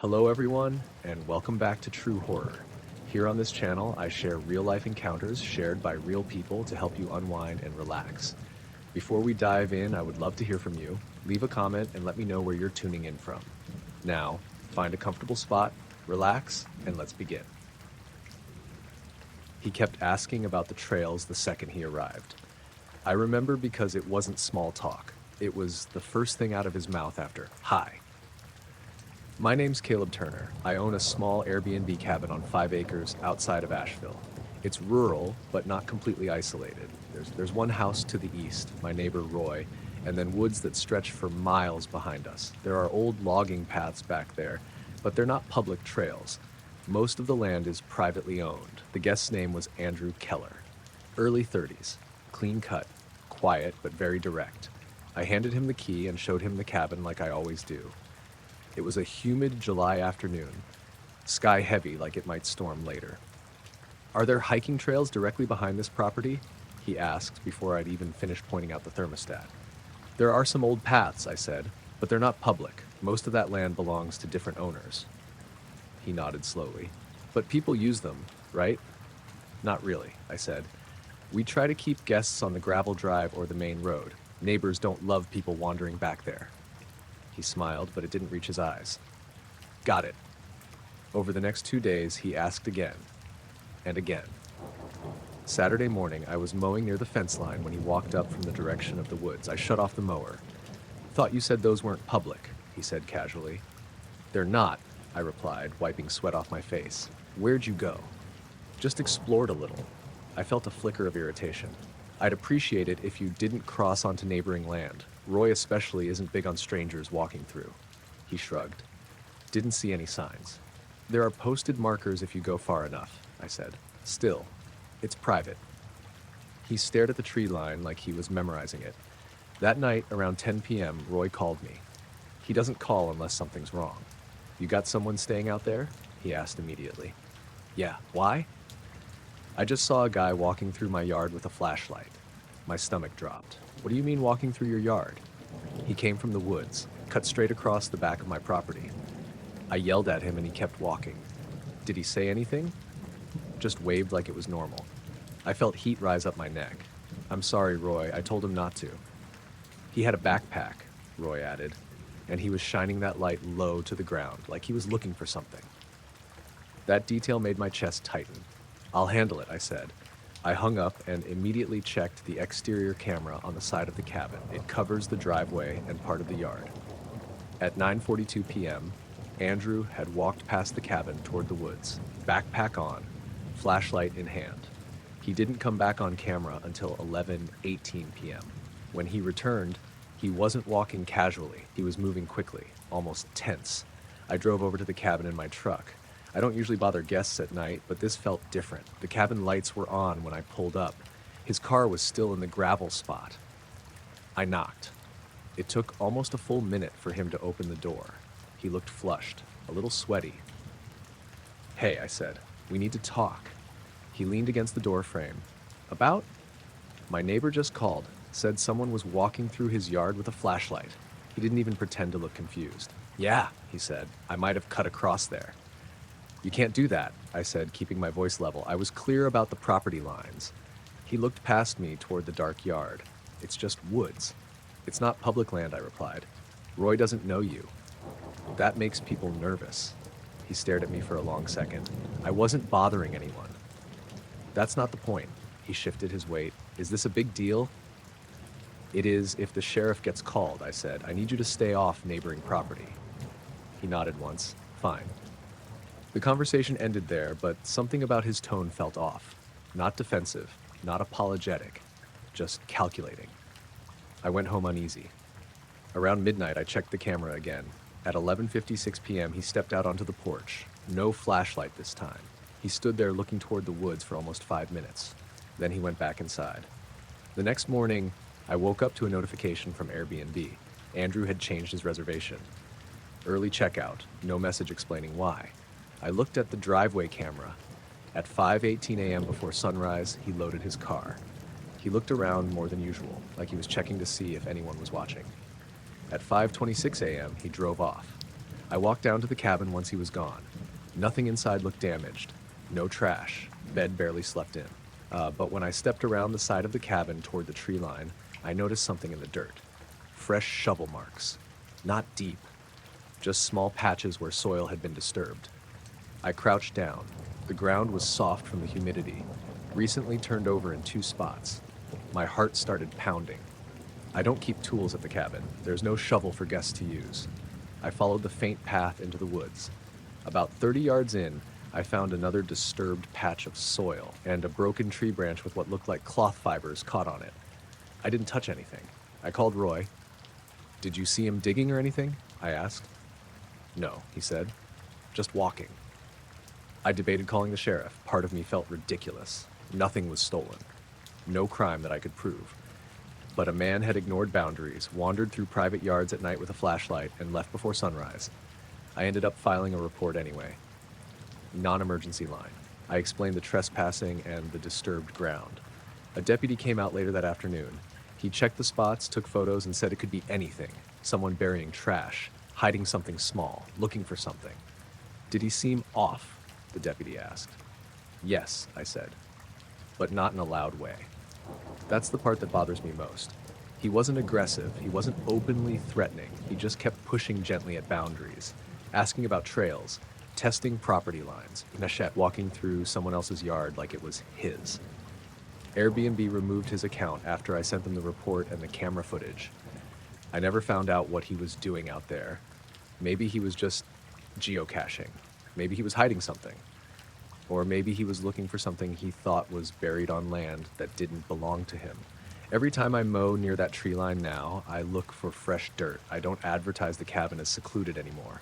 Hello everyone, and welcome back to True Horror. Here on this channel, I share real-life encounters shared by real people to help you unwind and relax. Before we dive in, I would love to hear from you. Leave a comment and let me know where you're tuning in from. Now, find a comfortable spot, relax, and let's begin. He kept asking about the trails the second he arrived. I remember because it wasn't small talk. It was the first thing out of his mouth after, "Hi." My name's Caleb Turner. I own a small Airbnb cabin on 5 acres outside of Asheville. It's rural, but not completely isolated. There's one house to the east, my neighbor Roy, and then woods that stretch for miles behind us. There are old logging paths back there, but they're not public trails. Most of the land is privately owned. The guest's name was Andrew Keller. Early 30s, clean cut, quiet, but very direct. I handed him the key and showed him the cabin like I always do. It was a humid July afternoon, sky heavy like it might storm later. "Are there hiking trails directly behind this property?" he asked before I'd even finished pointing out the thermostat. "There are some old paths," I said, "but they're not public. Most of that land belongs to different owners." He nodded slowly. "But people use them, right?" "Not really," I said. "We try to keep guests on the gravel drive or the main road. Neighbors don't love people wandering back there." He smiled, but it didn't reach his eyes. "Got it." Over the next 2 days, he asked again, and again. Saturday morning, I was mowing near the fence line when he walked up from the direction of the woods. I shut off the mower. "Thought you said those weren't public," he said casually. "They're not," I replied, wiping sweat off my face. "Where'd you go?" "Just explored a little." I felt a flicker of irritation. "I'd appreciate it if you didn't cross onto neighboring land. Roy especially isn't big on strangers walking through." He shrugged. "Didn't see any signs." "There are posted markers if you go far enough," I said. "Still, it's private." He stared at the tree line like he was memorizing it. That night, around 10 p.m., Roy called me. He doesn't call unless something's wrong. "You got someone staying out there?" he asked immediately. "Yeah, why?" "I just saw a guy walking through my yard with a flashlight." My stomach dropped. "What do you mean walking through your yard?" "He came from the woods, cut straight across the back of my property." I yelled at him and he kept walking. "Did he say anything?" "Just waved like it was normal." I felt heat rise up my neck. "I'm sorry, Roy, I told him not to." "He had a backpack," Roy added, "and he was shining that light low to the ground, like he was looking for something." That detail made my chest tighten. "I'll handle it," I said. I hung up and immediately checked the exterior camera on the side of the cabin. It covers the driveway and part of the yard. At 9:42 p.m., Andrew had walked past the cabin toward the woods, backpack on, flashlight in hand. He didn't come back on camera until 11:18 p.m. When he returned, he wasn't walking casually. He was moving quickly, almost tense. I drove over to the cabin in my truck. I don't usually bother guests at night, but this felt different. The cabin lights were on when I pulled up. His car was still in the gravel spot. I knocked. It took almost a full minute for him to open the door. He looked flushed, a little sweaty. "Hey," I said, "we need to talk." He leaned against the door frame. "About?" "My neighbor just called, said someone was walking through his yard with a flashlight." He didn't even pretend to look confused. "Yeah," he said, "I might have cut across there." "You can't do that," I said, keeping my voice level. I was clear about the property lines. He looked past me toward the dark yard. "It's just woods." "It's not public land," I replied. "Roy doesn't know you." "That makes people nervous." He stared at me for a long second. "I wasn't bothering anyone." "That's not the point." He shifted his weight. "Is this a big deal?" "It is if the sheriff gets called," I said. "I need you to stay off neighboring property." He nodded once. "Fine." The conversation ended there, but something about his tone felt off. Not defensive, not apologetic, just calculating. I went home uneasy. Around midnight, I checked the camera again. At 11:56 p.m., he stepped out onto the porch. No flashlight this time. He stood there looking toward the woods for almost 5 minutes. Then he went back inside. The next morning, I woke up to a notification from Airbnb. Andrew had changed his reservation. Early checkout, no message explaining why. I looked at the driveway camera. At 5:18 a.m. before sunrise, he loaded his car. He looked around more than usual, like he was checking to see if anyone was watching. At 5:26 a.m., he drove off. I walked down to the cabin once he was gone. Nothing inside looked damaged. No trash. Bed barely slept in. But when I stepped around the side of the cabin toward the tree line, I noticed something in the dirt. Fresh shovel marks. Not deep. Just small patches where soil had been disturbed. I crouched down. The ground was soft from the humidity, recently turned over in 2 spots. My heart started pounding. I don't keep tools at the cabin. There's no shovel for guests to use. I followed the faint path into the woods. About 30 yards in, I found another disturbed patch of soil and a broken tree branch with what looked like cloth fibers caught on it. I didn't touch anything. I called Roy. "Did you see him digging or anything?" I asked. "No," he said. "Just walking." I debated calling the sheriff. Part of me felt ridiculous. Nothing was stolen. No crime that I could prove. But a man had ignored boundaries, wandered through private yards at night with a flashlight, and left before sunrise. I ended up filing a report anyway. Non-emergency line. I explained the trespassing and the disturbed ground. A deputy came out later that afternoon. He checked the spots, took photos, and said it could be anything. Someone burying trash, hiding something small, looking for something. "Did he seem off?" the deputy asked. "Yes," I said, but not in a loud way. That's the part that bothers me most. He wasn't aggressive, he wasn't openly threatening, he just kept pushing gently at boundaries, asking about trails, testing property lines, Nashette walking through someone else's yard like it was his. Airbnb removed his account after I sent them the report and the camera footage. I never found out what he was doing out there. Maybe he was just geocaching. Maybe he was hiding something. Or maybe he was looking for something he thought was buried on land that didn't belong to him. Every time I mow near that tree line now, I look for fresh dirt. I don't advertise the cabin as secluded anymore.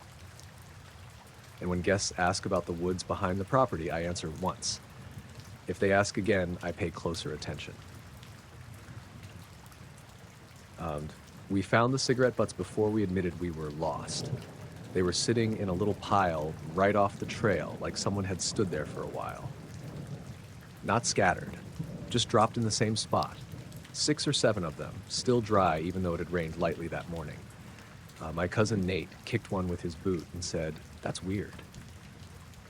And when guests ask about the woods behind the property, I answer once. If they ask again, I pay closer attention. We found the cigarette butts before we admitted we were lost. They were sitting in a little pile right off the trail, like someone had stood there for a while. Not scattered, just dropped in the same spot. 6 or 7 of them, still dry even though it had rained lightly that morning. My cousin Nate kicked one with his boot and said, "That's weird."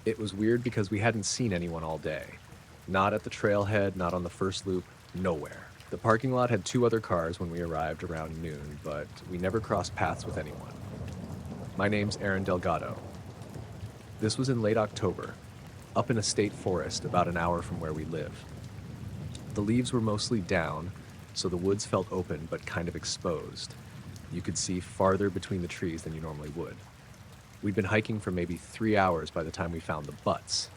It was weird because we hadn't seen anyone all day. Not at the trailhead, not on the first loop, nowhere. The parking lot had 2 other cars when we arrived around noon, but we never crossed paths with anyone. My name's Aaron Delgado. This was in late October, up in a state forest about an hour from where we live. The leaves were mostly down, so the woods felt open but kind of exposed. You could see farther between the trees than you normally would. We'd been hiking for maybe 3 hours by the time we found the butts.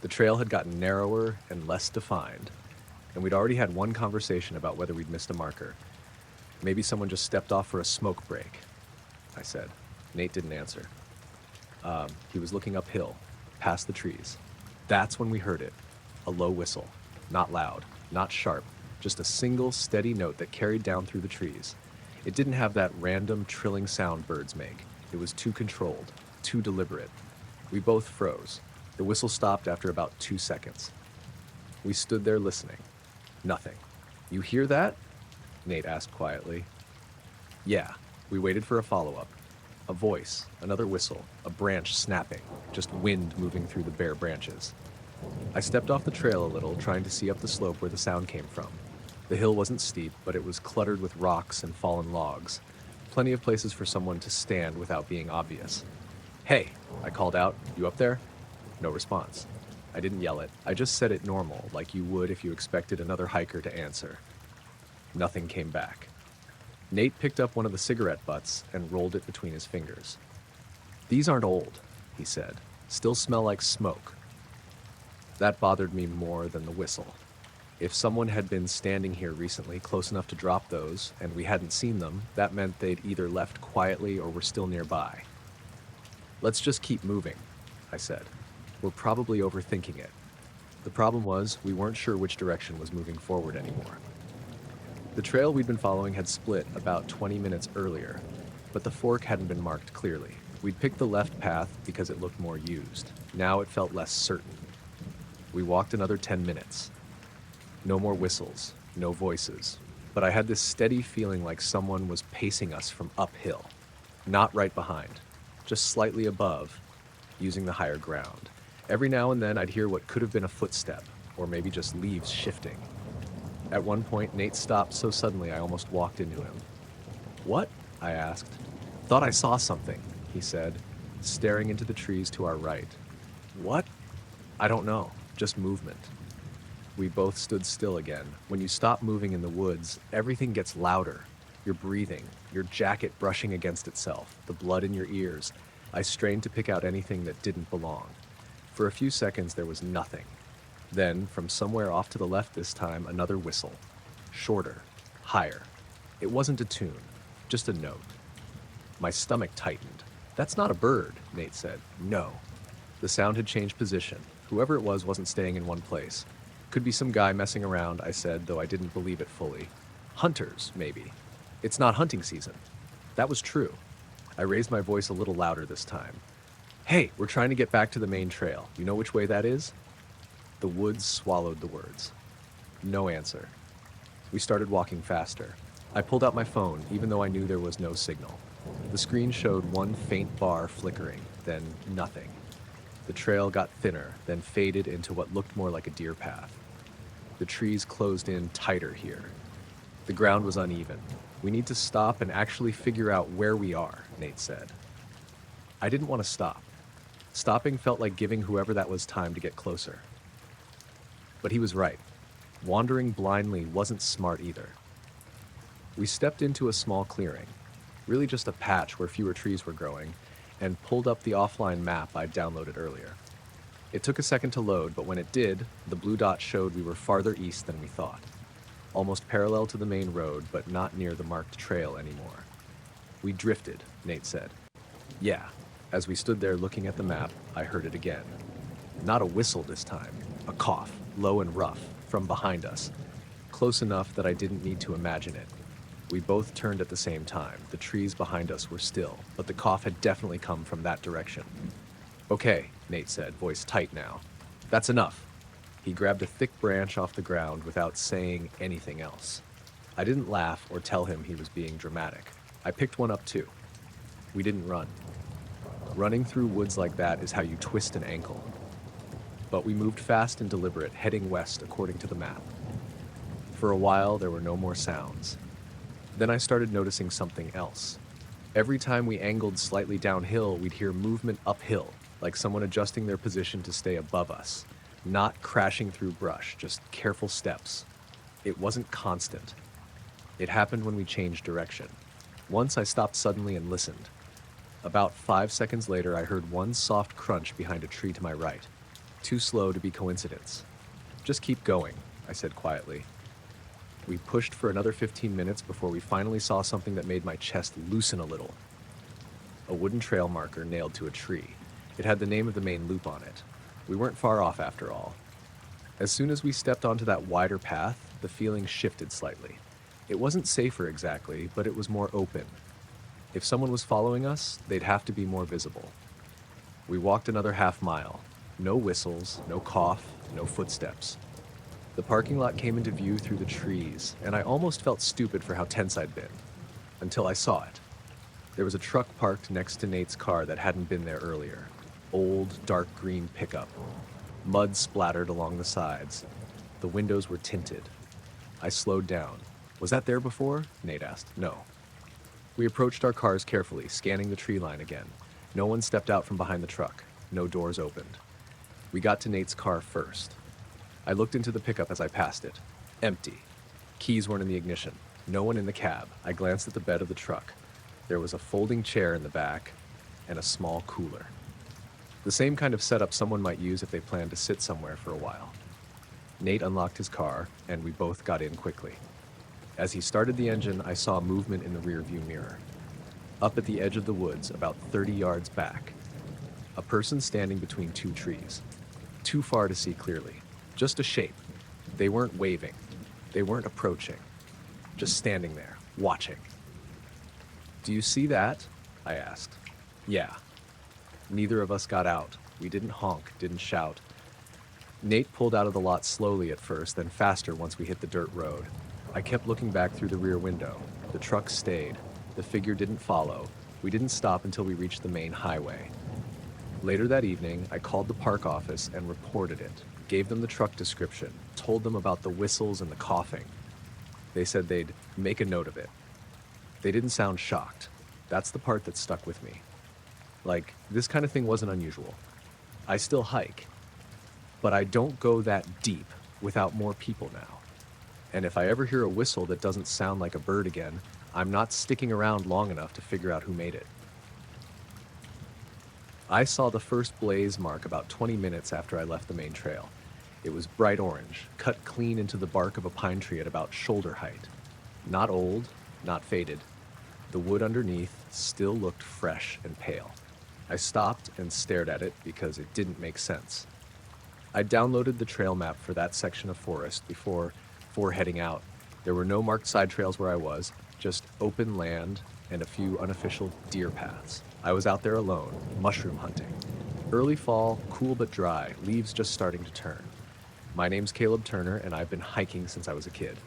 The trail had gotten narrower and less defined, and we'd already had one conversation about whether we'd missed a marker. Maybe someone just stepped off for a smoke break, I said. Nate didn't answer. He was looking uphill, past the trees. That's when we heard it. A low whistle. Not loud, not sharp, just a single steady note that carried down through the trees. It didn't have that random trilling sound birds make. It was too controlled, too deliberate. We both froze. The whistle stopped after about 2 seconds. We stood there listening. Nothing. "You hear that?" Nate asked quietly. "Yeah." We waited for a follow-up. A voice, another whistle, a branch snapping, just wind moving through the bare branches. I stepped off the trail a little, trying to see up the slope where the sound came from. The hill wasn't steep, but it was cluttered with rocks and fallen logs. Plenty of places for someone to stand without being obvious. "Hey," I called out, "you up there?" No response. I didn't yell it. I just said it normal, like you would if you expected another hiker to answer. Nothing came back. Nate picked up one of the cigarette butts and rolled it between his fingers. "These aren't old," he said. "Still smell like smoke." That bothered me more than the whistle. If someone had been standing here recently, close enough to drop those, and we hadn't seen them, that meant they'd either left quietly or were still nearby. "Let's just keep moving," I said. "We're probably overthinking it." The problem was, we weren't sure which direction was moving forward anymore. The trail we'd been following had split about 20 minutes earlier, but the fork hadn't been marked clearly. We'd picked the left path because it looked more used. Now it felt less certain. We walked another 10 minutes. No more whistles, no voices, but I had this steady feeling like someone was pacing us from uphill. Not right behind, just slightly above, using the higher ground. Every now and then I'd hear what could have been a footstep, or maybe just leaves shifting. At one point, Nate stopped so suddenly I almost walked into him. "What?" I asked. "Thought I saw something," he said, staring into the trees to our right. "What?" "I don't know, just movement." We both stood still again. When you stop moving in the woods, everything gets louder. Your breathing, your jacket brushing against itself, the blood in your ears. I strained to pick out anything that didn't belong. For a few seconds, there was nothing. Then, from somewhere off to the left this time, another whistle. Shorter, higher. It wasn't a tune, just a note. My stomach tightened. "That's not a bird," Nate said. "No." The sound had changed position. Whoever it was wasn't staying in one place. "Could be some guy messing around," I said, though I didn't believe it fully. "Hunters, maybe. It's not hunting season." That was true. I raised my voice a little louder this time. "Hey, we're trying to get back to the main trail. You know which way that is?" The woods swallowed the words. No answer. We started walking faster. I pulled out my phone, even though I knew there was no signal. The screen showed one faint bar flickering, then nothing. The trail got thinner, then faded into what looked more like a deer path. The trees closed in tighter here. The ground was uneven. "We need to stop and actually figure out where we are," Nate said. I didn't want to stop. Stopping felt like giving whoever that was time to get closer. But he was right. Wandering blindly wasn't smart either. We stepped into a small clearing, really just a patch where fewer trees were growing, and pulled up the offline map I'd downloaded earlier. It took a second to load, but when it did, the blue dot showed we were farther east than we thought. Almost parallel to the main road, but not near the marked trail anymore. "We drifted," Nate said. "Yeah." As we stood there looking at the map, I heard it again. Not a whistle this time, a cough, low and rough, from behind us. Close enough that I didn't need to imagine it. We both turned at the same time. The trees behind us were still, but the cough had definitely come from that direction. "Okay," Nate said, voice tight now. "That's enough." He grabbed a thick branch off the ground without saying anything else. I didn't laugh or tell him he was being dramatic. I picked one up too. We didn't run. Running through woods like that is how you twist an ankle. But we moved fast and deliberate, heading west according to the map. For a while, there were no more sounds. Then I started noticing something else. Every time we angled slightly downhill, we'd hear movement uphill, like someone adjusting their position to stay above us. Not crashing through brush, just careful steps. It wasn't constant. It happened when we changed direction. Once I stopped suddenly and listened. About 5 seconds later, I heard one soft crunch behind a tree to my right. Too slow to be coincidence. "Just keep going," I said quietly. We pushed for another 15 minutes before we finally saw something that made my chest loosen a little. A wooden trail marker nailed to a tree. It had the name of the main loop on it. We weren't far off after all. As soon as we stepped onto that wider path, the feeling shifted slightly. It wasn't safer exactly, but it was more open. If someone was following us, they'd have to be more visible. We walked another half mile. No whistles, no cough, no footsteps. The parking lot came into view through the trees, and I almost felt stupid for how tense I'd been. Until I saw it. There was a truck parked next to Nate's car that hadn't been there earlier. Old, dark green pickup. Mud splattered along the sides. The windows were tinted. I slowed down. "Was that there before?" Nate asked. "No." We approached our cars carefully, scanning the tree line again. No one stepped out from behind the truck. No doors opened. We got to Nate's car first. I looked into the pickup as I passed it. Empty. Keys weren't in the ignition. No one in the cab. I glanced at the bed of the truck. There was a folding chair in the back and a small cooler. The same kind of setup someone might use if they planned to sit somewhere for a while. Nate unlocked his car, and we both got in quickly. As he started the engine, I saw movement in the rearview mirror. Up at the edge of the woods, about 30 yards back. A person standing between two trees. Too far to see clearly. Just a shape. They weren't waving. They weren't approaching. Just standing there, watching. "Do you see that?" I asked. "Yeah." Neither of us got out. We didn't honk, didn't shout. Nate pulled out of the lot slowly at first, then faster once we hit the dirt road. I kept looking back through the rear window. The truck stayed. The figure didn't follow. We didn't stop until we reached the main highway. Later that evening, I called the park office and reported it, gave them the truck description, told them about the whistles and the coughing. They said they'd make a note of it. They didn't sound shocked. That's the part that stuck with me. Like, this kind of thing wasn't unusual. I still hike, but I don't go that deep without more people now. And if I ever hear a whistle that doesn't sound like a bird again, I'm not sticking around long enough to figure out who made it. I saw the first blaze mark about 20 minutes after I left the main trail. It was bright orange, cut clean into the bark of a pine tree at about shoulder height. Not old, not faded. The wood underneath still looked fresh and pale. I stopped and stared at it because it didn't make sense. I downloaded the trail map for that section of forest before heading out. There were no marked side trails where I was, just open land and a few unofficial deer paths. I was out there alone, mushroom hunting. Early fall, cool but dry, leaves just starting to turn. My name's Caleb Turner, and I've been hiking since I was a kid.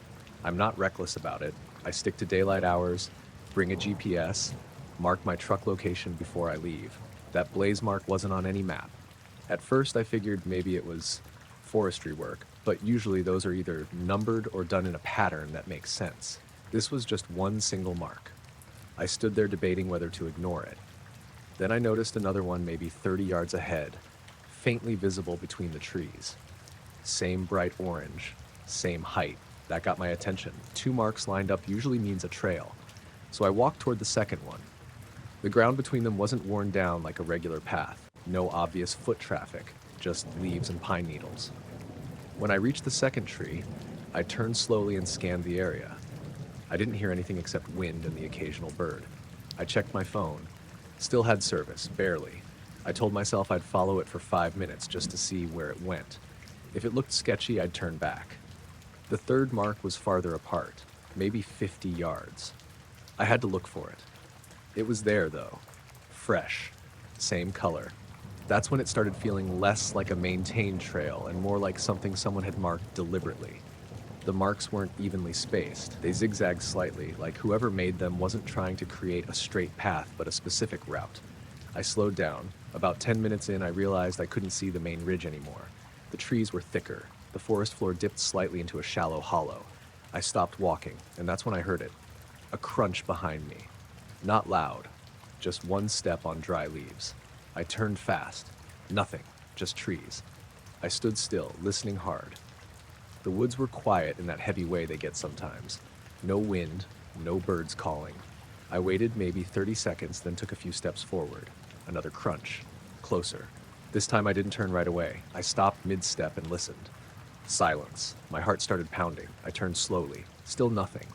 I'm not reckless about it. I stick to daylight hours, bring a GPS, mark my truck location before I leave. That blaze mark wasn't on any map. At first, I figured maybe it was forestry work, but usually those are either numbered or done in a pattern that makes sense. This was just one single mark. I stood there debating whether to ignore it. Then I noticed another one maybe 30 yards ahead, faintly visible between the trees. Same bright orange, same height. That got my attention. 2 marks lined up usually means a trail, so I walked toward the second one. The ground between them wasn't worn down like a regular path. No obvious foot traffic, just leaves and pine needles. When I reached the second tree, I turned slowly and scanned the area. I didn't hear anything except wind and the occasional bird. I checked my phone. Still had service, barely. I told myself I'd follow it for 5 minutes just to see where it went. If it looked sketchy, I'd turn back. The third mark was farther apart, maybe 50 yards. I had to look for it. It was there, though. Fresh. Same color. That's when it started feeling less like a maintained trail and more like something someone had marked deliberately. The marks weren't evenly spaced. They zigzagged slightly, like whoever made them wasn't trying to create a straight path, but a specific route. I slowed down. About 10 minutes in, I realized I couldn't see the main ridge anymore. The trees were thicker. The forest floor dipped slightly into a shallow hollow. I stopped walking, and that's when I heard it. A crunch behind me. Not loud, just one step on dry leaves. I turned fast. Nothing, just trees. I stood still, listening hard. The woods were quiet in that heavy way they get sometimes. No wind, no birds calling. I waited maybe 30 seconds, then took a few steps forward. Another crunch. Closer. This time I didn't turn right away. I stopped mid-step and listened. Silence. My heart started pounding. I turned slowly. Still nothing.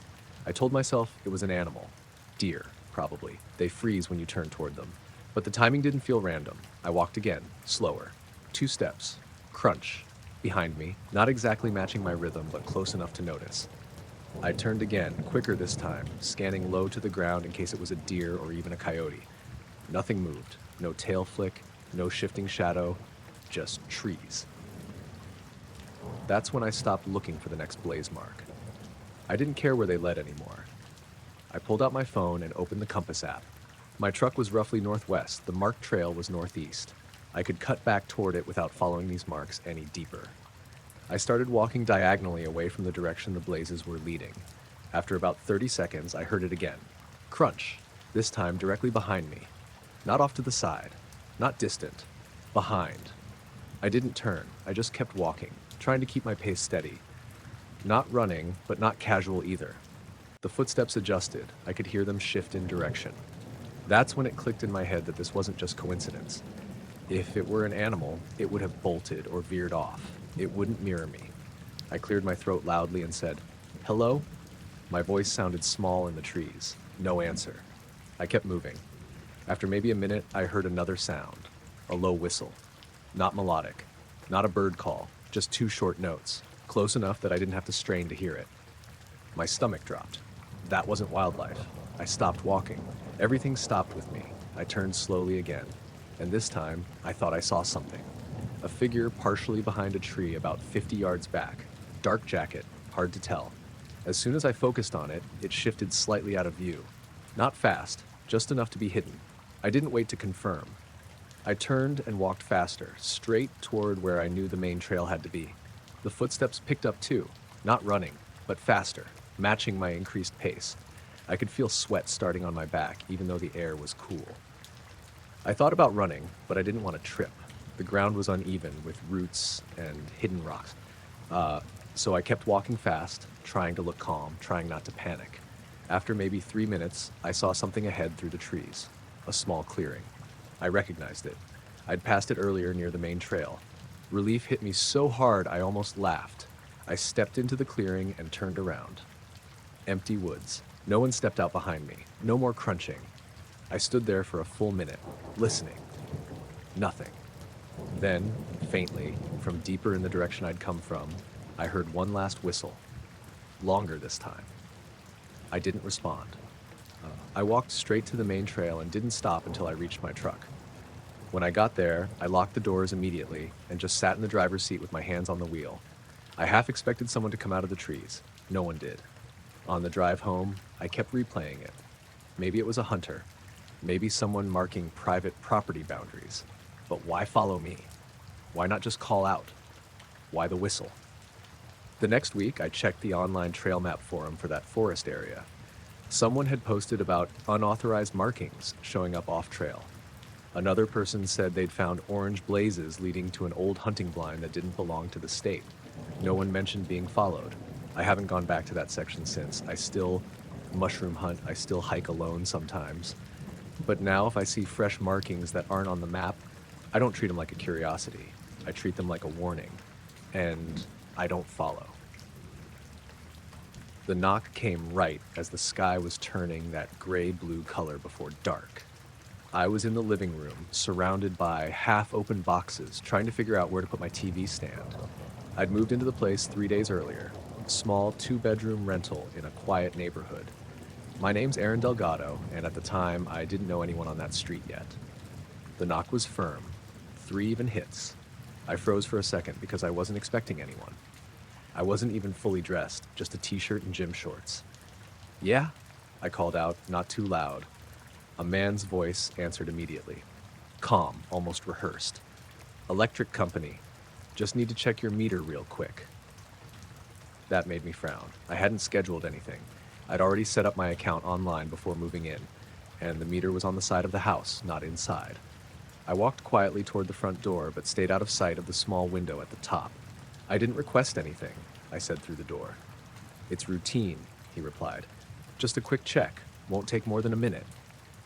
I told myself it was an animal. Deer, probably. They freeze when you turn toward them. But the timing didn't feel random. I walked again, slower. 2 steps. Crunch. Behind me, not exactly matching my rhythm, but close enough to notice. I turned again, quicker this time, scanning low to the ground in case it was a deer or even a coyote. Nothing moved. No tail flick, no shifting shadow, just trees. That's when I stopped looking for the next blaze mark. I didn't care where they led anymore. I pulled out my phone and opened the compass app. My truck was roughly northwest, the marked trail was northeast. I could cut back toward it without following these marks any deeper. I started walking diagonally away from the direction the blazes were leading. After about 30 seconds, I heard it again. Crunch, this time directly behind me. Not off to the side, not distant, behind. I didn't turn, I just kept walking, trying to keep my pace steady. Not running, but not casual either. The footsteps adjusted, I could hear them shift in direction. That's when it clicked in my head that this wasn't just coincidence. If it were an animal, it would have bolted or veered off. It wouldn't mirror me. I cleared my throat loudly and said, "Hello?" My voice sounded small in the trees. No answer. I kept moving. After maybe a minute, I heard another sound. A low whistle. Not melodic. Not a bird call. Just 2 short notes. Close enough that I didn't have to strain to hear it. My stomach dropped. That wasn't wildlife. I stopped walking. Everything stopped with me. I turned slowly again. And this time, I thought I saw something. A figure partially behind a tree about 50 yards back. Dark jacket, hard to tell. As soon as I focused on it, it shifted slightly out of view. Not fast, just enough to be hidden. I didn't wait to confirm. I turned and walked faster, straight toward where I knew the main trail had to be. The footsteps picked up too, not running, but faster, matching my increased pace. I could feel sweat starting on my back, even though the air was cool. I thought about running, but I didn't want to trip. The ground was uneven with roots and hidden rocks. So I kept walking fast, trying to look calm, trying not to panic. After maybe 3 minutes, I saw something ahead through the trees, a small clearing. I recognized it. I'd passed it earlier near the main trail. Relief hit me so hard I almost laughed. I stepped into the clearing and turned around. Empty woods. No one stepped out behind me. No more crunching. I stood there for a full minute, listening. Nothing. Then, faintly, from deeper in the direction I'd come from, I heard one last whistle. Longer this time. I didn't respond. I walked straight to the main trail and didn't stop until I reached my truck. When I got there, I locked the doors immediately and just sat in the driver's seat with my hands on the wheel. I half expected someone to come out of the trees. No one did. On the drive home, I kept replaying it. Maybe it was a hunter. Maybe someone marking private property boundaries. But why follow me? Why not just call out? Why the whistle? The next week, I checked the online trail map forum for that forest area. Someone had posted about unauthorized markings showing up off-trail. Another person said they'd found orange blazes leading to an old hunting blind that didn't belong to the state. No one mentioned being followed. I haven't gone back to that section since. I still mushroom hunt. I still hike alone sometimes. But now if I see fresh markings that aren't on the map, I don't treat them like a curiosity. I treat them like a warning. And I don't follow. The knock came right as the sky was turning that gray-blue color before dark. I was in the living room, surrounded by half-open boxes, trying to figure out where to put my TV stand. I'd moved into the place 3 days earlier, a small 2-bedroom rental in a quiet neighborhood. My name's Aaron Delgado, and at the time, I didn't know anyone on that street yet. The knock was firm, 3 even hits. I froze for a second because I wasn't expecting anyone. I wasn't even fully dressed, just a t-shirt and gym shorts. "Yeah?" I called out, not too loud. A man's voice answered immediately. Calm, almost rehearsed. "Electric company. Just need to check your meter real quick." That made me frown. I hadn't scheduled anything. I'd already set up my account online before moving in, and the meter was on the side of the house, not inside. I walked quietly toward the front door, but stayed out of sight of the small window at the top. "I didn't request anything," I said through the door. "It's routine," he replied. "Just a quick check. Won't take more than a minute."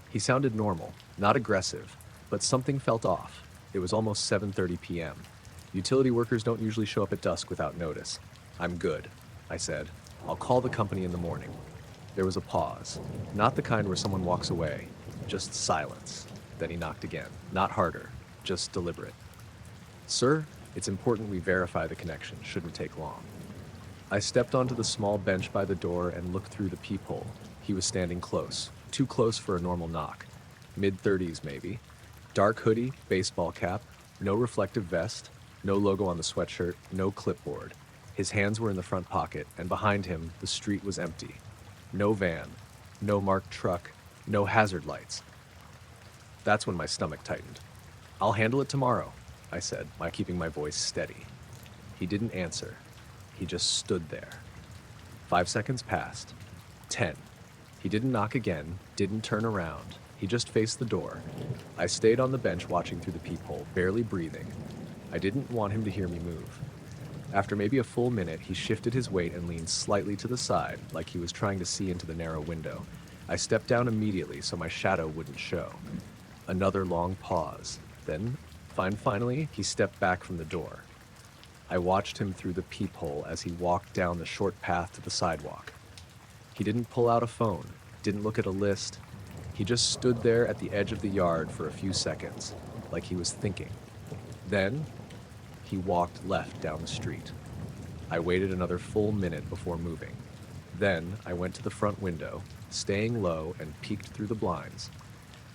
He sounded normal, not aggressive, but something felt off. It was almost 7:30 p.m. Utility workers don't usually show up at dusk without notice. "I'm good," I said. "I'll call the company in the morning." There was a pause, not the kind where someone walks away, just silence. Then he knocked again, not harder, just deliberate. "Sir, it's important we verify the connection. Shouldn't take long." I stepped onto the small bench by the door and looked through the peephole. He was standing close, too close for a normal knock. Mid-30s maybe. Dark hoodie, baseball cap, no reflective vest, no logo on the sweatshirt, no clipboard. His hands were in the front pocket, and behind him, the street was empty. No van, no marked truck, no hazard lights. That's when my stomach tightened. "I'll handle it tomorrow," I said, keeping my voice steady. He didn't answer. He just stood there. 5 seconds passed. 10. He didn't knock again, didn't turn around. He just faced the door. I stayed on the bench watching through the peephole, barely breathing. I didn't want him to hear me move. After maybe a full minute, he shifted his weight and leaned slightly to the side, like he was trying to see into the narrow window. I stepped down immediately so my shadow wouldn't show. Another long pause. Then, finally, he stepped back from the door. I watched him through the peephole as he walked down the short path to the sidewalk. He didn't pull out a phone, didn't look at a list. He just stood there at the edge of the yard for a few seconds, like he was thinking. Then, he walked left down the street. I waited another full minute before moving. Then, I went to the front window, staying low, and peeked through the blinds.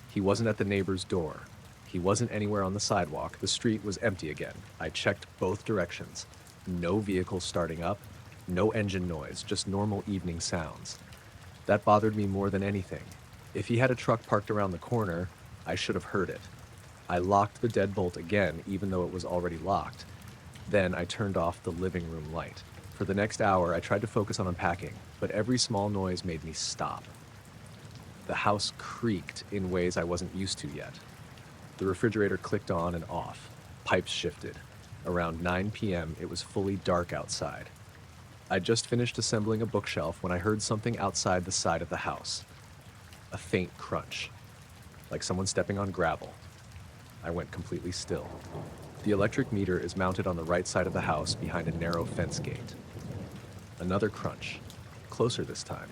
He wasn't at the neighbor's door. He wasn't anywhere on the sidewalk. The street was empty again. I checked both directions. No vehicles starting up, no engine noise, just normal evening sounds. That bothered me more than anything. If he had a truck parked around the corner, I should have heard it. I locked the deadbolt again, even though it was already locked. Then I turned off the living room light. For the next hour, I tried to focus on unpacking, but every small noise made me stop. The house creaked in ways I wasn't used to yet. The refrigerator clicked on and off. Pipes shifted. Around 9 p.m., it was fully dark outside. I'd just finished assembling a bookshelf when I heard something outside the side of the house. A faint crunch, like someone stepping on gravel. I went completely still. The electric meter is mounted on the right side of the house behind a narrow fence gate. Another crunch, closer this time.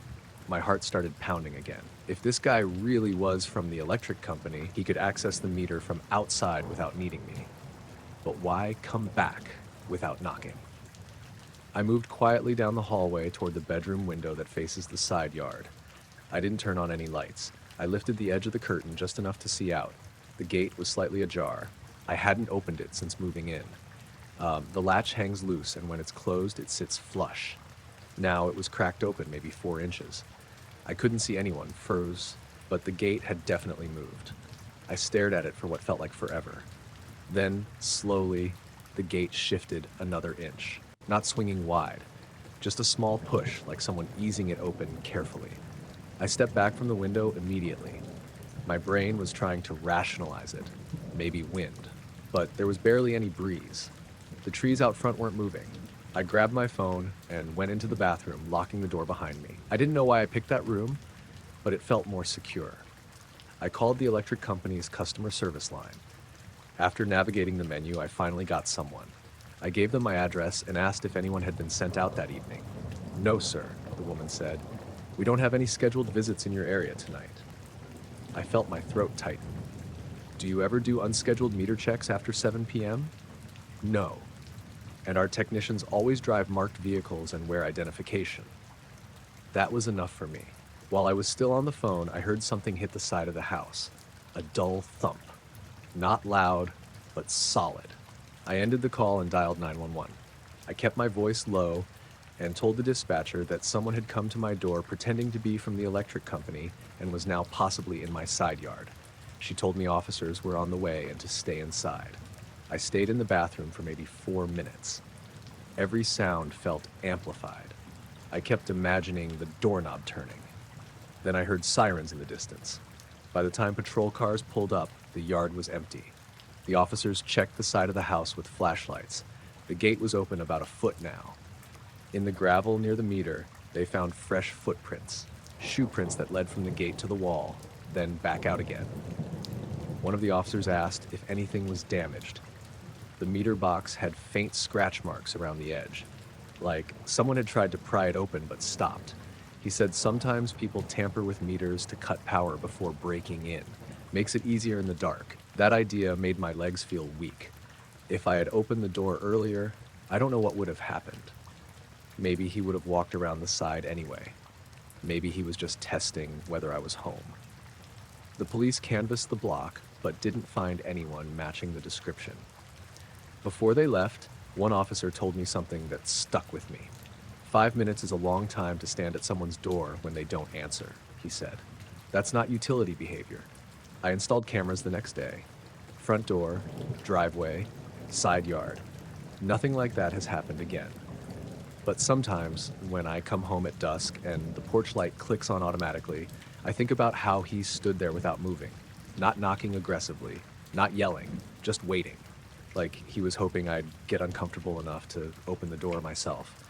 My heart started pounding again. If this guy really was from the electric company, he could access the meter from outside without needing me. But why come back without knocking? I moved quietly down the hallway toward the bedroom window that faces the side yard. I didn't turn on any lights. I lifted the edge of the curtain just enough to see out. The gate was slightly ajar. I hadn't opened it since moving in. The latch hangs loose, and when it's closed, it sits flush. Now it was cracked open, maybe 4 inches. I couldn't see anyone, froze, but the gate had definitely moved. I stared at it for what felt like forever. Then, slowly, the gate shifted another inch, not swinging wide, just a small push, like someone easing it open carefully. I stepped back from the window immediately. My brain was trying to rationalize it, maybe wind, but there was barely any breeze. The trees out front weren't moving. I grabbed my phone and went into the bathroom, locking the door behind me. I didn't know why I picked that room, but it felt more secure. I called the electric company's customer service line. After navigating the menu, I finally got someone. I gave them my address and asked if anyone had been sent out that evening. "No, sir," the woman said. "We don't have any scheduled visits in your area tonight." I felt my throat tighten. "Do you ever do unscheduled meter checks after 7 p.m.? "No. And our technicians always drive marked vehicles and wear identification." That was enough for me. While I was still on the phone, I heard something hit the side of the house. A dull thump. Not loud, but solid. I ended the call and dialed 911. I kept my voice low and told the dispatcher that someone had come to my door pretending to be from the electric company and was now possibly in my side yard. She told me officers were on the way and to stay inside. I stayed in the bathroom for maybe 4 minutes. Every sound felt amplified. I kept imagining the doorknob turning. Then I heard sirens in the distance. By the time patrol cars pulled up, the yard was empty. The officers checked the side of the house with flashlights. The gate was open about a foot now. In the gravel near the meter, they found fresh footprints, shoe prints that led from the gate to the wall, then back out again. One of the officers asked if anything was damaged. The meter box had faint scratch marks around the edge, like someone had tried to pry it open but stopped. He said sometimes people tamper with meters to cut power before breaking in. Makes it easier in the dark. That idea made my legs feel weak. If I had opened the door earlier, I don't know what would have happened. Maybe he would have walked around the side anyway. Maybe he was just testing whether I was home. The police canvassed the block, but didn't find anyone matching the description. Before they left, one officer told me something that stuck with me. 5 minutes is a long time to stand at someone's door when they don't answer, he said. That's not utility behavior. I installed cameras the next day. Front door, driveway, side yard. Nothing like that has happened again. But sometimes, when I come home at dusk and the porch light clicks on automatically, I think about how he stood there without moving, not knocking aggressively, not yelling, just waiting, like he was hoping I'd get uncomfortable enough to open the door myself.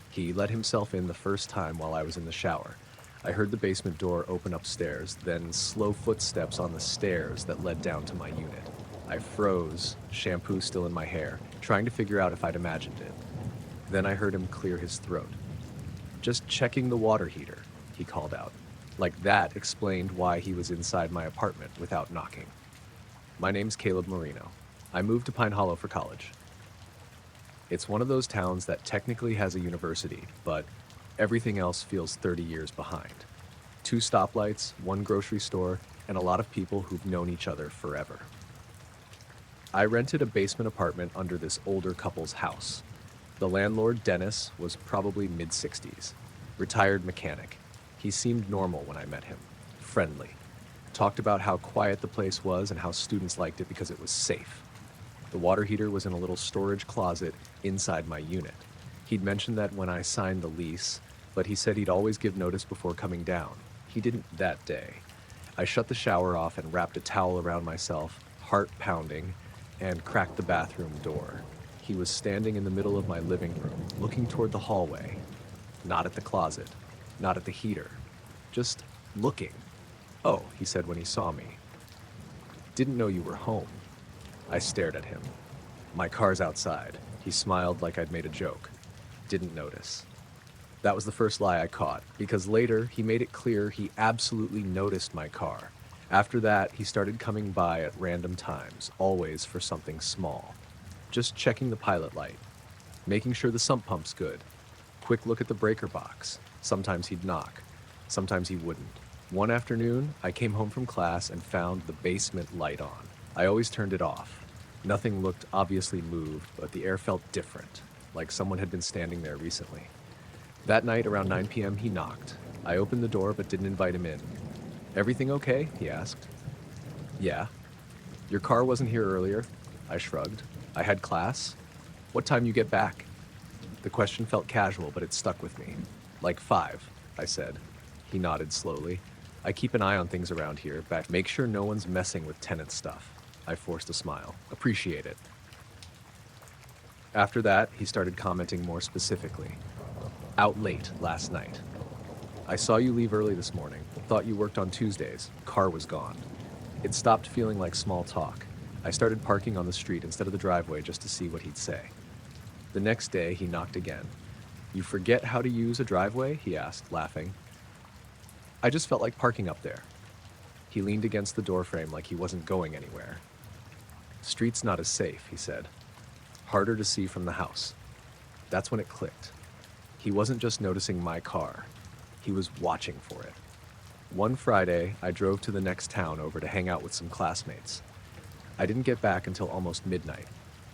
He let himself in the first time while I was in the shower. I heard the basement door open upstairs, then slow footsteps on the stairs that led down to my unit. I froze, shampoo still in my hair, trying to figure out if I'd imagined it. Then I heard him clear his throat. "Just checking the water heater," he called out. Like that explained why he was inside my apartment without knocking. My name's Caleb Marino. I moved to Pine Hollow for college. It's one of those towns that technically has a university, but everything else feels 30 years behind. 2 stoplights, 1 grocery store, and a lot of people who've known each other forever. I rented a basement apartment under this older couple's house. The landlord, Dennis, was probably mid-60s, retired mechanic. He seemed normal when I met him, friendly. Talked about how quiet the place was and how students liked it because it was safe. The water heater was in a little storage closet inside my unit. He'd mentioned that when I signed the lease, but he said he'd always give notice before coming down. He didn't that day. I shut the shower off and wrapped a towel around myself, heart pounding, and cracked the bathroom door. He was standing in the middle of my living room, looking toward the hallway. Not at the closet, not at the heater, just looking. "Oh," he said when he saw me. "Didn't know you were home." I stared at him. "My car's outside." He smiled like I'd made a joke. Didn't notice. That was the first lie I caught, because later he made it clear he absolutely noticed my car. After that, he started coming by at random times, always for something small. Just checking the pilot light, making sure the sump pump's good. Quick look at the breaker box. Sometimes he'd knock, sometimes he wouldn't. One afternoon, I came home from class and found the basement light on. I always turned it off. Nothing looked obviously moved, but the air felt different, like someone had been standing there recently. That night, around 9 p.m., he knocked. I opened the door but didn't invite him in. "Everything okay?" he asked. "Yeah." "Your car wasn't here earlier?" I shrugged. "I had class." "What time you get back?" The question felt casual, but it stuck with me. "Like 5, I said. He nodded slowly. "I keep an eye on things around here, but make sure no one's messing with tenant stuff." I forced a smile. "Appreciate it." After that, he started commenting more specifically. "Out late last night. I saw you leave early this morning. Thought you worked on Tuesdays. Car was gone." It stopped feeling like small talk. I started parking on the street instead of the driveway just to see what he'd say. The next day, he knocked again. "You forget how to use a driveway?" he asked, laughing. "I just felt like parking up there." He leaned against the doorframe like he wasn't going anywhere. "Street's not as safe," he said. "Harder to see from the house." That's when it clicked. He wasn't just noticing my car. He was watching for it. One Friday, I drove to the next town over to hang out with some classmates. I didn't get back until almost midnight.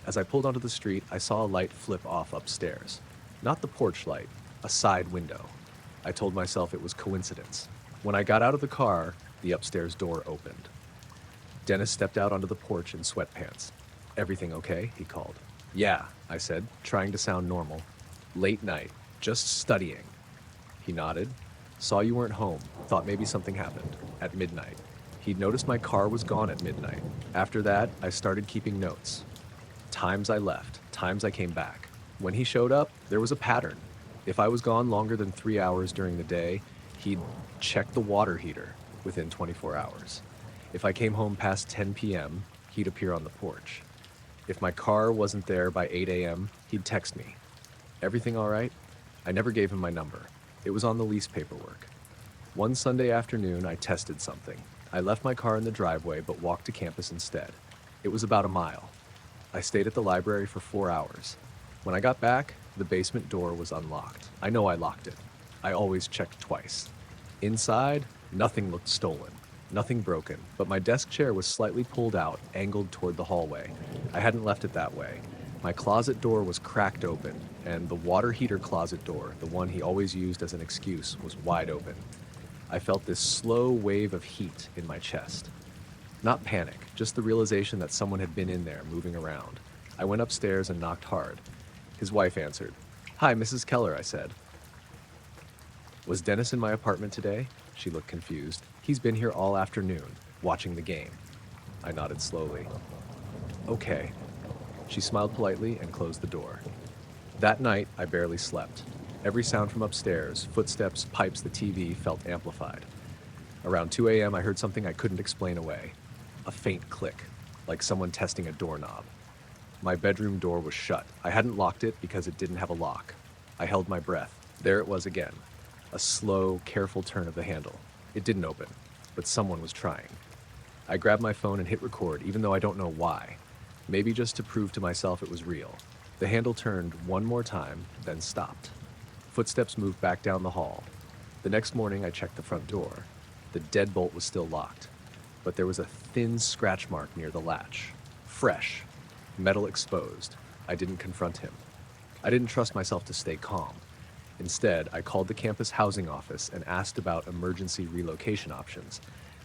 As I pulled onto the street, I saw a light flip off upstairs. Not the porch light, a side window. I told myself it was coincidence. When I got out of the car, the upstairs door opened. Dennis stepped out onto the porch in sweatpants. "Everything okay?" he called. "Yeah," I said, trying to sound normal. "Late night, just studying." He nodded. "Saw you weren't home, thought maybe something happened." At midnight. He'd noticed my car was gone at midnight. After that, I started keeping notes. Times I left, times I came back. When he showed up, there was a pattern. If I was gone longer than 3 hours during the day, he'd check the water heater within 24 hours. If I came home past 10 p.m., he'd appear on the porch. If my car wasn't there by 8 a.m., he'd text me. "Everything all right?" I never gave him my number. It was on the lease paperwork. One Sunday afternoon, I tested something. I left my car in the driveway but walked to campus instead. It was about a mile. I stayed at the library for 4 hours. When I got back, the basement door was unlocked. I know I locked it. I always checked twice. Inside, nothing looked stolen. Nothing broken, but my desk chair was slightly pulled out, angled toward the hallway. I hadn't left it that way. My closet door was cracked open, and the water heater closet door, the one he always used as an excuse, was wide open. I felt this slow wave of heat in my chest. Not panic, just the realization that someone had been in there, moving around. I went upstairs and knocked hard. His wife answered. "Hi, Mrs. Keller," I said. "Was Dennis in my apartment today?" She looked confused. "He's been here all afternoon, watching the game." I nodded slowly. "Okay." She smiled politely and closed the door. That night, I barely slept. Every sound from upstairs, footsteps, pipes, the TV, felt amplified. Around 2 a.m., I heard something I couldn't explain away. A faint click, like someone testing a doorknob. My bedroom door was shut. I hadn't locked it because it didn't have a lock. I held my breath. There it was again. A slow, careful turn of the handle. It didn't open, but someone was trying. I grabbed my phone and hit record, even though I don't know why. Maybe just to prove to myself it was real. The handle turned one more time, then stopped. Footsteps moved back down the hall. The next morning, I checked the front door. The deadbolt was still locked, but there was a thin scratch mark near the latch. Fresh. Metal exposed. I didn't confront him. I didn't trust myself to stay calm. Instead, I called the campus housing office and asked about emergency relocation options.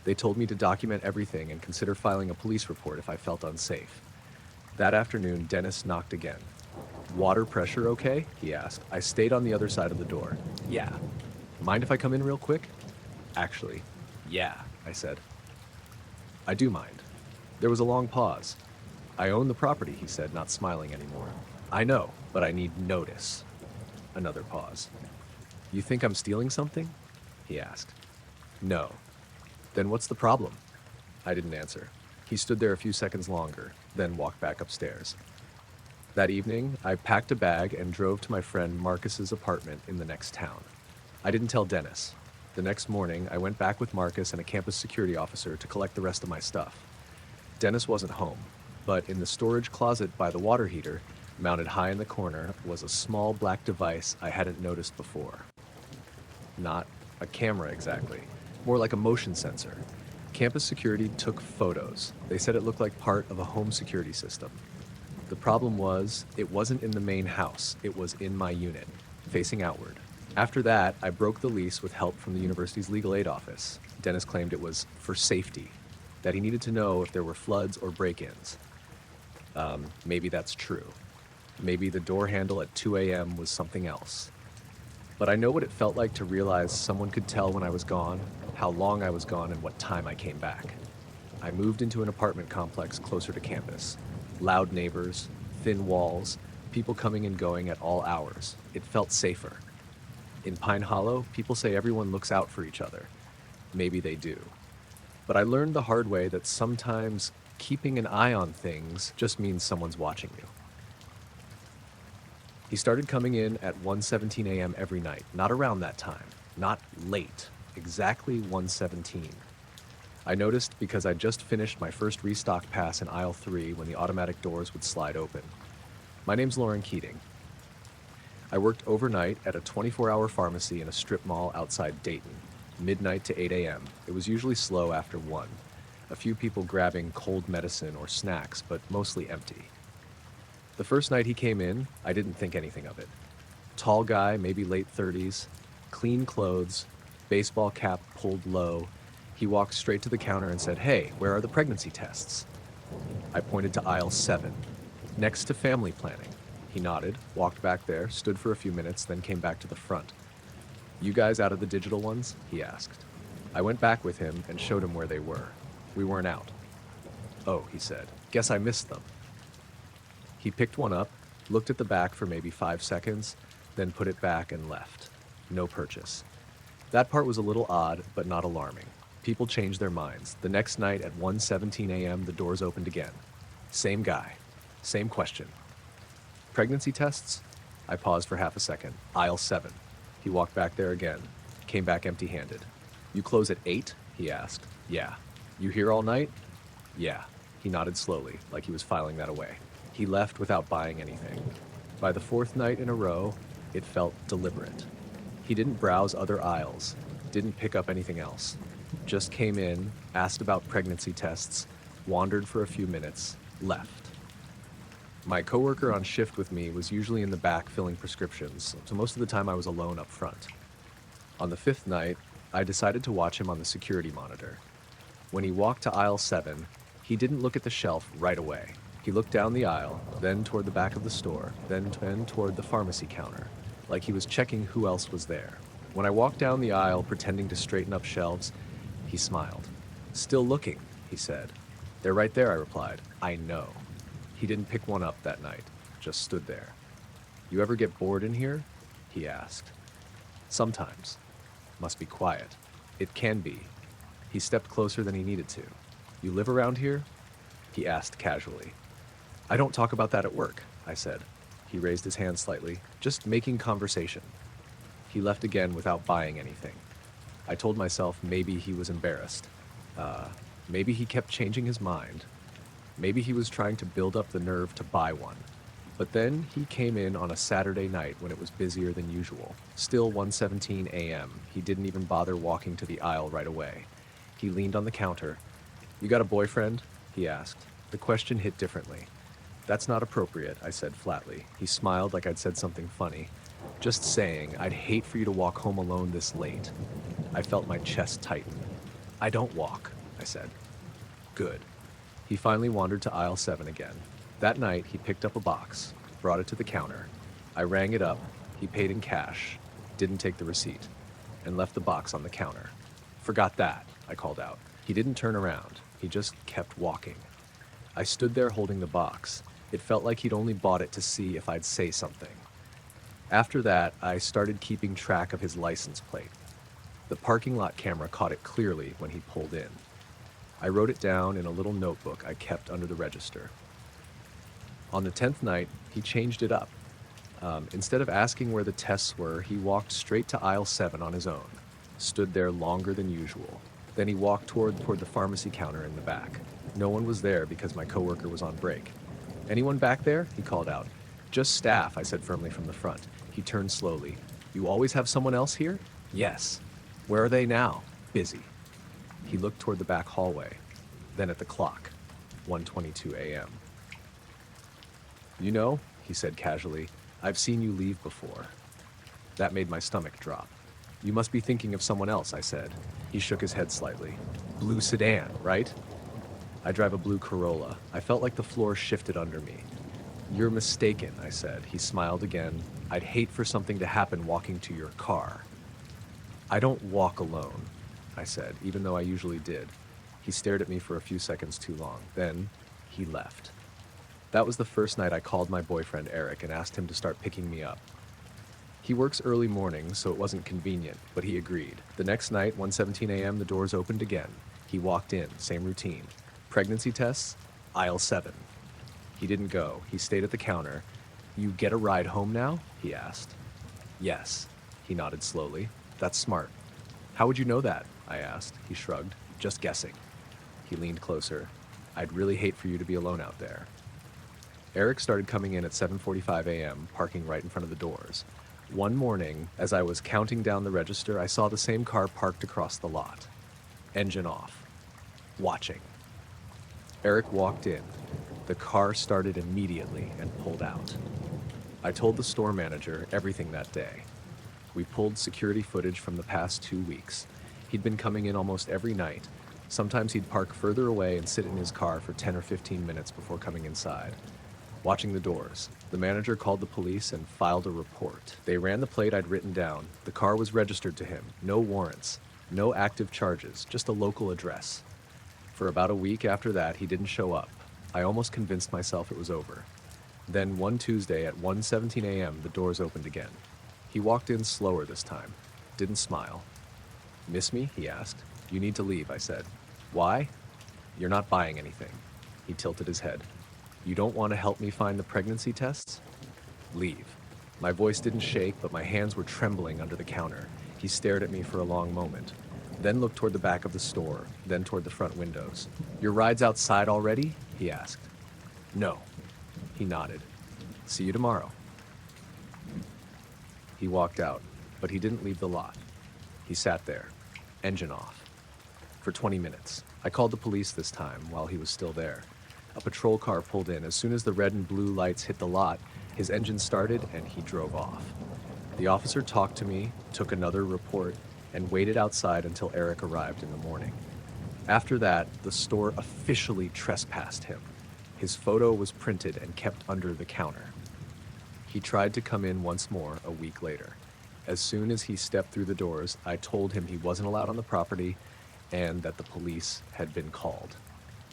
They told me to document everything and consider filing a police report if I felt unsafe. That afternoon, Dennis knocked again. "Water pressure okay?" he asked. I stayed on the other side of the door. "Yeah." "Mind if I come in real quick?" "Actually, yeah," I said. "I do mind." There was a long pause. "I own the property," he said, not smiling anymore. "I know, but I need notice." Another pause. "You think I'm stealing something?" he asked. "No." "Then what's the problem?" I didn't answer. He stood there a few seconds longer, then walked back upstairs. That evening, I packed a bag and drove to my friend Marcus's apartment in the next town. I didn't tell Dennis. The next morning, I went back with Marcus and a campus security officer to collect the rest of my stuff. Dennis wasn't home, but in the storage closet by the water heater, mounted high in the corner, was a small black device I hadn't noticed before. Not a camera exactly, more like a motion sensor. Campus security took photos. They said it looked like part of a home security system. The problem was, it wasn't in the main house, it was in my unit, facing outward. After that, I broke the lease with help from the university's legal aid office. Dennis claimed it was for safety, that he needed to know if there were floods or break-ins. Maybe that's true. Maybe the door handle at 2 a.m. was something else. But I know what it felt like to realize someone could tell when I was gone, how long I was gone, and what time I came back. I moved into an apartment complex closer to campus. Loud neighbors, thin walls, people coming and going at all hours. It felt safer. In Pine Hollow, people say everyone looks out for each other. Maybe they do. But I learned the hard way that sometimes keeping an eye on things just means someone's watching you. He started coming in at 1:17 a.m. every night, not around that time, not late, exactly 1:17. I noticed because I just finished my first restock pass in aisle 3 when the automatic doors would slide open. My name's Lauren Keating. I worked overnight at a 24-hour pharmacy in a strip mall outside Dayton, midnight to 8 a.m. It was usually slow after 1. A few people grabbing cold medicine or snacks, but mostly empty. The first night he came in, I didn't think anything of it. Tall guy, maybe late 30s, clean clothes, baseball cap pulled low. He walked straight to the counter and said, "Hey, where are the pregnancy tests?" I pointed to aisle 7, next to family planning. He nodded, walked back there, stood for a few minutes, then came back to the front. "You guys out of the digital ones?" he asked. I went back with him and showed him where they were. We weren't out. "Oh," he said, "guess I missed them." He picked one up, looked at the back for maybe 5 seconds, then put it back and left. No purchase. That part was a little odd, but not alarming. People changed their minds. The next night at 1:17 a.m., the doors opened again. Same guy. Same question. "Pregnancy tests?" I paused for half a second. "Aisle 7. He walked back there again. Came back empty-handed. "You close at 8? He asked. "Yeah." "You here all night?" "Yeah." He nodded slowly, like he was filing that away. He left without buying anything. By the 4th night in a row, it felt deliberate. He didn't browse other aisles, didn't pick up anything else. Just came in, asked about pregnancy tests, wandered for a few minutes, left. My coworker on shift with me was usually in the back filling prescriptions, so most of the time I was alone up front. On the 5th night, I decided to watch him on the security monitor. When he walked to aisle 7, he didn't look at the shelf right away. He looked down the aisle, then toward the back of the store, then toward the pharmacy counter, like he was checking who else was there. When I walked down the aisle pretending to straighten up shelves, he smiled. "Still looking," he said. "They're right there," I replied. "I know." He didn't pick one up that night, just stood there. "You ever get bored in here?" he asked. "Sometimes. Must be quiet." "It can be." He stepped closer than he needed to. "You live around here?" he asked casually. "I don't talk about that at work," I said. He raised his hand slightly, just making conversation. He left again without buying anything. I told myself maybe he was embarrassed. Maybe he kept changing his mind. Maybe he was trying to build up the nerve to buy one. But then he came in on a Saturday night when it was busier than usual. Still 1:17 a.m. He didn't even bother walking to the aisle right away. He leaned on the counter. "You got a boyfriend?" he asked. The question hit differently. "That's not appropriate," I said flatly. He smiled like I'd said something funny. Just saying, I'd hate for you to walk home alone this late. I felt my chest tighten. I don't walk, I said. Good. He finally wandered to aisle 7 again. That night, he picked up a box, brought it to the counter. I rang it up, he paid in cash, didn't take the receipt, and left the box on the counter. Forgot that, I called out. He didn't turn around, he just kept walking. I stood there holding the box. It felt like he'd only bought it to see if I'd say something. After that, I started keeping track of his license plate. The parking lot camera caught it clearly when he pulled in. I wrote it down in a little notebook I kept under the register. On the 10th night, he changed it up. Instead of asking where the tests were, he walked straight to aisle 7 on his own, stood there longer than usual. Then he walked toward the pharmacy counter in the back. No one was there because my coworker was on break. Anyone back there? He called out. Just staff, I said firmly from the front. He turned slowly. You always have someone else here? Yes. Where are they now? Busy. He looked toward the back hallway, then at the clock, 1:22 a.m. You know, he said casually, I've seen you leave before. That made my stomach drop. You must be thinking of someone else, I said. He shook his head slightly. Blue sedan, right? I drive a blue Corolla. I felt like the floor shifted under me. You're mistaken, I said. He smiled again. I'd hate for something to happen walking to your car. I don't walk alone, I said, even though I usually did. He stared at me for a few seconds too long. Then he left. That was the first night I called my boyfriend Eric and asked him to start picking me up. He works early mornings, so it wasn't convenient, but he agreed. The next night, 1:17 a.m., the doors opened again. He walked in, same routine. Pregnancy tests, aisle 7. He didn't go. He stayed at the counter. You get a ride home now? He asked. Yes. He nodded slowly. That's smart. How would you know that? I asked. He shrugged. Just guessing. He leaned closer. I'd really hate for you to be alone out there. Eric started coming in at 7:45 a.m., parking right in front of the doors. One morning, as I was counting down the register, I saw the same car parked across the lot. Engine off. Watching. Eric walked in. The car started immediately and pulled out. I told the store manager everything that day. We pulled security footage from the past 2 weeks. He'd been coming in almost every night. Sometimes he'd park further away and sit in his car for 10 or 15 minutes before coming inside. Watching the doors, the manager called the police and filed a report. They ran the plate I'd written down. The car was registered to him. No warrants, no active charges, just a local address. For about a week after that, he didn't show up. I almost convinced myself it was over. Then one Tuesday at 1:17 a.m., the doors opened again. He walked in slower this time. Didn't smile. Miss me? He asked. You need to leave, I said. Why? You're not buying anything. He tilted his head. You don't want to help me find the pregnancy tests? Leave. My voice didn't shake, but my hands were trembling under the counter. He stared at me for a long moment, then looked toward the back of the store, then toward the front windows. Your ride's outside already? He asked. No. He nodded. See you tomorrow. He walked out, but he didn't leave the lot. He sat there, engine off, for 20 minutes. I called the police this time while he was still there. A patrol car pulled in. As soon as the red and blue lights hit the lot, his engine started and he drove off. The officer talked to me, took another report, and waited outside until Eric arrived in the morning. After that, the store officially trespassed him. His photo was printed and kept under the counter. He tried to come in once more a week later. As soon as he stepped through the doors, I told him he wasn't allowed on the property and that the police had been called.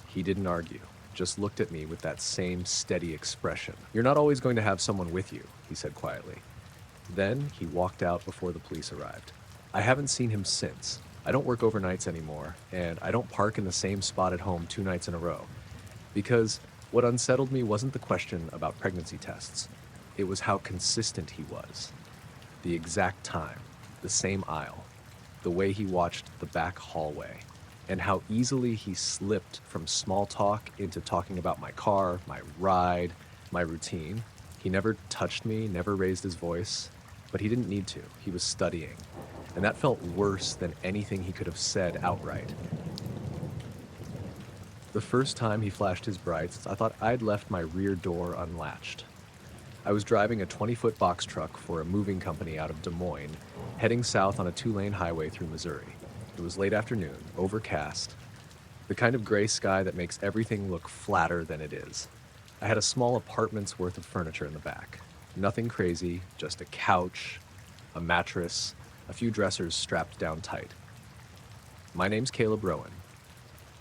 He didn't argue, just looked at me with that same steady expression. You're not always going to have someone with you, he said quietly. Then he walked out before the police arrived. I haven't seen him since. I don't work overnights anymore, and I don't park in the same spot at home 2 nights in a row. Because what unsettled me wasn't the question about pregnancy tests. It was how consistent he was. The exact time, the same aisle, the way he watched the back hallway, and how easily he slipped from small talk into talking about my car, my ride, my routine. He never touched me, never raised his voice, but he didn't need to. He was studying, and that felt worse than anything he could have said outright. The first time he flashed his brights, I thought I'd left my rear door unlatched. I was driving a 20-foot box truck for a moving company out of Des Moines, heading south on a 2-lane highway through Missouri. It was late afternoon, overcast, the kind of gray sky that makes everything look flatter than it is. I had a small apartment's worth of furniture in the back. Nothing crazy, just a couch, a mattress, a few dressers strapped down tight. My name's Caleb Rowan.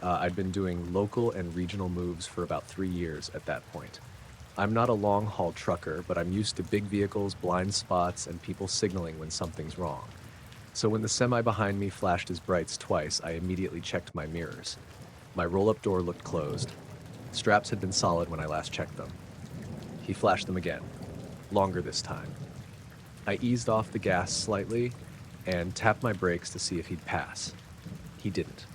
I'd been doing local and regional moves for about 3 years at that point. I'm not a long-haul trucker, but I'm used to big vehicles, blind spots, and people signaling when something's wrong. So when the semi behind me flashed his brights twice, I immediately checked my mirrors. My roll-up door looked closed. Straps had been solid when I last checked them. He flashed them again, longer this time. I eased off the gas slightly and tapped my brakes to see if he'd pass. He didn't.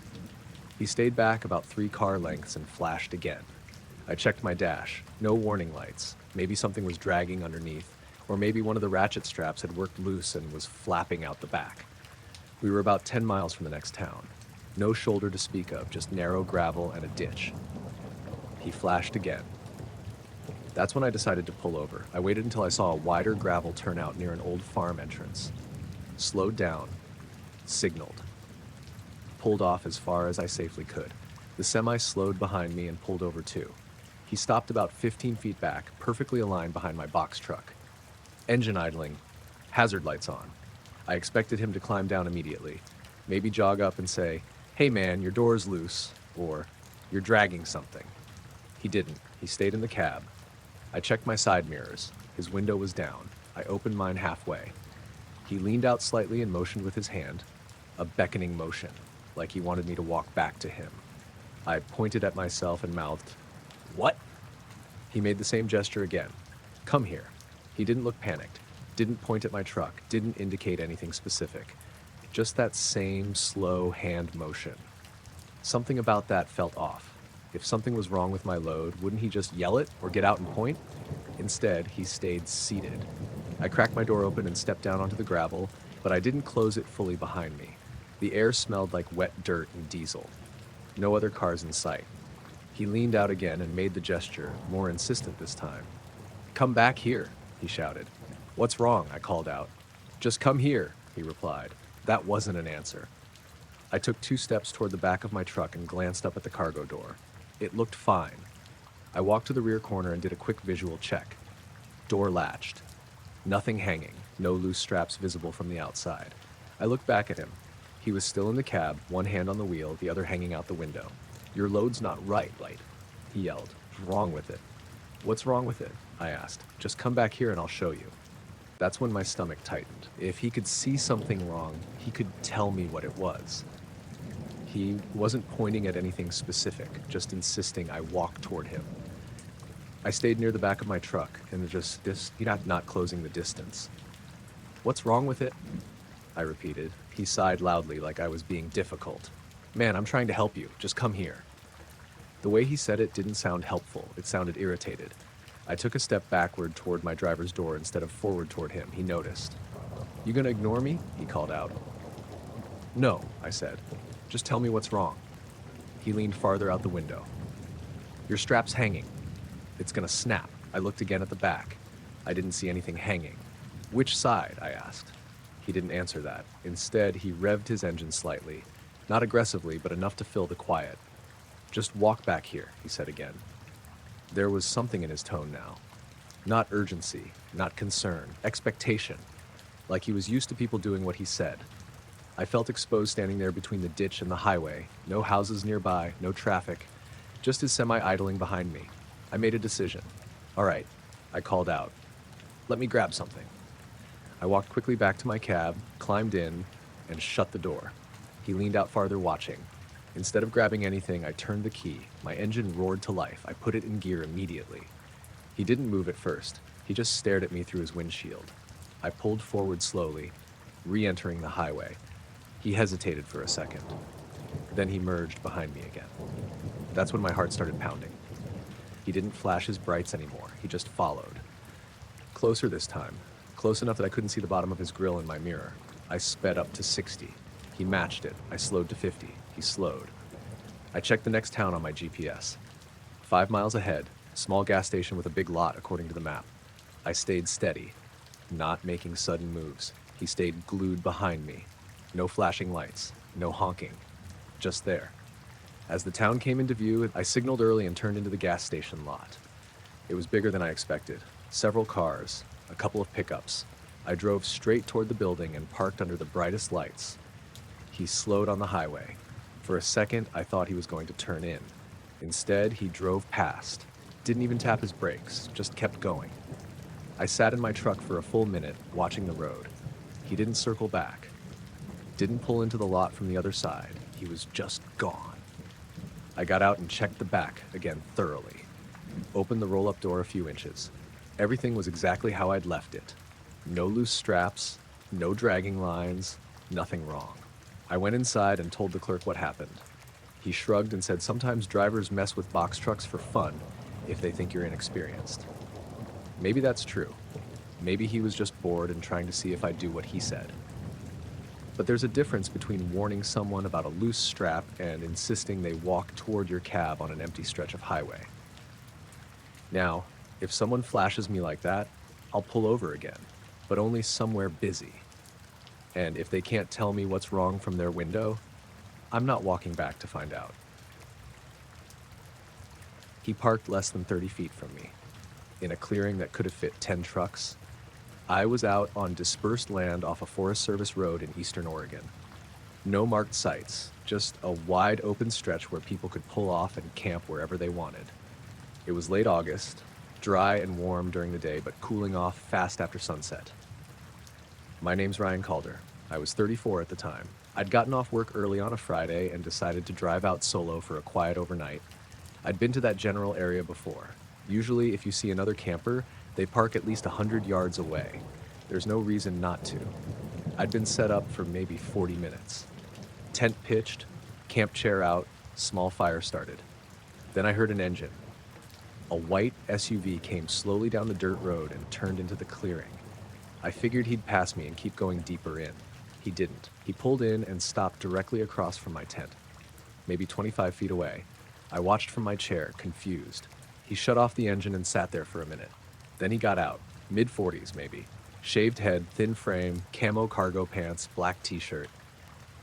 He stayed back about 3 car lengths and flashed again. I checked my dash. No warning lights. Maybe something was dragging underneath, or maybe one of the ratchet straps had worked loose and was flapping out the back. We were about 10 miles from the next town. No shoulder to speak of, just narrow gravel and a ditch. He flashed again. That's when I decided to pull over. I waited until I saw a wider gravel turnout near an old farm entrance. Slowed down. Signaled. Pulled off as far as I safely could. The semi slowed behind me and pulled over too. He stopped about 15 feet back, perfectly aligned behind my box truck. Engine idling, hazard lights on. I expected him to climb down immediately, maybe jog up and say, "Hey man, your door's loose," or "You're dragging something." He didn't. He stayed in the cab. I checked my side mirrors. His window was down. I opened mine halfway. He leaned out slightly and motioned with his hand, a beckoning motion, like he wanted me to walk back to him. I pointed at myself and mouthed, "What?" He made the same gesture again. "Come here." He didn't look panicked, didn't point at my truck, didn't indicate anything specific. Just that same slow hand motion. Something about that felt off. If something was wrong with my load, wouldn't he just yell it or get out and point? Instead, he stayed seated. I cracked my door open and stepped down onto the gravel, but I didn't close it fully behind me. The air smelled like wet dirt and diesel. No other cars in sight. He leaned out again and made the gesture, more insistent this time. "Come back here," he shouted. "What's wrong?" I called out. "Just come here," he replied. That wasn't an answer. I took 2 steps toward the back of my truck and glanced up at the cargo door. It looked fine. I walked to the rear corner and did a quick visual check. Door latched. Nothing hanging, no loose straps visible from the outside. I looked back at him. He was still in the cab, one hand on the wheel, the other hanging out the window. "Your load's not right, Light," he yelled. "What's wrong with it?" "What's wrong with it?" I asked. "Just come back here and I'll show you." That's when my stomach tightened. If he could see something wrong, he could tell me what it was. He wasn't pointing at anything specific, just insisting I walk toward him. I stayed near the back of my truck and not closing the distance. "What's wrong with it?" I repeated. He sighed loudly like I was being difficult. "Man, I'm trying to help you. Just come here." The way he said it didn't sound helpful. It sounded irritated. I took a step backward toward my driver's door instead of forward toward him. He noticed. "You gonna ignore me?" he called out. "No," I said. "Just tell me what's wrong." He leaned farther out the window. "Your strap's hanging. It's gonna snap." I looked again at the back. I didn't see anything hanging. "Which side?" I asked. He didn't answer that. Instead, he revved his engine slightly. Not aggressively, but enough to fill the quiet. "Just walk back here," he said again. There was something in his tone now. Not urgency, not concern, expectation. Like he was used to people doing what he said. I felt exposed standing there between the ditch and the highway. No houses nearby, no traffic. Just his semi idling behind me. I made a decision. "All right," I called out. "Let me grab something." I walked quickly back to my cab, climbed in, and shut the door. He leaned out farther, watching. Instead of grabbing anything, I turned the key. My engine roared to life. I put it in gear immediately. He didn't move at first. He just stared at me through his windshield. I pulled forward slowly, re-entering the highway. He hesitated for a second. Then he merged behind me again. That's when my heart started pounding. He didn't flash his brights anymore. He just followed. Closer this time. Close enough that I couldn't see the bottom of his grille in my mirror. I sped up to 60. He matched it. I slowed to 50. He slowed. I checked the next town on my GPS. 5 miles ahead, small gas station with a big lot according to the map. I stayed steady, not making sudden moves. He stayed glued behind me. No flashing lights, no honking, just there. As the town came into view, I signaled early and turned into the gas station lot. It was bigger than I expected. Several cars, a couple of pickups. I drove straight toward the building and parked under the brightest lights. He slowed on the highway. For a second, I thought he was going to turn in. Instead, he drove past. Didn't even tap his brakes, just kept going. I sat in my truck for a full minute, watching the road. He didn't circle back. Didn't pull into the lot from the other side. He was just gone. I got out and checked the back, again thoroughly. Opened the roll-up door a few inches. Everything was exactly how I'd left it. No loose straps, no dragging lines, nothing wrong. I went inside and told the clerk what happened. He shrugged and said sometimes drivers mess with box trucks for fun if they think you're inexperienced. Maybe that's true. Maybe he was just bored and trying to see if I'd do what he said. But there's a difference between warning someone about a loose strap and insisting they walk toward your cab on an empty stretch of highway. Now, if someone flashes me like that, I'll pull over again, but only somewhere busy. And if they can't tell me what's wrong from their window, I'm not walking back to find out. He parked less than 30 feet from me, in a clearing that could have fit 10 trucks. I was out on dispersed land off a Forest Service road in eastern Oregon. No marked sites, just a wide open stretch where people could pull off and camp wherever they wanted. It was late August, dry and warm during the day, but cooling off fast after sunset. My name's Ryan Calder. I was 34 at the time. I'd gotten off work early on a Friday and decided to drive out solo for a quiet overnight. I'd been to that general area before. Usually, if you see another camper, they park at least 100 yards away. There's no reason not to. I'd been set up for maybe 40 minutes. Tent pitched, camp chair out, small fire started. Then I heard an engine. A white SUV came slowly down the dirt road and turned into the clearing. I figured he'd pass me and keep going deeper in. He didn't. He pulled in and stopped directly across from my tent, maybe 25 feet away. I watched from my chair, confused. He shut off the engine and sat there for a minute. Then he got out, mid-40s maybe. Shaved head, thin frame, camo cargo pants, black t-shirt.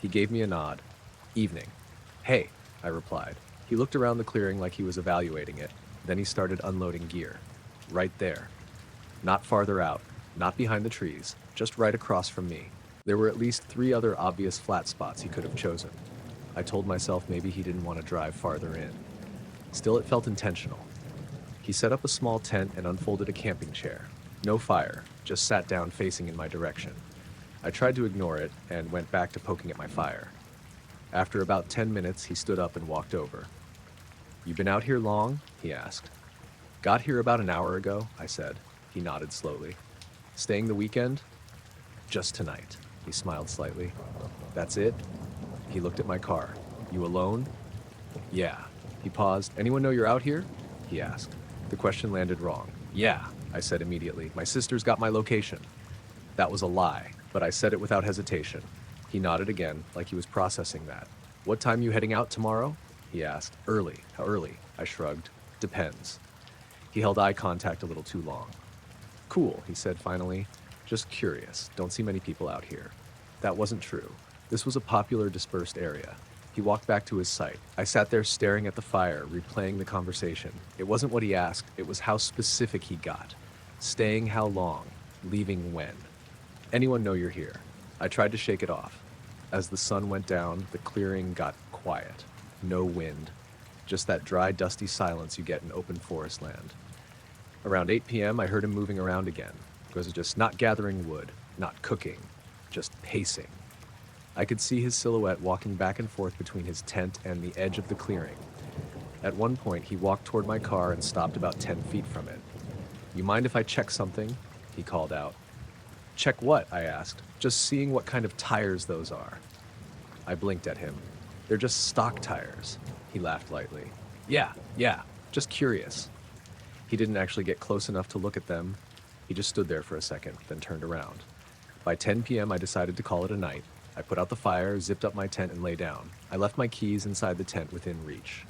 He gave me a nod. Evening. Hey, I replied. He looked around the clearing like he was evaluating it. Then he started unloading gear. Right there. Not farther out, not behind the trees, just right across from me. There were at least 3 other obvious flat spots he could have chosen. I told myself maybe he didn't want to drive farther in. Still, it felt intentional. He set up a small tent and unfolded a camping chair. No fire, just sat down facing in my direction. I tried to ignore it and went back to poking at my fire. After about 10 minutes, he stood up and walked over. "You been out here long?" he asked. "Got here about an hour ago," I said. He nodded slowly. "Staying the weekend?" "Just tonight." He smiled slightly. "That's it?" He looked at my car. "You alone?" "Yeah." He paused. "Anyone know you're out here?" he asked. The question landed wrong. "Yeah," I said immediately. "My sister's got my location." That was a lie, but I said it without hesitation. He nodded again, like he was processing that. "What time you heading out tomorrow?" he asked. "Early." "How early?" I shrugged. "Depends." He held eye contact a little too long. "Cool," he said finally. "Just curious. Don't see many people out here." That wasn't true. This was a popular, dispersed area. He walked back to his site. I sat there staring at the fire, replaying the conversation. It wasn't what he asked, it was how specific he got. Staying how long? Leaving when? "Anyone know you're here?" I tried to shake it off. As the sun went down, the clearing got quiet. No wind. Just that dry, dusty silence you get in open forest land. Around 8 p.m., I heard him moving around again. It was just not gathering wood, not cooking, just pacing. I could see his silhouette walking back and forth between his tent and the edge of the clearing. At one point, he walked toward my car and stopped about 10 feet from it. "You mind if I check something?" he called out. "Check what?" I asked. "Just seeing what kind of tires those are." I blinked at him. "They're just stock tires." He laughed lightly. Yeah, just curious." He didn't actually get close enough to look at them. He just stood there for a second, then turned around. By 10 p.m., I decided to call it a night. I put out the fire, zipped up my tent, and lay down. I left my keys inside the tent within reach.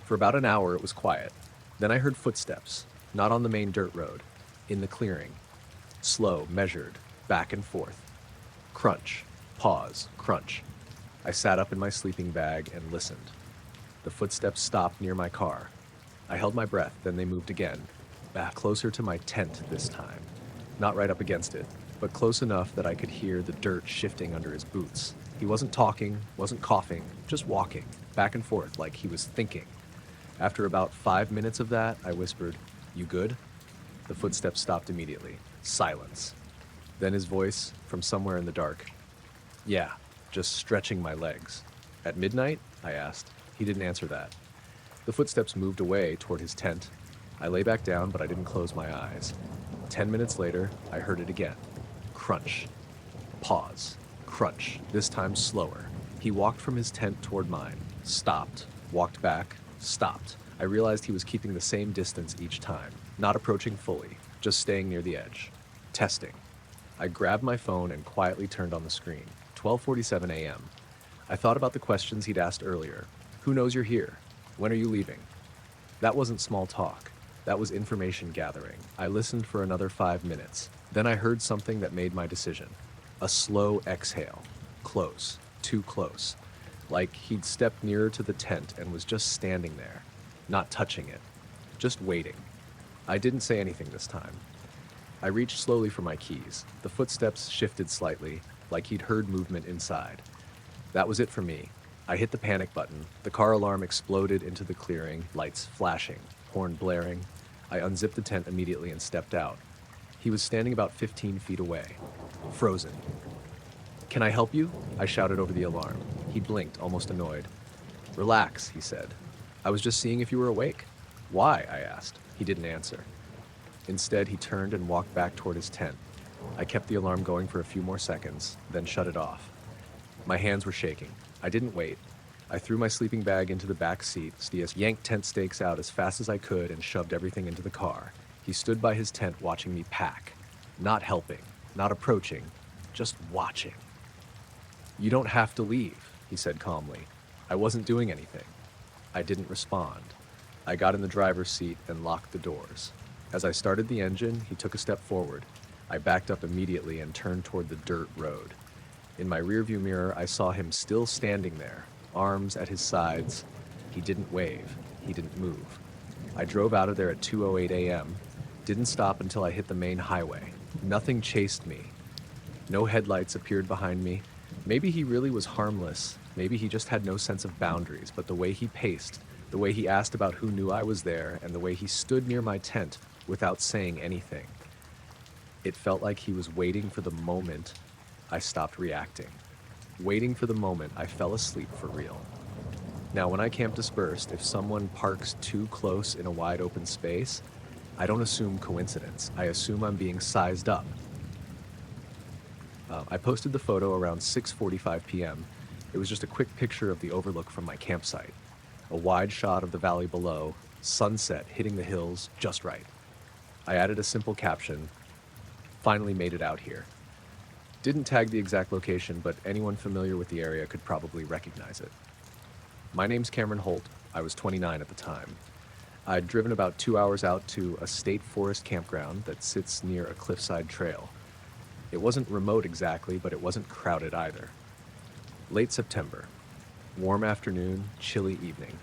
For about an hour, it was quiet. Then I heard footsteps, not on the main dirt road. In the clearing. Slow, measured, back and forth. Crunch, pause, crunch. I sat up in my sleeping bag and listened. The footsteps stopped near my car. I held my breath, then they moved again, back closer to my tent this time. Not right up against it, but close enough that I could hear the dirt shifting under his boots. He wasn't talking, wasn't coughing, just walking, back and forth like he was thinking. After about 5 minutes of that, I whispered, "You good?" The footsteps stopped immediately. Silence. Then his voice, from somewhere in the dark. "Yeah, just stretching my legs." "At midnight?" I asked. He didn't answer that. The footsteps moved away toward his tent. I lay back down, but I didn't close my eyes. 10 minutes later, I heard it again. Crunch. Pause. Crunch, this time slower. He walked from his tent toward mine, stopped, walked back, stopped. I realized he was keeping the same distance each time, not approaching fully, just staying near the edge. Testing. I grabbed my phone and quietly turned on the screen. 12:47 a.m. I thought about the questions he'd asked earlier. Who knows you're here? When are you leaving? That wasn't small talk. That was information gathering. I listened for another 5 minutes. Then I heard something that made my decision. A slow exhale. Close. Too close. Like he'd stepped nearer to the tent and was just standing there, not touching it, just waiting. I didn't say anything this time. I reached slowly for my keys. The footsteps shifted slightly, like he'd heard movement inside. That was it for me. I hit the panic button. The car alarm exploded into the clearing, lights flashing, horn blaring. I unzipped the tent immediately and stepped out. He was standing about 15 feet away, frozen. "Can I help you?" I shouted over the alarm. He blinked, almost annoyed. "Relax," he said. "I was just seeing if you were awake." "Why?" I asked. He didn't answer. Instead, he turned and walked back toward his tent. I kept the alarm going for a few more seconds, then shut it off. My hands were shaking. I didn't wait. I threw my sleeping bag into the back seat, yanked tent stakes out as fast as I could, and shoved everything into the car. He stood by his tent watching me pack. Not helping, not approaching, just watching. "You don't have to leave," he said calmly. I wasn't doing anything. I didn't respond. I got in the driver's seat and locked the doors. As I started the engine, he took a step forward. I backed up immediately and turned toward the dirt road. In my rearview mirror, I saw him still standing there, arms at his sides. He didn't wave. He didn't move. I drove out of there at 2:08 a.m., didn't stop until I hit the main highway. Nothing chased me. No headlights appeared behind me. Maybe he really was harmless. Maybe he just had no sense of boundaries, but the way he paced, the way he asked about who knew I was there, and the way he stood near my tent without saying anything. It felt like he was waiting for the moment I stopped reacting. Waiting for the moment I fell asleep for real. Now, when I camp dispersed, if someone parks too close in a wide open space, I don't assume coincidence. I assume I'm being sized up. I posted the photo around 6:45 p.m. It was just a quick picture of the overlook from my campsite. A wide shot of the valley below, sunset hitting the hills just right. I added a simple caption, "Finally made it out here." Didn't tag the exact location, but anyone familiar with the area could probably recognize it. My name's Cameron Holt. I was 29 at the time. I'd driven about 2 hours out to a state forest campground that sits near a cliffside trail. It wasn't remote exactly, but it wasn't crowded either. Late September. Warm afternoon, chilly evening.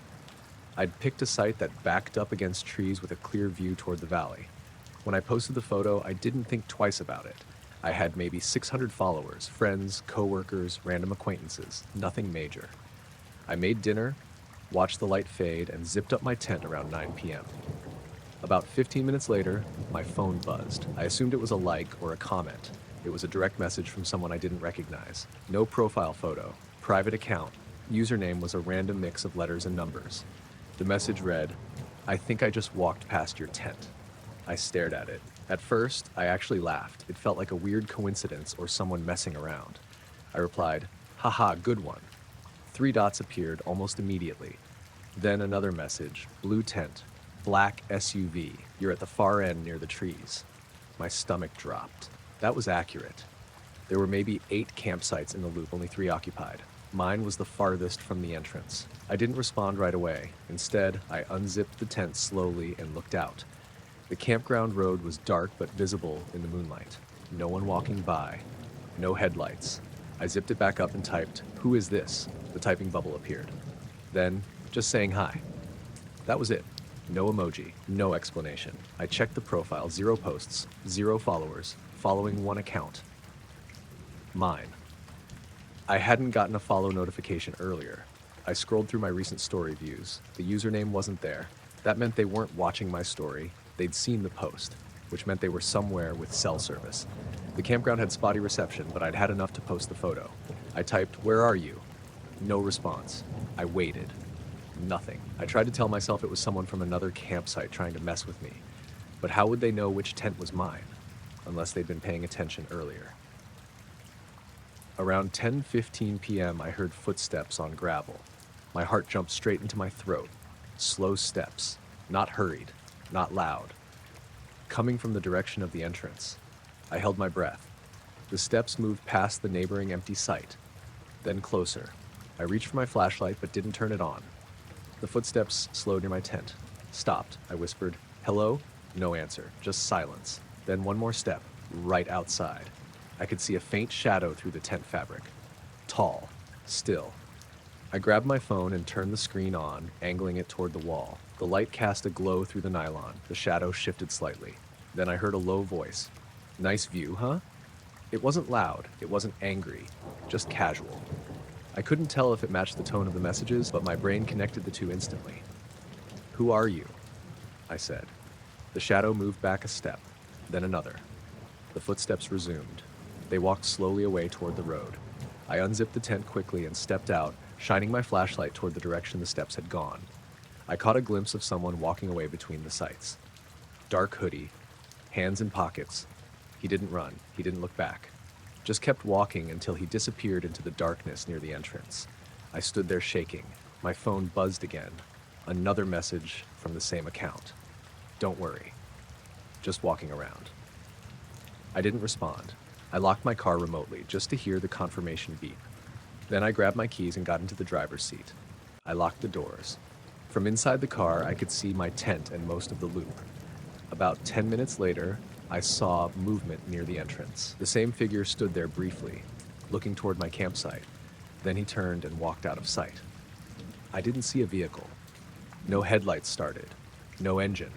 I'd picked a site that backed up against trees with a clear view toward the valley. When I posted the photo, I didn't think twice about it. I had maybe 600 followers, friends, coworkers, random acquaintances, nothing major. I made dinner, watched the light fade, and zipped up my tent around 9 p.m. About 15 minutes later, my phone buzzed. I assumed it was a like or a comment. It was a direct message from someone I didn't recognize. No profile photo, private account. Username was a random mix of letters and numbers. The message read, "I think I just walked past your tent." I stared at it. At first, I actually laughed. It felt like a weird coincidence or someone messing around. I replied, "Haha, good one." 3 dots appeared almost immediately. Then another message, blue tent, black SUV. You're at the far end near the trees. My stomach dropped. That was accurate. There were maybe 8 campsites in the loop, only 3 occupied. Mine was the farthest from the entrance. I didn't respond right away. Instead, I unzipped the tent slowly and looked out. The campground road was dark but visible in the moonlight. No one walking by. No headlights. I zipped it back up and typed, "Who is this?" The typing bubble appeared. Then, just saying hi. That was it. No emoji, no explanation. I checked the profile, 0 posts, 0 followers, following 1 account. Mine. I hadn't gotten a follow notification earlier. I scrolled through my recent story views. The username wasn't there. That meant they weren't watching my story. They'd seen the post, which meant they were somewhere with cell service. The campground had spotty reception, but I'd had enough to post the photo. I typed, "Where are you?" No response. I waited. Nothing. I tried to tell myself it was someone from another campsite trying to mess with me. But how would they know which tent was mine? Unless they'd been paying attention earlier. Around 10:15 p.m., I heard footsteps on gravel. My heart jumped straight into my throat. Slow steps. Not hurried. Not loud. Coming from the direction of the entrance. I held my breath. The steps moved past the neighboring empty site. Then closer. I reached for my flashlight but didn't turn it on. The footsteps slowed near my tent. Stopped. I whispered, "Hello?" No answer. Just silence. Then one more step. Right outside. I could see a faint shadow through the tent fabric. Tall. Still. I grabbed my phone and turned the screen on, angling it toward the wall. The light cast a glow through the nylon. The shadow shifted slightly. Then I heard a low voice. "Nice view, huh?" It wasn't loud. It wasn't angry. Just casual. I couldn't tell if it matched the tone of the messages, but my brain connected the two instantly. "Who are you?" I said. The shadow moved back a step, then another. The footsteps resumed. They walked slowly away toward the road. I unzipped the tent quickly and stepped out, shining my flashlight toward the direction the steps had gone. I caught a glimpse of someone walking away between the sites. Dark hoodie, hands in pockets. He didn't run. He didn't look back. Just kept walking until he disappeared into the darkness near the entrance. I stood there shaking. My phone buzzed again. Another message from the same account. "Don't worry. Just walking around." I didn't respond. I locked my car remotely just to hear the confirmation beep. Then I grabbed my keys and got into the driver's seat. I locked the doors. From inside the car, I could see my tent and most of the loop. About 10 minutes later, I saw movement near the entrance. The same figure stood there briefly, looking toward my campsite. Then he turned and walked out of sight. I didn't see a vehicle. No headlights started. No engine,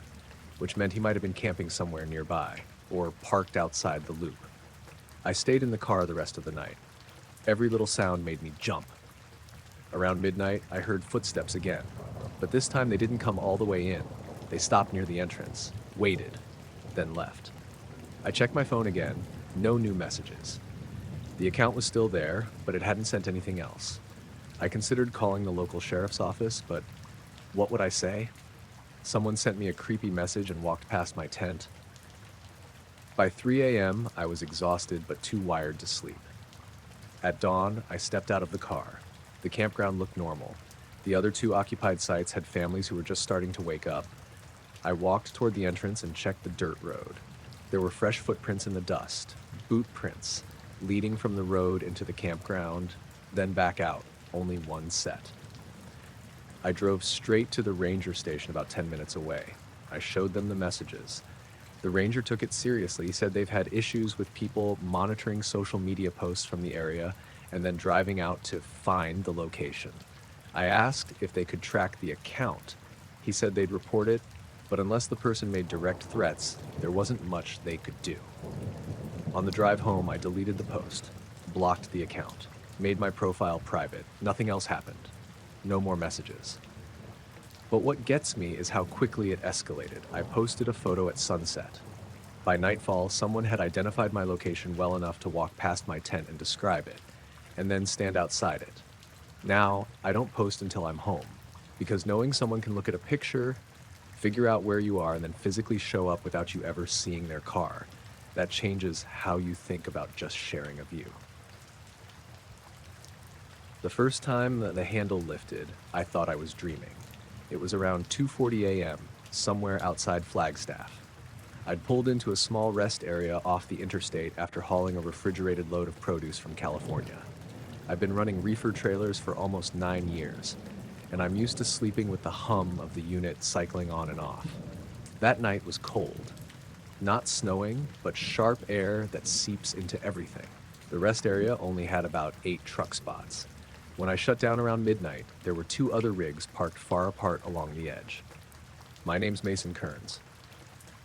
which meant he might have been camping somewhere nearby or parked outside the loop. I stayed in the car the rest of the night. Every little sound made me jump. Around midnight, I heard footsteps again, but this time they didn't come all the way in. They stopped near the entrance, waited, then left. I checked my phone again. No new messages. The account was still there, but it hadn't sent anything else. I considered calling the local sheriff's office, but what would I say? Someone sent me a creepy message and walked past my tent. By 3 a.m., I was exhausted but too wired to sleep. At dawn, I stepped out of the car. The campground looked normal. The other 2 occupied sites had families who were just starting to wake up. I walked toward the entrance and checked the dirt road. There were fresh footprints in the dust, boot prints, leading from the road into the campground, then back out, only one set. I drove straight to the ranger station about 10 minutes away. I showed them the messages. The ranger took it seriously. He said they've had issues with people monitoring social media posts from the area and then driving out to find the location. I asked if they could track the account. He said they'd report it, but unless the person made direct threats, there wasn't much they could do. On the drive home, I deleted the post, blocked the account, made my profile private. Nothing else happened. No more messages. But what gets me is how quickly it escalated. I posted a photo at sunset. By nightfall, someone had identified my location well enough to walk past my tent and describe it, and then stand outside it. Now, I don't post until I'm home, because knowing someone can look at a picture, figure out where you are, and then physically show up without you ever seeing their car, that changes how you think about just sharing a view. The first time that the handle lifted, I thought I was dreaming. It was around 2:40 a.m., somewhere outside Flagstaff. I'd pulled into a small rest area off the interstate after hauling a refrigerated load of produce from California. I've been running reefer trailers for almost 9 years, and I'm used to sleeping with the hum of the unit cycling on and off. That night was cold. Not snowing, but sharp air that seeps into everything. The rest area only had about 8 truck spots. When I shut down around midnight, there were 2 other rigs parked far apart along the edge. My name's Mason Kearns.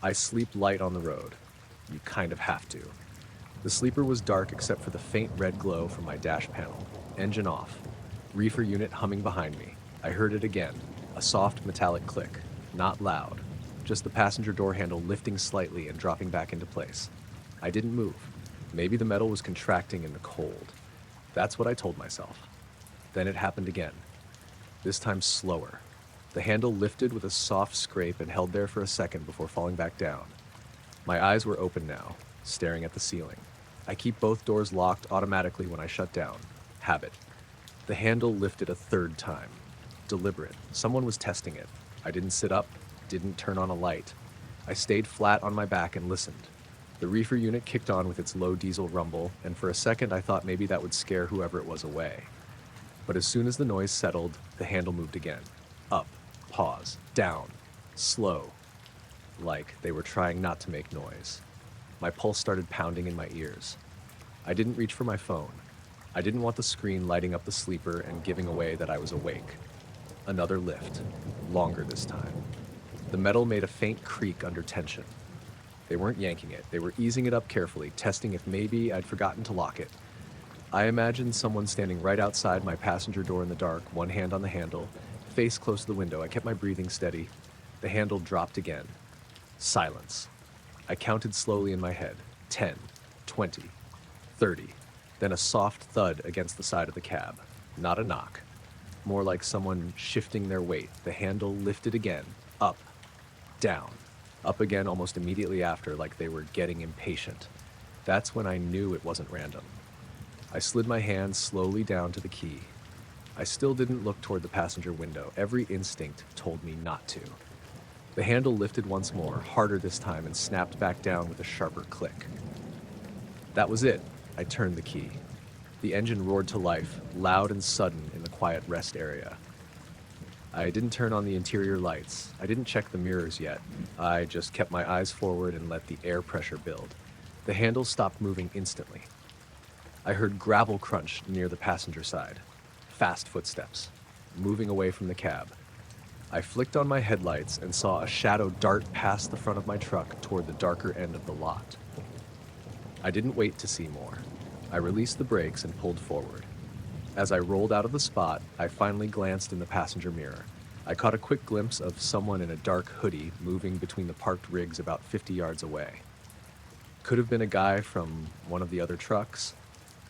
I sleep light on the road. You kind of have to. The sleeper was dark except for the faint red glow from my dash panel. Engine off. Reefer unit humming behind me. I heard it again. A soft metallic click. Not loud. Just the passenger door handle lifting slightly and dropping back into place. I didn't move. Maybe the metal was contracting in the cold. That's what I told myself. Then it happened again. This time slower. The handle lifted with a soft scrape and held there for a second before falling back down. My eyes were open now, staring at the ceiling. I keep both doors locked automatically when I shut down. Habit. The handle lifted a third time. Deliberate. Someone was testing it. I didn't sit up, didn't turn on a light. I stayed flat on my back and listened. The reefer unit kicked on with its low diesel rumble, and for a second I thought maybe that would scare whoever it was away. But as soon as the noise settled, the handle moved again. Up, pause, down, slow. Like they were trying not to make noise. My pulse started pounding in my ears. I didn't reach for my phone. I didn't want the screen lighting up the sleeper and giving away that I was awake. Another lift, longer this time. The metal made a faint creak under tension. They weren't yanking it, they were easing it up carefully, testing if maybe I'd forgotten to lock it. I imagined someone standing right outside my passenger door in the dark, one hand on the handle, face close to the window. I kept my breathing steady. The handle dropped again. Silence. I counted slowly in my head. 10, 20, 30. Then a soft thud against the side of the cab. Not a knock. More like someone shifting their weight. The handle lifted again. Up. Down. Up again almost immediately after, like they were getting impatient. That's when I knew it wasn't random. I slid my hand slowly down to the key. I still didn't look toward the passenger window. Every instinct told me not to. The handle lifted once more, harder this time, and snapped back down with a sharper click. That was it. I turned the key. The engine roared to life, loud and sudden in the quiet rest area. I didn't turn on the interior lights. I didn't check the mirrors yet. I just kept my eyes forward and let the air pressure build. The handle stopped moving instantly. I heard gravel crunch near the passenger side. Fast footsteps, moving away from the cab. I flicked on my headlights and saw a shadow dart past the front of my truck toward the darker end of the lot. I didn't wait to see more. I released the brakes and pulled forward. As I rolled out of the spot, I finally glanced in the passenger mirror. I caught a quick glimpse of someone in a dark hoodie moving between the parked rigs about 50 yards away. Could have been a guy from one of the other trucks.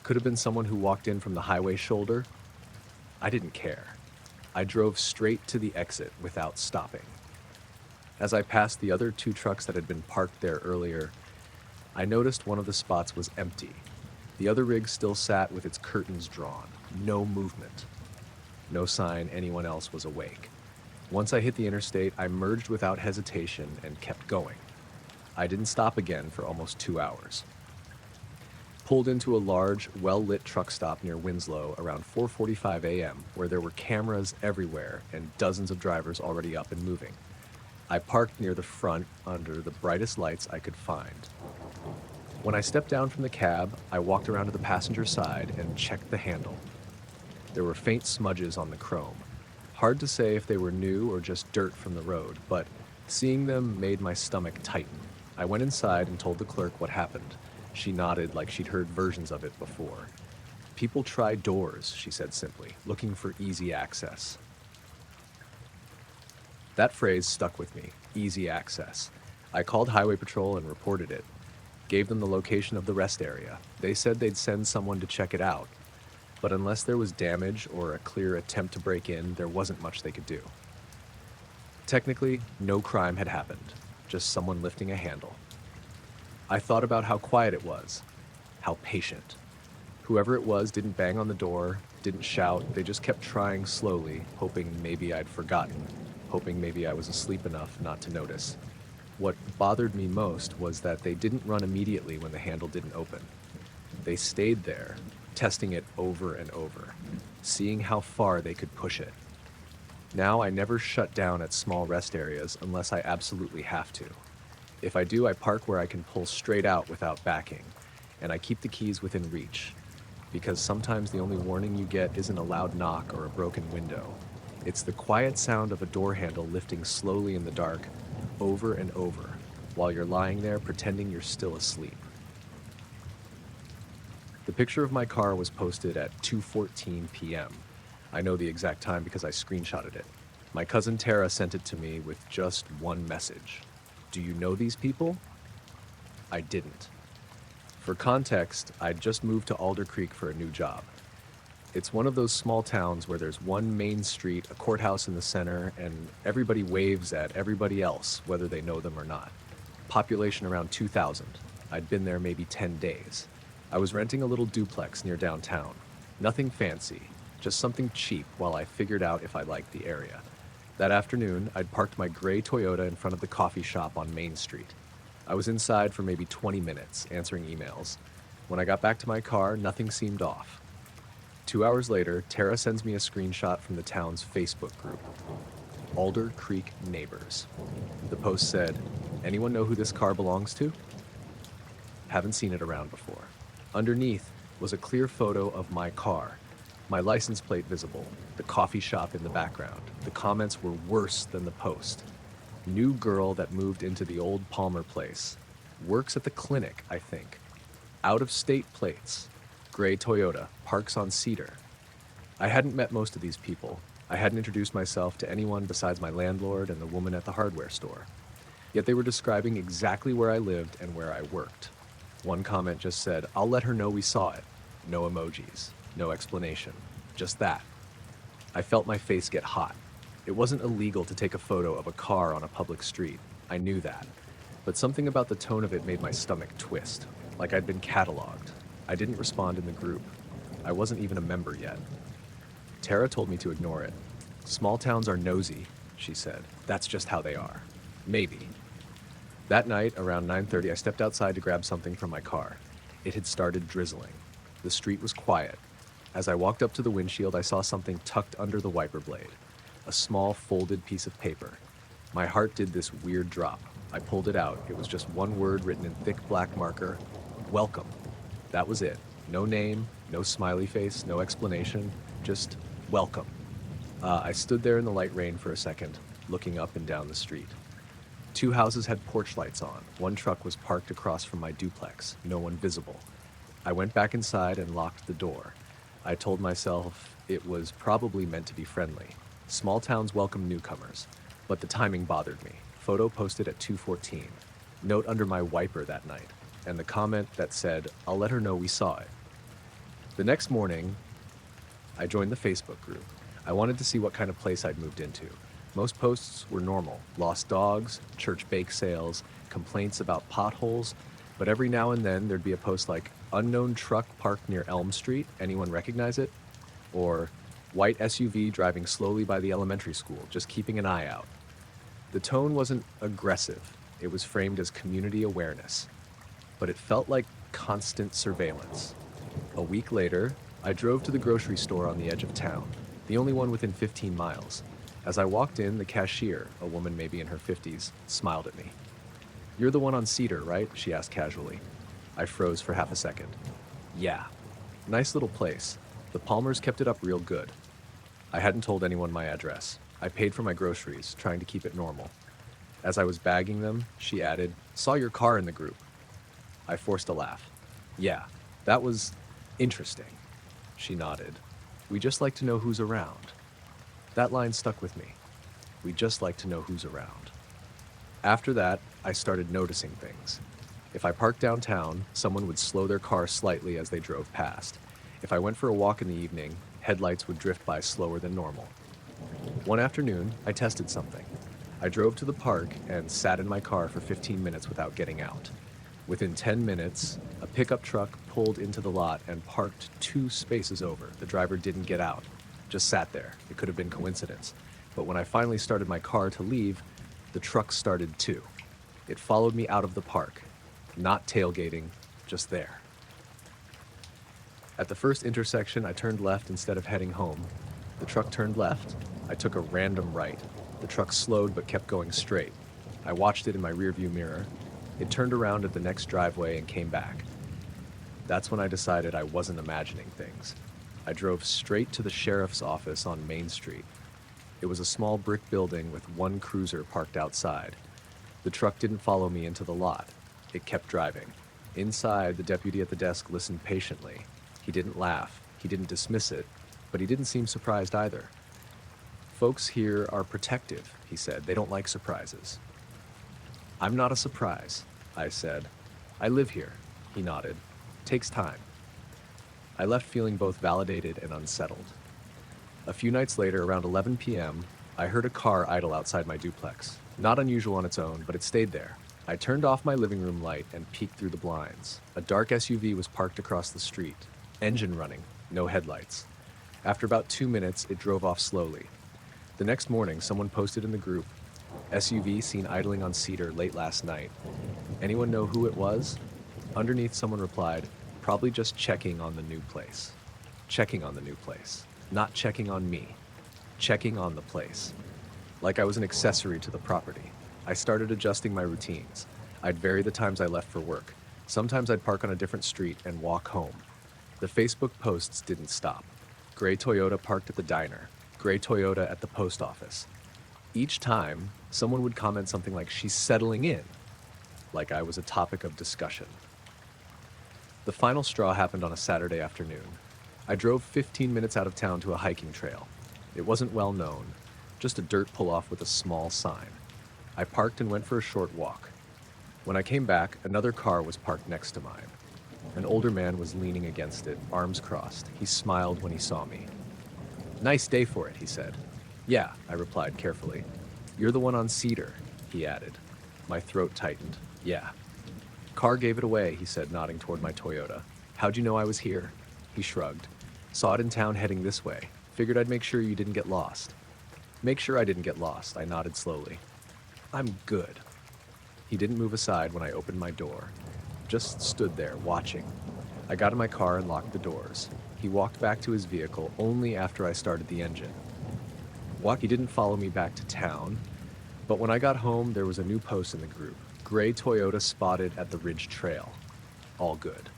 Could have been someone who walked in from the highway shoulder. I didn't care. I drove straight to the exit without stopping. As I passed the other 2 trucks that had been parked there earlier, I noticed one of the spots was empty. The other rig still sat with its curtains drawn. No movement. No sign anyone else was awake. Once I hit the interstate, I merged without hesitation and kept going. I didn't stop again for almost 2 hours. Pulled into a large, well-lit truck stop near Winslow around 4:45 a.m., where there were cameras everywhere and dozens of drivers already up and moving. I parked near the front under the brightest lights I could find. When I stepped down from the cab, I walked around to the passenger side and checked the handle. There were faint smudges on the chrome. Hard to say if they were new or just dirt from the road, but seeing them made my stomach tighten. I went inside and told the clerk what happened. She nodded like she'd heard versions of it before. People try doors, she said simply, looking for easy access. That phrase stuck with me, easy access. I called Highway Patrol and reported it. Gave them the location of the rest area. They said they'd send someone to check it out. But unless there was damage or a clear attempt to break in, there wasn't much they could do. Technically, no crime had happened, just someone lifting a handle. I thought about how quiet it was, how patient. Whoever it was didn't bang on the door, didn't shout, they just kept trying slowly, hoping maybe I'd forgotten, hoping maybe I was asleep enough not to notice. What bothered me most was that they didn't run immediately when the handle didn't open. They stayed there, testing it over and over, seeing how far they could push it. Now I never shut down at small rest areas unless I absolutely have to. If I do, I park where I can pull straight out without backing, and I keep the keys within reach, because sometimes the only warning you get isn't a loud knock or a broken window. It's the quiet sound of a door handle lifting slowly in the dark, over and over, while you're lying there pretending you're still asleep. The picture of my car was posted at 2:14 p.m. I know the exact time because I screenshotted it. My cousin Tara sent it to me with just one message. Do you know these people? I didn't. For context, I'd just moved to Alder Creek for a new job. It's one of those small towns where there's one main street, a courthouse in the center, and everybody waves at everybody else, whether they know them or not. Population around 2,000. I'd been there maybe 10 days. I was renting a little duplex near downtown. Nothing fancy, just something cheap while I figured out if I liked the area. That afternoon, I'd parked my gray Toyota in front of the coffee shop on Main Street. I was inside for maybe 20 minutes, answering emails. When I got back to my car, nothing seemed off. 2 hours later, Tara sends me a screenshot from the town's Facebook group, Alder Creek Neighbors. The post said, "Anyone know who this car belongs to?" Haven't seen it around before. Underneath was a clear photo of my car, my license plate visible, the coffee shop in the background. The comments were worse than the post. New girl that moved into the old Palmer place. Works at the clinic, I think. Out of state plates. Gray Toyota, parks on Cedar. I hadn't met most of these people. I hadn't introduced myself to anyone besides my landlord and the woman at the hardware store. Yet they were describing exactly where I lived and where I worked. One comment just said, "I'll let her know we saw it." No emojis, no explanation, just that. I felt my face get hot. It wasn't illegal to take a photo of a car on a public street. I knew that. But something about the tone of it made my stomach twist, like I'd been cataloged. I didn't respond in the group. I wasn't even a member yet. Tara told me to ignore it. Small towns are nosy, she said. That's just how they are. Maybe. That night, around 9:30, I stepped outside to grab something from my car. It had started drizzling. The street was quiet. As I walked up to the windshield, I saw something tucked under the wiper blade. A small folded piece of paper. My heart did this weird drop. I pulled it out. It was just one word written in thick black marker. Welcome. That was it. No name, no smiley face, no explanation. Just welcome. I stood there in the light rain for a second, looking up and down the street. 2 houses had porch lights on. One truck was parked across from my duplex. No one visible. I went back inside and locked the door. I told myself it was probably meant to be friendly. Small towns welcome newcomers, but the timing bothered me. Photo posted at 2:14. Note under my wiper that night, and the comment that said, "I'll let her know we saw it." The next morning, I joined the Facebook group. I wanted to see what kind of place I'd moved into. Most posts were normal. Lost dogs, church bake sales, complaints about potholes, but every now and then there'd be a post like, "Unknown truck parked near Elm Street, anyone recognize it?" Or, "White SUV driving slowly by the elementary school, just keeping an eye out." The tone wasn't aggressive. It was framed as community awareness. But it felt like constant surveillance. A week later, I drove to the grocery store on the edge of town, the only one within 15 miles. As I walked in, the cashier, a woman maybe in her 50s, smiled at me. "You're the one on Cedar, right?" she asked casually. I froze for half a second. "Yeah. Nice little place. The Palmers kept it up real good." I hadn't told anyone my address. I paid for my groceries, trying to keep it normal. As I was bagging them, she added, "Saw your car in the group." I forced a laugh. "Yeah, that was interesting." She nodded. "We just like to know who's around." That line stuck with me. We just like to know who's around. After that, I started noticing things. If I parked downtown, someone would slow their car slightly as they drove past. If I went for a walk in the evening, headlights would drift by slower than normal. One afternoon, I tested something. I drove to the park and sat in my car for 15 minutes without getting out. Within 10 minutes, a pickup truck pulled into the lot and parked 2 spaces over. The driver didn't get out, just sat there. It could have been coincidence. But when I finally started my car to leave, the truck started too. It followed me out of the park. Not tailgating, just there. At the first intersection, I turned left instead of heading home. The truck turned left, I took a random right. The truck slowed but kept going straight. I watched it in my rearview mirror. It turned around at the next driveway and came back. That's when I decided I wasn't imagining things. I drove straight to the sheriff's office on Main Street. It was a small brick building with one cruiser parked outside. The truck didn't follow me into the lot. It kept driving. Inside, the deputy at the desk listened patiently. He didn't laugh. He didn't dismiss it, but he didn't seem surprised either. Folks here are protective, he said. They don't like surprises. I'm not a surprise, I said. I live here, he nodded. Takes time. I left feeling both validated and unsettled. A few nights later, around 11 p.m., I heard a car idle outside my duplex. Not unusual on its own, but it stayed there. I turned off my living room light and peeked through the blinds. A dark SUV was parked across the street. Engine running, no headlights. After about 2 minutes, it drove off slowly. The next morning, someone posted in the group, SUV seen idling on Cedar late last night. Anyone know who it was? Underneath, someone replied, probably just checking on the new place. Checking on the new place. Not checking on me. Checking on the place. Like I was an accessory to the property. I started adjusting my routines. I'd vary the times I left for work. Sometimes I'd park on a different street and walk home. The Facebook posts didn't stop. Gray Toyota parked at the diner. Gray Toyota at the post office. Each time, someone would comment something like, she's settling in, like I was a topic of discussion. The final straw happened on a Saturday afternoon. I drove 15 minutes out of town to a hiking trail. It wasn't well known, just a dirt pull-off with a small sign. I parked and went for a short walk. When I came back, another car was parked next to mine. An older man was leaning against it, arms crossed. He smiled when he saw me. Nice day for it, he said. Yeah, I replied carefully. You're the one on Cedar, he added. My throat tightened. Yeah. Car gave it away, he said, nodding toward my Toyota. How'd you know I was here? He shrugged. Saw it in town heading this way. Figured I'd make sure you didn't get lost. Make sure I didn't get lost, I nodded slowly. I'm good. He didn't move aside when I opened my door. Just stood there, watching. I got in my car and locked the doors. He walked back to his vehicle only after I started the engine. He didn't follow me back to town, but when I got home, there was a new post in the group. Gray Toyota spotted at the Ridge Trail. All good.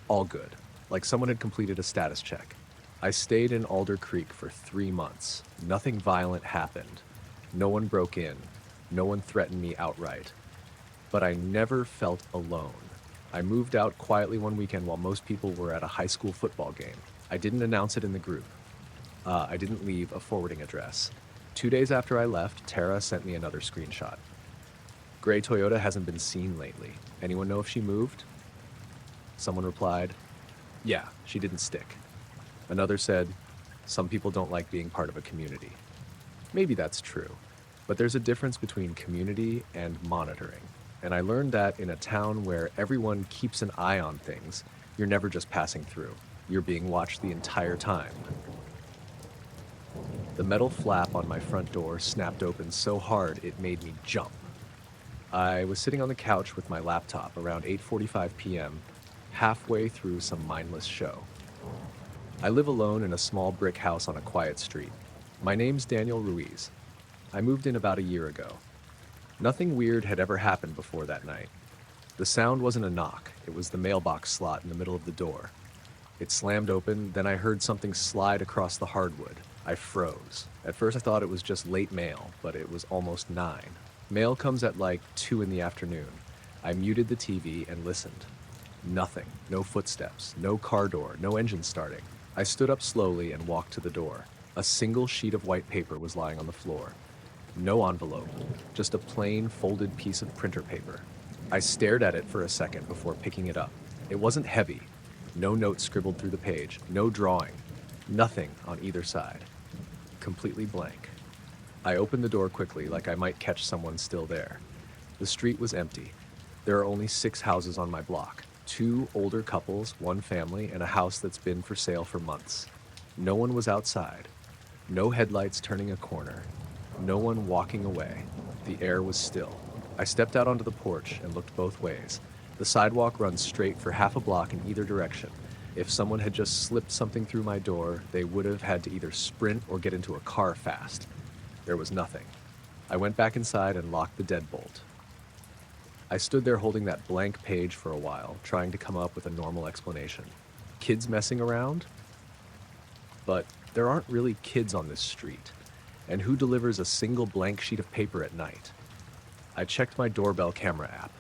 All good. Like someone had completed a status check. I stayed in Alder Creek for 3 months. Nothing violent happened. No one broke in. No one threatened me outright. But I never felt alone. I moved out quietly one weekend while most people were at a high school football game. I didn't announce it in the group. I didn't leave a forwarding address. 2 days after I left, Tara sent me another screenshot. Gray Toyota hasn't been seen lately. Anyone know if she moved? Someone replied, yeah, she didn't stick. Another said, some people don't like being part of a community. Maybe that's true, but there's a difference between community and monitoring. And I learned that in a town where everyone keeps an eye on things, you're never just passing through. You're being watched the entire time. The metal flap on my front door snapped open so hard it made me jump. I was sitting on the couch with my laptop around 8:45 p.m., halfway through some mindless show. I live alone in a small brick house on a quiet street. My name's Daniel Ruiz. I moved in about a year ago. Nothing weird had ever happened before that night. The sound wasn't a knock, it was the mailbox slot in the middle of the door. It slammed open, then I heard something slide across the hardwood. I froze. At first I thought it was just late mail, but it was almost 9. Mail comes at like 2 in the afternoon. I muted the TV and listened. Nothing. No footsteps. No car door. No engine starting. I stood up slowly and walked to the door. A single sheet of white paper was lying on the floor. No envelope. Just a plain, folded piece of printer paper. I stared at it for a second before picking it up. It wasn't heavy. No note scribbled through the page. No drawing. Nothing on either side. Completely blank. I opened the door quickly, like I might catch someone still there. The street was empty. There are only 6 houses on my block. 2 older couples, 1 family, and a house that's been for sale for months. No one was outside. No headlights turning a corner. No one walking away. The air was still. I stepped out onto the porch and looked both ways. The sidewalk runs straight for half a block in either direction. If someone had just slipped something through my door, they would have had to either sprint or get into a car fast. There was nothing. I went back inside and locked the deadbolt. I stood there holding that blank page for a while, trying to come up with a normal explanation. Kids messing around? But there aren't really kids on this street. And who delivers a single blank sheet of paper at night? I checked my doorbell camera app.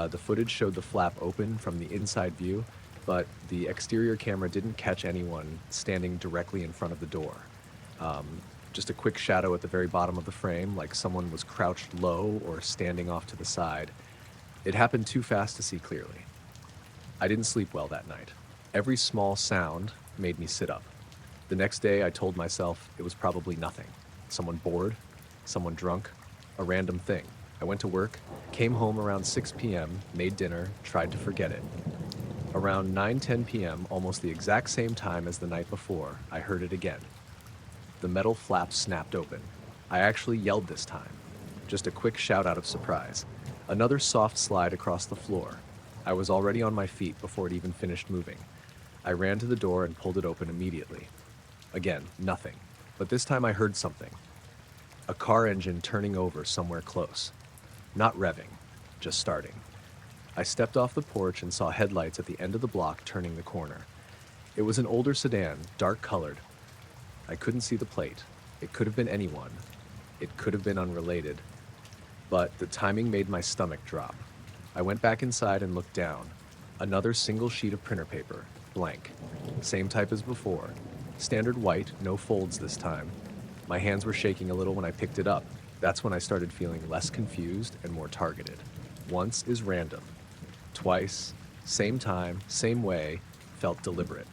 The footage showed the flap open from the inside view, but the exterior camera didn't catch anyone standing directly in front of the door. Just a quick shadow at the very bottom of the frame, like someone was crouched low or standing off to the side. It happened too fast to see clearly. I didn't sleep well that night. Every small sound made me sit up. The next day, I told myself it was probably nothing. Someone bored, someone drunk, a random thing. I went to work, came home around 6 p.m., made dinner, tried to forget it. Around 9:10 p.m., almost the exact same time as the night before, I heard it again. The metal flap snapped open. I actually yelled this time. Just a quick shout out of surprise. Another soft slide across the floor. I was already on my feet before it even finished moving. I ran to the door and pulled it open immediately. Again, nothing. But this time I heard something. A car engine turning over somewhere close. Not revving, just starting. I stepped off the porch and saw headlights at the end of the block turning the corner. It was an older sedan, dark colored. I couldn't see the plate. It could have been anyone. It could have been unrelated. But the timing made my stomach drop. I went back inside and looked down. Another single sheet of printer paper, blank. Same type as before. Standard white, no folds this time. My hands were shaking a little when I picked it up. That's when I started feeling less confused and more targeted. Once is random. Twice, same time, same way, felt deliberate.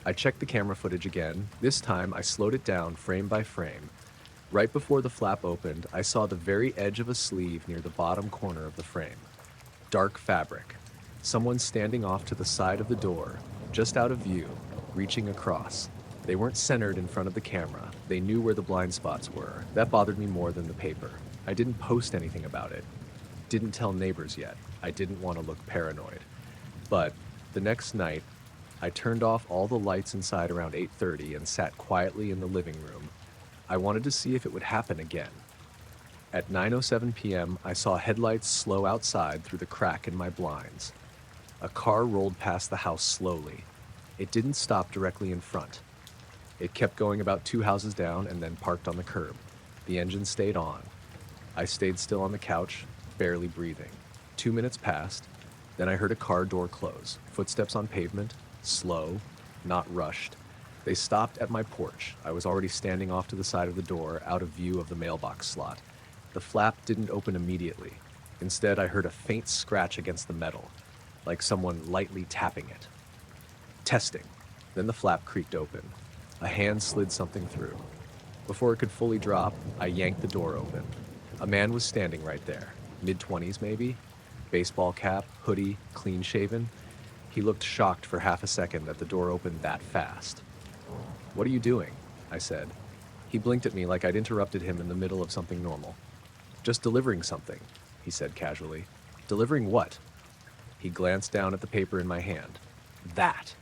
I checked the camera footage again. This time, I slowed it down frame by frame. Right before the flap opened, I saw the very edge of a sleeve near the bottom corner of the frame. Dark fabric. Someone standing off to the side of the door, just out of view, reaching across. They weren't centered in front of the camera. They knew where the blind spots were. That bothered me more than the paper. I didn't post anything about it. Didn't tell neighbors yet. I didn't want to look paranoid. But the next night, I turned off all the lights inside around 8:30 and sat quietly in the living room. I wanted to see if it would happen again. At 9:07 p.m., I saw headlights slow outside through the crack in my blinds. A car rolled past the house slowly. It didn't stop directly in front. It kept going about 2 houses down and then parked on the curb. The engine stayed on. I stayed still on the couch, barely breathing. 2 minutes passed. Then I heard a car door close. Footsteps on pavement, slow, not rushed. They stopped at my porch. I was already standing off to the side of the door, out of view of the mailbox slot. The flap didn't open immediately. Instead, I heard a faint scratch against the metal, like someone lightly tapping it. Testing. Then the flap creaked open. A hand slid something through. Before it could fully drop, I yanked the door open. A man was standing right there, mid-20s maybe, baseball cap, hoodie, clean-shaven. He looked shocked for half a second that the door opened that fast. "What are you doing?" I said. He blinked at me like I'd interrupted him in the middle of something normal. "Just delivering something," he said casually. "Delivering what?" He glanced down at the paper in my hand. "That."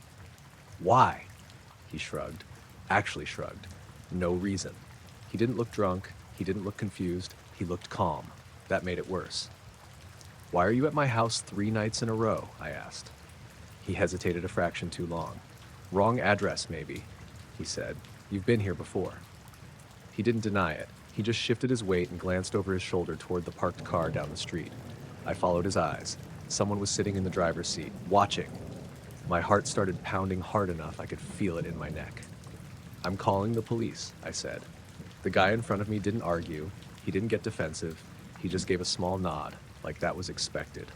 "Why?" He shrugged. Actually shrugged. No reason. He didn't look drunk. He didn't look confused. He looked calm. That made it worse. "Why are you at my house 3 nights in a row?" I asked. He hesitated a fraction too long. "Wrong address, maybe," he said. "You've been here before." He didn't deny it. He just shifted his weight and glanced over his shoulder toward the parked car down the street. I followed his eyes. Someone was sitting in the driver's seat, watching. My heart started pounding hard enough I could feel it in my neck. "I'm calling the police," I said. The guy in front of me didn't argue. He didn't get defensive. He just gave a small nod, like that was expected.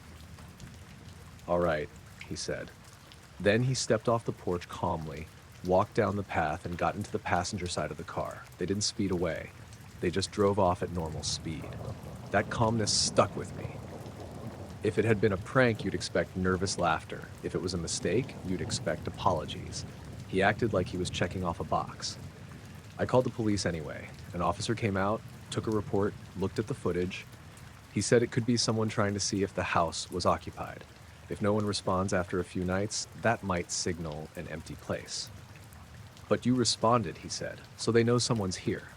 "All right," he said. Then he stepped off the porch calmly, walked down the path, and got into the passenger side of the car. They didn't speed away. They just drove off at normal speed. That calmness stuck with me. If it had been a prank, you'd expect nervous laughter. If it was a mistake, you'd expect apologies. He acted like he was checking off a box. I called the police anyway. An officer came out, took a report, looked at the footage. He said it could be someone trying to see if the house was occupied. If no one responds after a few nights, that might signal an empty place. "But you responded," he said, "so they know someone's here."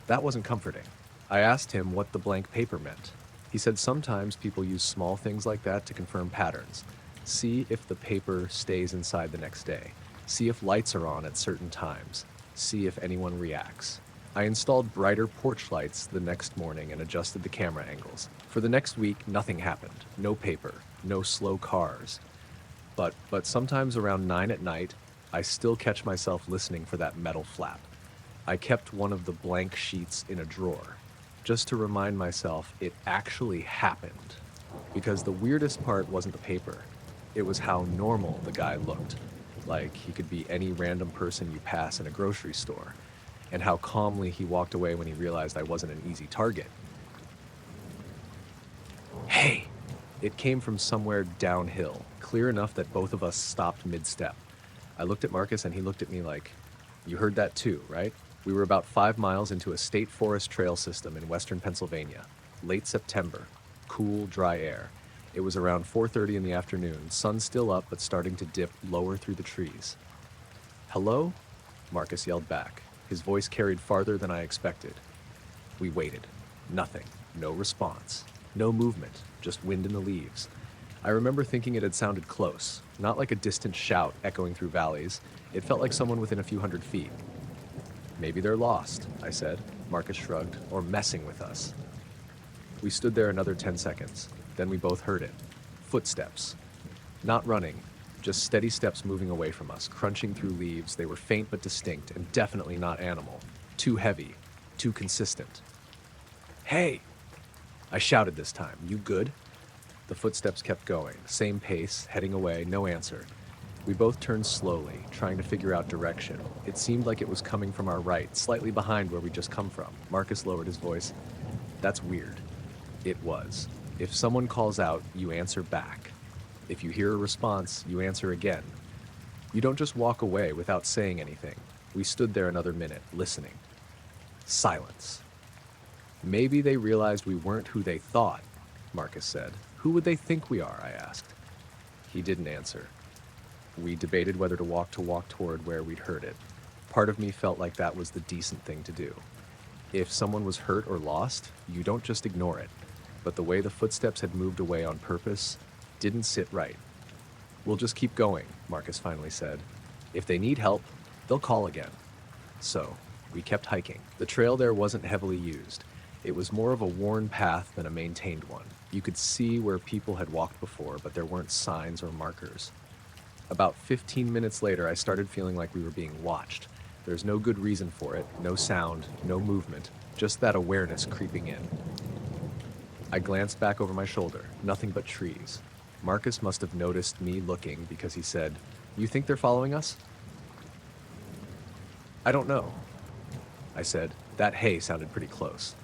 That wasn't comforting. I asked him what the blank paper meant. He said sometimes people use small things like that to confirm patterns. See if the paper stays inside the next day. See if lights are on at certain times. See if anyone reacts. I installed brighter porch lights the next morning and adjusted the camera angles. For the next week, nothing happened. No paper, no slow cars. But sometimes around 9 at night, I still catch myself listening for that metal flap. I kept one of the blank sheets in a drawer, just to remind myself it actually happened. Because the weirdest part wasn't the paper, it was how normal the guy looked. Like he could be any random person you pass in a grocery store, and how calmly he walked away when he realized I wasn't an easy target. Hey! It came from somewhere downhill, clear enough that both of us stopped mid-step. I looked at Marcus and he looked at me like, "You heard that too, right?" We were about 5 miles into a state forest trail system in western Pennsylvania. Late September. Cool, dry air. It was around 4:30 in the afternoon, sun still up but starting to dip lower through the trees. "Hello?" Marcus yelled back. His voice carried farther than I expected. We waited. Nothing. No response. No movement. Just wind in the leaves. I remember thinking it had sounded close, not like a distant shout echoing through valleys. It felt like someone within a few hundred feet. "Maybe they're lost," I said. Marcus shrugged. "Or messing with us." We stood there another 10 seconds. Then we both heard it. Footsteps. Not running, just steady steps moving away from us, crunching through leaves. They were faint but distinct, and definitely not animal. Too heavy. Too consistent. "Hey!" I shouted this time. "You good?" The footsteps kept going, same pace, heading away, no answer. We both turned slowly, trying to figure out direction. It seemed like it was coming from our right, slightly behind where we'd just come from. Marcus lowered his voice. "That's weird." It was. If someone calls out, you answer back. If you hear a response, you answer again. You don't just walk away without saying anything. We stood there another minute, listening. Silence. "Maybe they realized we weren't who they thought," Marcus said. "Who would they think we are?" I asked. He didn't answer. We debated whether to walk toward where we'd heard it. Part of me felt like that was the decent thing to do. If someone was hurt or lost, you don't just ignore it. But the way the footsteps had moved away on purpose didn't sit right. "We'll just keep going," Marcus finally said. "If they need help, they'll call again." So, we kept hiking. The trail there wasn't heavily used. It was more of a worn path than a maintained one. You could see where people had walked before, but there weren't signs or markers. About 15 minutes later, I started feeling like we were being watched. There's no good reason for it, no sound, no movement, just that awareness creeping in. I glanced back over my shoulder, nothing but trees. Marcus must have noticed me looking because he said, "You think they're following us?" "I don't know," I said. That hay sounded pretty close.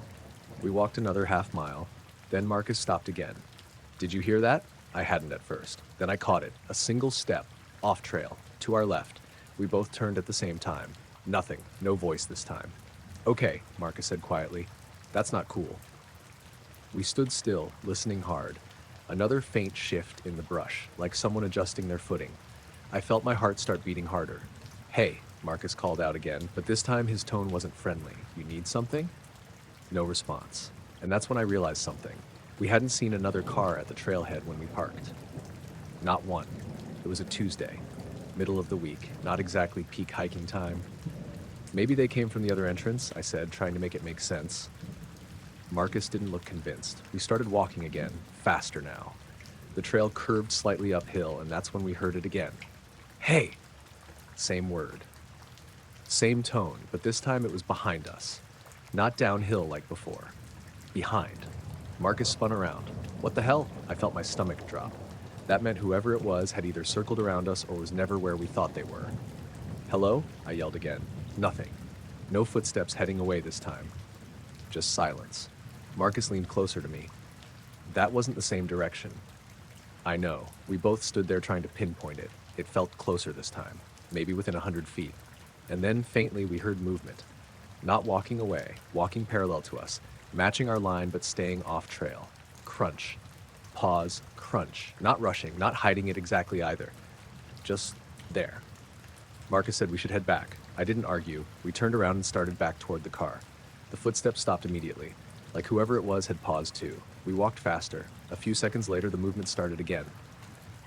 We walked another half mile, then Marcus stopped again. "Did you hear that?" I hadn't at first. Then I caught it, a single step, off trail, to our left. We both turned at the same time. Nothing, no voice this time. "Okay," Marcus said quietly. "That's not cool." We stood still, listening hard. Another faint shift in the brush, like someone adjusting their footing. I felt my heart start beating harder. "Hey," Marcus called out again, but this time his tone wasn't friendly. "You need something?" No response. And that's when I realized something. We hadn't seen another car at the trailhead when we parked. Not one. It was a Tuesday, middle of the week, not exactly peak hiking time. "Maybe they came from the other entrance," I said, trying to make it make sense. Marcus didn't look convinced. We started walking again, faster now. The trail curved slightly uphill, and that's when we heard it again. "Hey!" Same word. Same tone, but this time it was behind us. Not downhill like before. Behind. Marcus spun around. "What the hell?" I felt my stomach drop. That meant whoever it was had either circled around us or was never where we thought they were. "Hello?" I yelled again. Nothing. No footsteps heading away this time. Just silence. Marcus leaned closer to me. That wasn't the same direction. I know. We both stood there trying to pinpoint it. It felt closer this time, maybe within 100 feet. And then, faintly, we heard movement. Not walking away, walking parallel to us, matching our line but staying off trail. Crunch. Pause. Crunch. Not rushing, not hiding it exactly either. Just there. Marcus said we should head back. I didn't argue. We turned around and started back toward the car. The footsteps stopped immediately, like whoever it was had paused too. We walked faster. A few seconds later, the movement started again.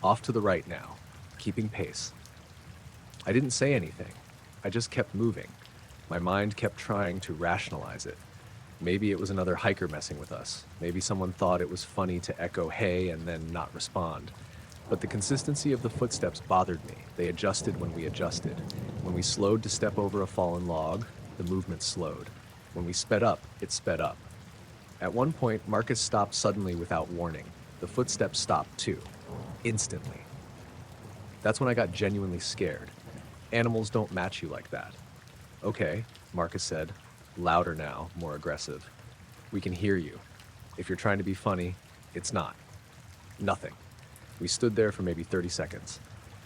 Off to the right now, keeping pace. I didn't say anything. I just kept moving. My mind kept trying to rationalize it. Maybe it was another hiker messing with us. Maybe someone thought it was funny to echo hey and then not respond. But the consistency of the footsteps bothered me. They adjusted when we adjusted. When we slowed to step over a fallen log, the movement slowed. When we sped up, it sped up. At one point, Marcus stopped suddenly without warning. The footsteps stopped too, instantly. That's when I got genuinely scared. Animals don't match you like that. Okay, Marcus said, louder now, more aggressive. We can hear you. If you're trying to be funny, it's not. Nothing. We stood there for maybe 30 seconds.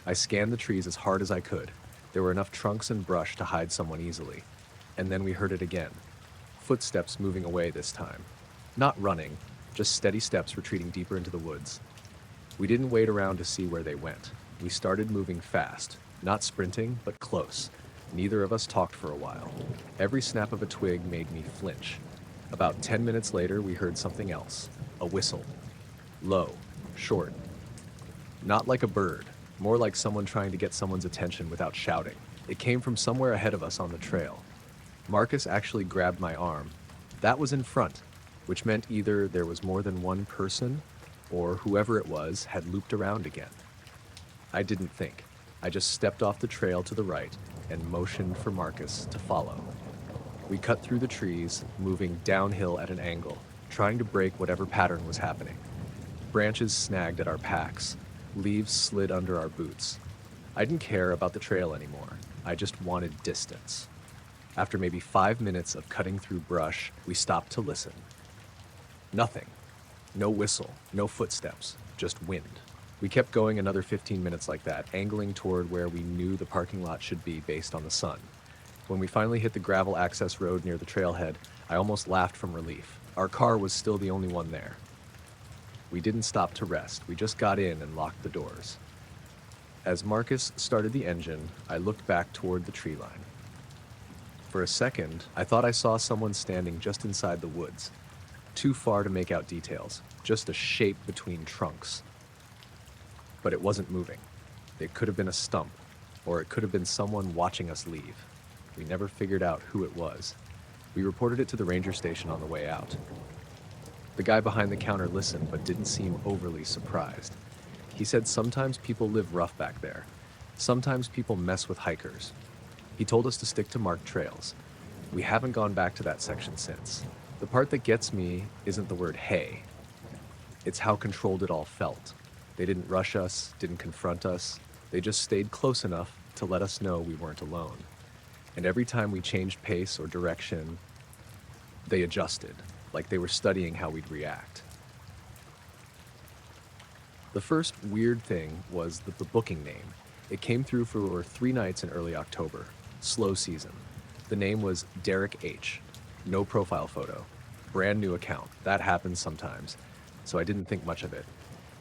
I scanned the trees as hard as I could. There were enough trunks and brush to hide someone easily. And then we heard it again. Footsteps moving away this time. Not running, just steady steps retreating deeper into the woods. We didn't wait around to see where they went. We started moving fast, not sprinting, but close. Neither of us talked for a while. Every snap of a twig made me flinch. About 10 minutes later, we heard something else. A whistle. Low, short. Not like a bird, more like someone trying to get someone's attention without shouting. It came from somewhere ahead of us on the trail. Marcus actually grabbed my arm. That was in front, which meant either there was more than one person, or whoever it was had looped around again. I didn't think. I just stepped off the trail to the right and motioned for Marcus to follow. We cut through the trees, moving downhill at an angle, trying to break whatever pattern was happening. Branches snagged at our packs. Leaves slid under our boots. I didn't care about the trail anymore. I just wanted distance. After maybe 5 minutes of cutting through brush, we stopped to listen. Nothing. No whistle, no footsteps, just wind. We kept going another 15 minutes like that, angling toward where we knew the parking lot should be based on the sun. When we finally hit the gravel access road near the trailhead, I almost laughed from relief. Our car was still the only one there. We didn't stop to rest. We just got in and locked the doors. As Marcus started the engine, I looked back toward the tree line. For a second, I thought I saw someone standing just inside the woods. Too far to make out details, just a shape between trunks. But it wasn't moving. It could have been a stump, or it could have been someone watching us leave. We never figured out who it was. We reported it to the ranger station on the way out. The guy behind the counter listened, but didn't seem overly surprised. He said sometimes people live rough back there. Sometimes people mess with hikers. He told us to stick to marked trails. We haven't gone back to that section since. The part that gets me isn't the word hey. It's how controlled it all felt. They didn't rush us, didn't confront us. They just stayed close enough to let us know we weren't alone. And every time we changed pace or direction, they adjusted, like they were studying how we'd react. The first weird thing was the booking name. It came through for 3 nights in early October. Slow season. The name was Derek H. No profile photo. Brand new account. That happens sometimes. So I didn't think much of it.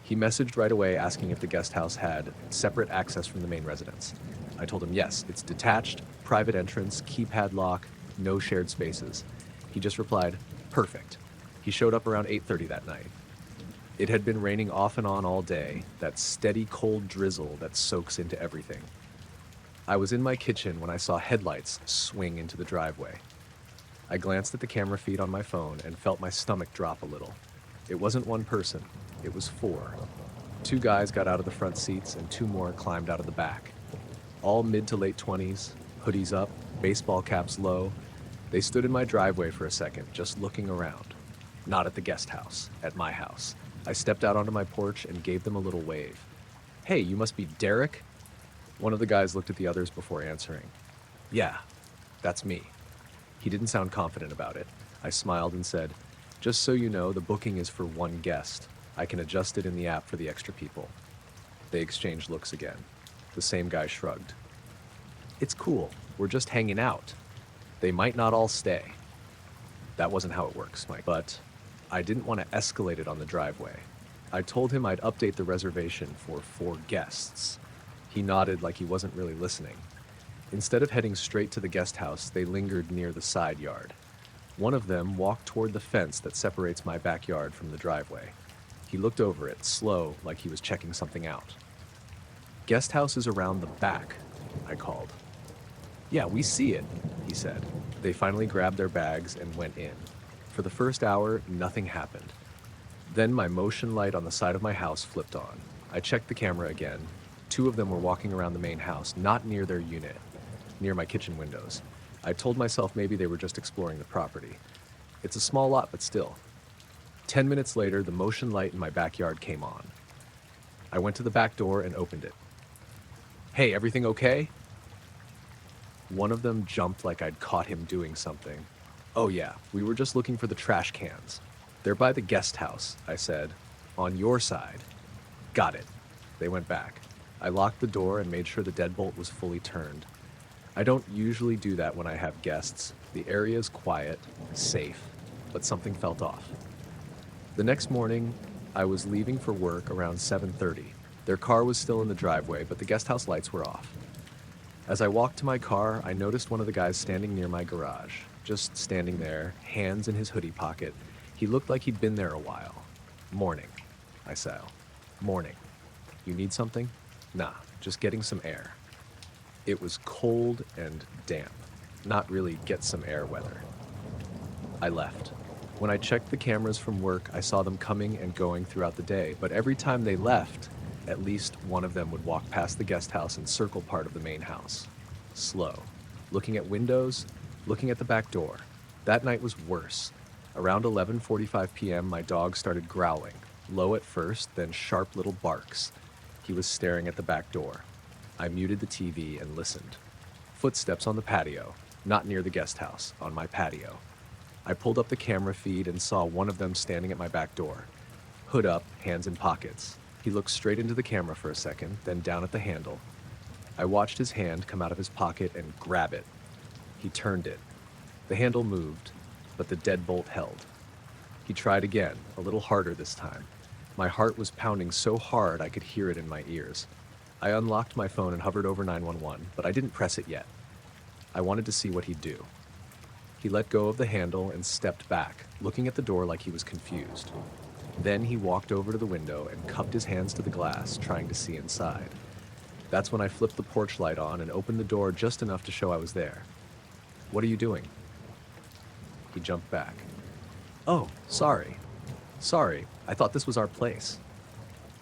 He messaged right away asking if the guest house had separate access from the main residence. I told him yes, it's detached, private entrance, keypad lock, no shared spaces. He just replied, perfect. He showed up around 8:30 that night. It had been raining off and on all day, that steady cold drizzle that soaks into everything. I was in my kitchen when I saw headlights swing into the driveway. I glanced at the camera feed on my phone and felt my stomach drop a little. It wasn't one person, it was 4. 2 guys got out of the front seats and 2 more climbed out of the back. All mid to late 20s, hoodies up, baseball caps low. They stood in my driveway for a second, just looking around. Not at the guest house, at my house. I stepped out onto my porch and gave them a little wave. Hey, you must be Derek? One of the guys looked at the others before answering. Yeah, that's me. He didn't sound confident about it. I smiled and said, just so you know, the booking is for 1 guest. I can adjust it in the app for the extra people. They exchanged looks again. The same guy shrugged. It's cool. We're just hanging out. They might not all stay. That wasn't how it works, Mike. But I didn't want to escalate it on the driveway. I told him I'd update the reservation for 4 guests. He nodded like he wasn't really listening. Instead of heading straight to the guest house, they lingered near the side yard. One of them walked toward the fence that separates my backyard from the driveway. He looked over it, slow, like he was checking something out. "Guest house is around the back," I called. "Yeah, we see it," he said. They finally grabbed their bags and went in. For the first hour, nothing happened. Then my motion light on the side of my house flipped on. I checked the camera again. Two of them were walking around the main house, not near their unit, near my kitchen windows. I told myself maybe they were just exploring the property. It's a small lot, but still. 10 minutes later, the motion light in my backyard came on. I went to the back door and opened it. "Hey, everything okay?" One of them jumped like I'd caught him doing something. "Oh yeah, we were just looking for the trash cans. They're by the guest house," I said. "On your side." "Got it." They went back. I locked the door and made sure the deadbolt was fully turned. I don't usually do that when I have guests. The area's quiet, safe, but something felt off. The next morning, I was leaving for work around 7:30. Their car was still in the driveway, but the guest house lights were off. As I walked to my car, I noticed one of the guys standing near my garage, just standing there, hands in his hoodie pocket. He looked like he'd been there a while. "Morning," I said. "Morning. You need something?" "Nah, just getting some air." It was cold and damp, not really get some air weather. I left. When I checked the cameras from work, I saw them coming and going throughout the day, but every time they left, at least one of them would walk past the guest house and circle part of the main house. Slow. Looking at windows, looking at the back door. That night was worse. Around 11:45 p.m., my dog started growling, low at first, then sharp little barks. He was staring at the back door. I muted the TV and listened. Footsteps on the patio, not near the guest house, on my patio. I pulled up the camera feed and saw one of them standing at my back door. Hood up, hands in pockets. He looked straight into the camera for a second, then down at the handle. I watched his hand come out of his pocket and grab it. He turned it. The handle moved, but the deadbolt held. He tried again, a little harder this time. My heart was pounding so hard I could hear it in my ears. I unlocked my phone and hovered over 911, but I didn't press it yet. I wanted to see what he'd do. He let go of the handle and stepped back, looking at the door like he was confused. Then he walked over to the window and cupped his hands to the glass, trying to see inside. That's when I flipped the porch light on and opened the door just enough to show I was there. "What are you doing?" He jumped back. "Oh, sorry. Sorry, I thought this was our place."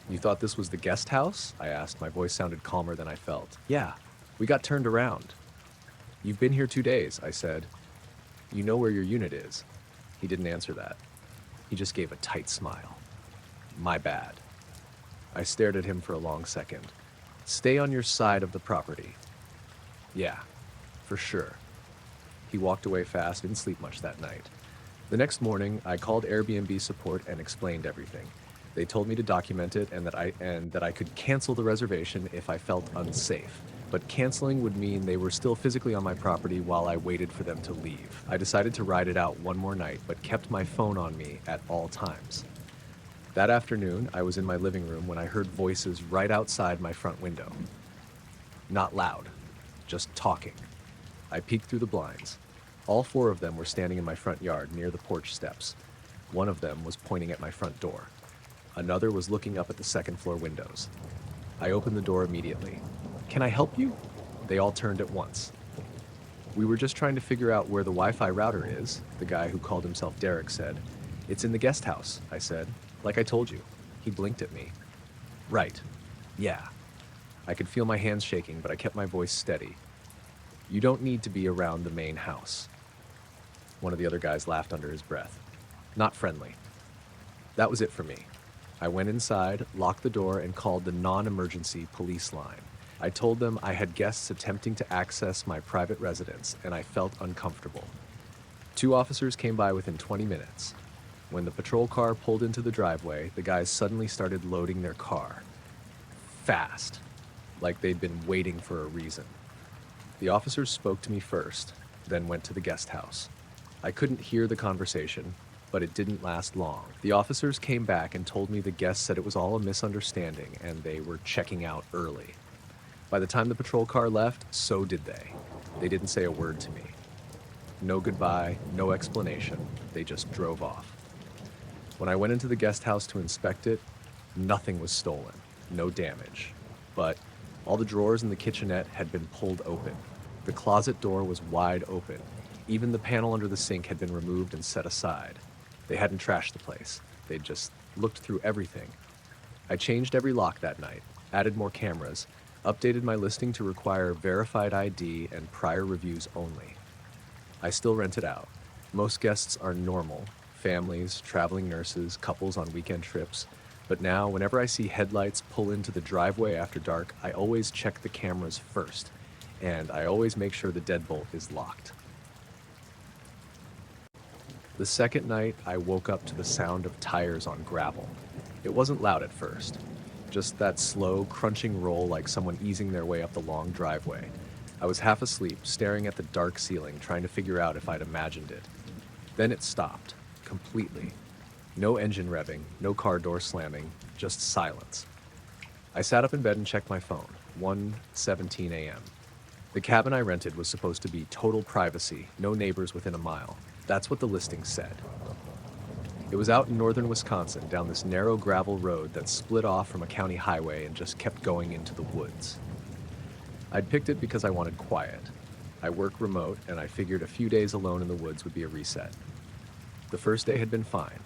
"You thought this was the guest house?" I asked. My voice sounded calmer than I felt. "Yeah, we got turned around." "You've been here 2 days," I said. "You know where your unit is." He didn't answer that. He just gave a tight smile. "My bad." I stared at him for a long second. "Stay on your side of the property." "Yeah, for sure." He walked away fast, didn't sleep much that night. The next morning, I called Airbnb support and explained everything. They told me to document it and that I could cancel the reservation if I felt unsafe. But canceling would mean they were still physically on my property while I waited for them to leave. I decided to ride it out one more night, but kept my phone on me at all times. That afternoon, I was in my living room when I heard voices right outside my front window. Not loud, just talking. I peeked through the blinds. All 4 of them were standing in my front yard near the porch steps. One of them was pointing at my front door. Another was looking up at the second-floor windows. I opened the door immediately. "Can I help you?" They all turned at once. "We were just trying to figure out where the Wi-Fi router is," the guy who called himself Derek said. "It's in the guest house," I said. "Like I told you." He blinked at me. "Right. Yeah." I could feel my hands shaking, but I kept my voice steady. "You don't need to be around the main house." One of the other guys laughed under his breath. Not friendly. That was it for me. I went inside, locked the door, and called the non-emergency police line. I told them I had guests attempting to access my private residence, and I felt uncomfortable. 2 officers came by within 20 minutes. When the patrol car pulled into the driveway, the guys suddenly started loading their car. Fast. Like they'd been waiting for a reason. The officers spoke to me first, then went to the guest house. I couldn't hear the conversation, but it didn't last long. The officers came back and told me the guests said it was all a misunderstanding and they were checking out early. By the time the patrol car left, so did they. They didn't say a word to me. No goodbye, no explanation. They just drove off. When I went into the guest house to inspect it, nothing was stolen, no damage. But all the drawers in the kitchenette had been pulled open. The closet door was wide open. Even the panel under the sink had been removed and set aside. They hadn't trashed the place. They'd just looked through everything. I changed every lock that night, added more cameras, updated my listing to require verified ID and prior reviews only. I still rent it out. Most guests are normal, families, traveling nurses, couples on weekend trips. But now, whenever I see headlights pull into the driveway after dark, I always check the cameras first, and I always make sure the deadbolt is locked. The second night, I woke up to the sound of tires on gravel. It wasn't loud at first, just that slow, crunching roll like someone easing their way up the long driveway. I was half asleep, staring at the dark ceiling, trying to figure out if I'd imagined it. Then it stopped, completely. No engine revving, no car door slamming, just silence. I sat up in bed and checked my phone, 1:17 a.m. The cabin I rented was supposed to be total privacy, no neighbors within a mile. That's what the listing said. It was out in northern Wisconsin, down this narrow gravel road that split off from a county highway and just kept going into the woods. I'd picked it because I wanted quiet. I work remote, and I figured a few days alone in the woods would be a reset. The first day had been fine.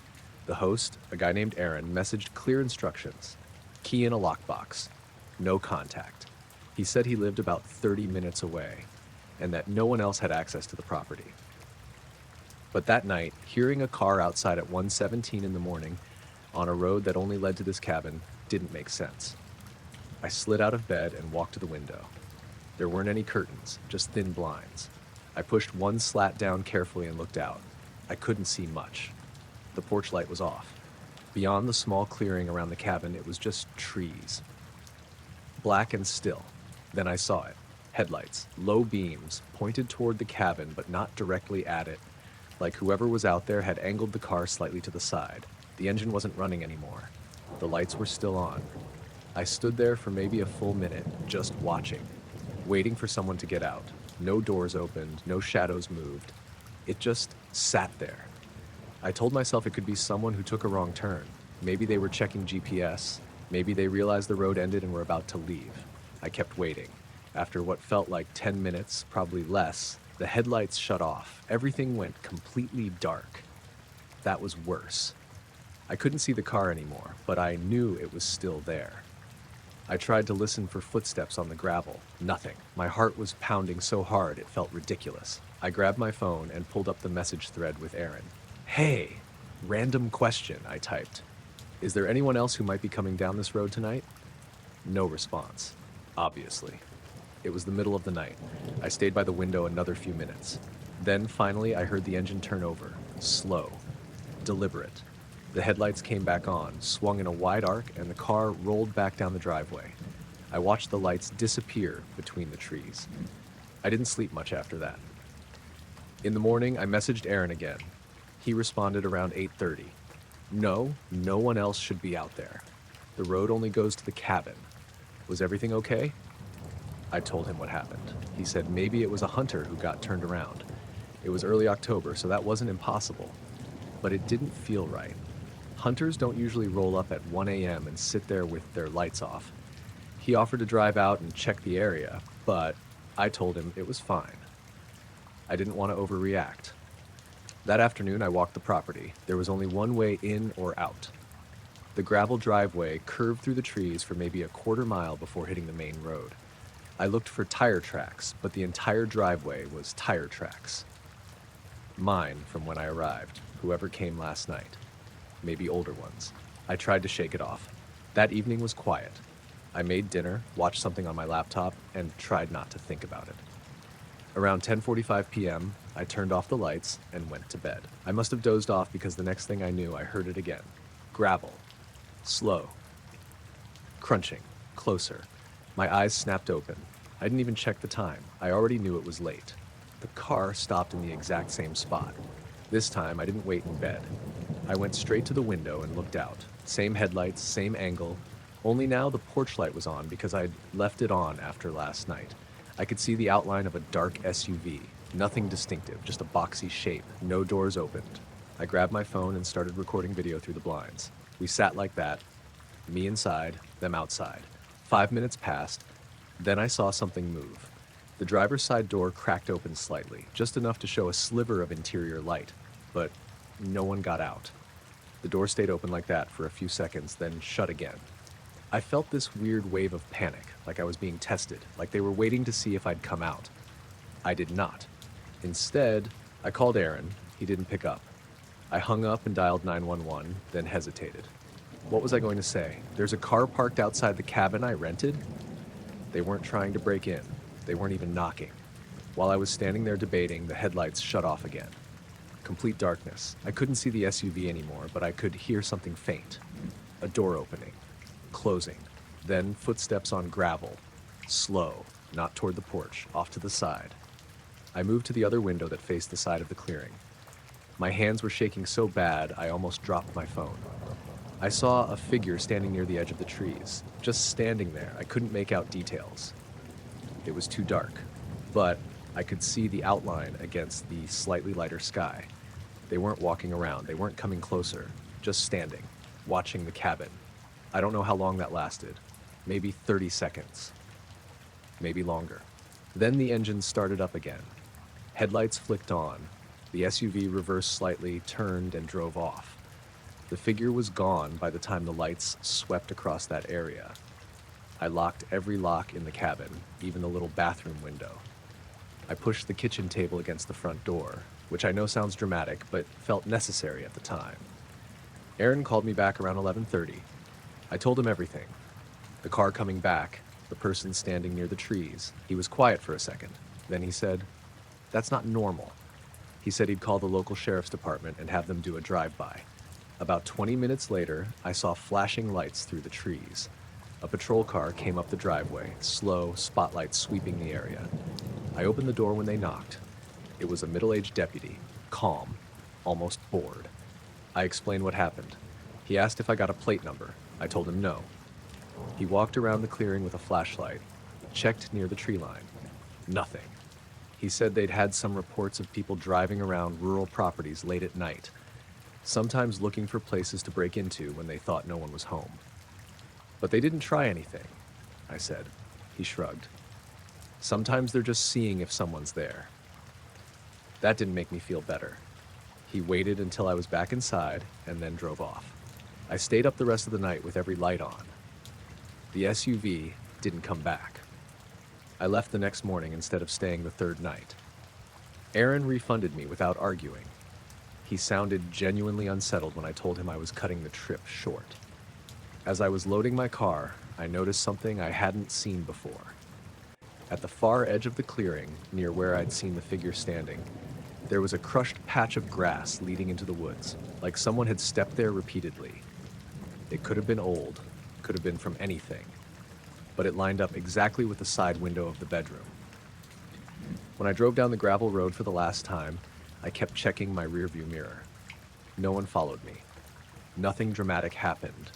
The host, a guy named Aaron, messaged clear instructions. Key in a lockbox. No contact. He said he lived about 30 minutes away, and that no one else had access to the property. But that night, hearing a car outside at 1:17 in the morning on a road that only led to this cabin didn't make sense. I slid out of bed and walked to the window. There weren't any curtains, just thin blinds. I pushed one slat down carefully and looked out. I couldn't see much. The porch light was off. Beyond the small clearing around the cabin, it was just trees. Black and still. Then I saw it. Headlights, low beams, pointed toward the cabin but not directly at it. Like whoever was out there had angled the car slightly to the side. The engine wasn't running anymore. The lights were still on. I stood there for maybe a full minute, just watching, waiting for someone to get out. No doors opened, no shadows moved. It just sat there. I told myself it could be someone who took a wrong turn. Maybe they were checking GPS. Maybe they realized the road ended and were about to leave. I kept waiting. After what felt like 10 minutes, probably less, the headlights shut off. Everything went completely dark. That was worse. I couldn't see the car anymore, but I knew it was still there. I tried to listen for footsteps on the gravel. Nothing. My heart was pounding so hard it felt ridiculous. I grabbed my phone and pulled up the message thread with Aaron. "Hey, random question," I typed. "Is there anyone else who might be coming down this road tonight?" No response, obviously. It was the middle of the night. I stayed by the window another few minutes. Then finally I heard the engine turn over, slow, deliberate. The headlights came back on, swung in a wide arc, and the car rolled back down the driveway. I watched the lights disappear between the trees. I didn't sleep much after that. In the morning, I messaged Aaron again. He responded around 8:30. No one else should be out there. The road only goes to the cabin. Was everything okay? I told him what happened. He said maybe it was a hunter who got turned around. It was early October, so that wasn't impossible. But it didn't feel right. Hunters don't usually roll up at 1 a.m. and sit there with their lights off. He offered to drive out and check the area, but I told him it was fine. I didn't want to overreact. That afternoon, I walked the property. There was only one way in or out. The gravel driveway curved through the trees for maybe a quarter mile before hitting the main road. I looked for tire tracks, but the entire driveway was tire tracks. Mine from when I arrived, whoever came last night. Maybe older ones. I tried to shake it off. That evening was quiet. I made dinner, watched something on my laptop, and tried not to think about it. Around 10:45 p.m., I turned off the lights and went to bed. I must have dozed off because the next thing I knew, I heard it again. Gravel. Slow. Crunching. Closer. My eyes snapped open. I didn't even check the time. I already knew it was late. The car stopped in the exact same spot. This time, I didn't wait in bed. I went straight to the window and looked out. Same headlights, same angle. Only now the porch light was on because I'd left it on after last night. I could see the outline of a dark SUV, Nothing distinctive, just a boxy shape, no doors opened. I grabbed my phone and started recording video through the blinds. We sat like that, me inside, them outside. 5 minutes passed, then I saw something move. The driver's side door cracked open slightly, just enough to show a sliver of interior light, but no one got out. The door stayed open like that for a few seconds, then shut again. I felt this weird wave of panic, like I was being tested, like they were waiting to see if I'd come out. I did not. Instead, I called Aaron. He didn't pick up. I hung up and dialed 911, then hesitated. What was I going to say? There's a car parked outside the cabin I rented? They weren't trying to break in. They weren't even knocking. While I was standing there debating, the headlights shut off again. Complete darkness. I couldn't see the SUV anymore, but I could hear something faint. A door opening, closing, then footsteps on gravel. Slow, not toward the porch, off to the side. I moved to the other window that faced the side of the clearing. My hands were shaking so bad, I almost dropped my phone. I saw a figure standing near the edge of the trees, just standing there. I couldn't make out details. It was too dark, but I could see the outline against the slightly lighter sky. They weren't walking around, they weren't coming closer, just standing, watching the cabin. I don't know how long that lasted. Maybe 30 seconds. Maybe longer. Then the engine started up again. Headlights flicked on. The SUV reversed slightly, turned, and drove off. The figure was gone by the time the lights swept across that area. I locked every lock in the cabin, even the little bathroom window. I pushed the kitchen table against the front door, which I know sounds dramatic, but felt necessary at the time. Aaron called me back around 11:30. I told him everything. The car coming back, the person standing near the trees. He was quiet for a second. Then he said, "That's not normal." He said he'd call the local sheriff's department and have them do a drive-by. About 20 minutes later, I saw flashing lights through the trees. A patrol car came up the driveway, slow, spotlights sweeping the area. I opened the door when they knocked. It was a middle-aged deputy, calm, almost bored. I explained what happened. He asked if I got a plate number. I told him no. He walked around the clearing with a flashlight, checked near the tree line. Nothing. He said they'd had some reports of people driving around rural properties late at night, sometimes looking for places to break into when they thought no one was home. But they didn't try anything, I said. He shrugged. Sometimes they're just seeing if someone's there. That didn't make me feel better. He waited until I was back inside and then drove off. I stayed up the rest of the night with every light on. The SUV didn't come back. I left the next morning instead of staying the third night. Aaron refunded me without arguing. He sounded genuinely unsettled when I told him I was cutting the trip short. As I was loading my car, I noticed something I hadn't seen before. At the far edge of the clearing, near where I'd seen the figure standing, there was a crushed patch of grass leading into the woods, like someone had stepped there repeatedly. It could have been old, could have been from anything, but it lined up exactly with the side window of the bedroom. When I drove down the gravel road for the last time, I kept checking my rearview mirror. No one followed me. Nothing dramatic happened.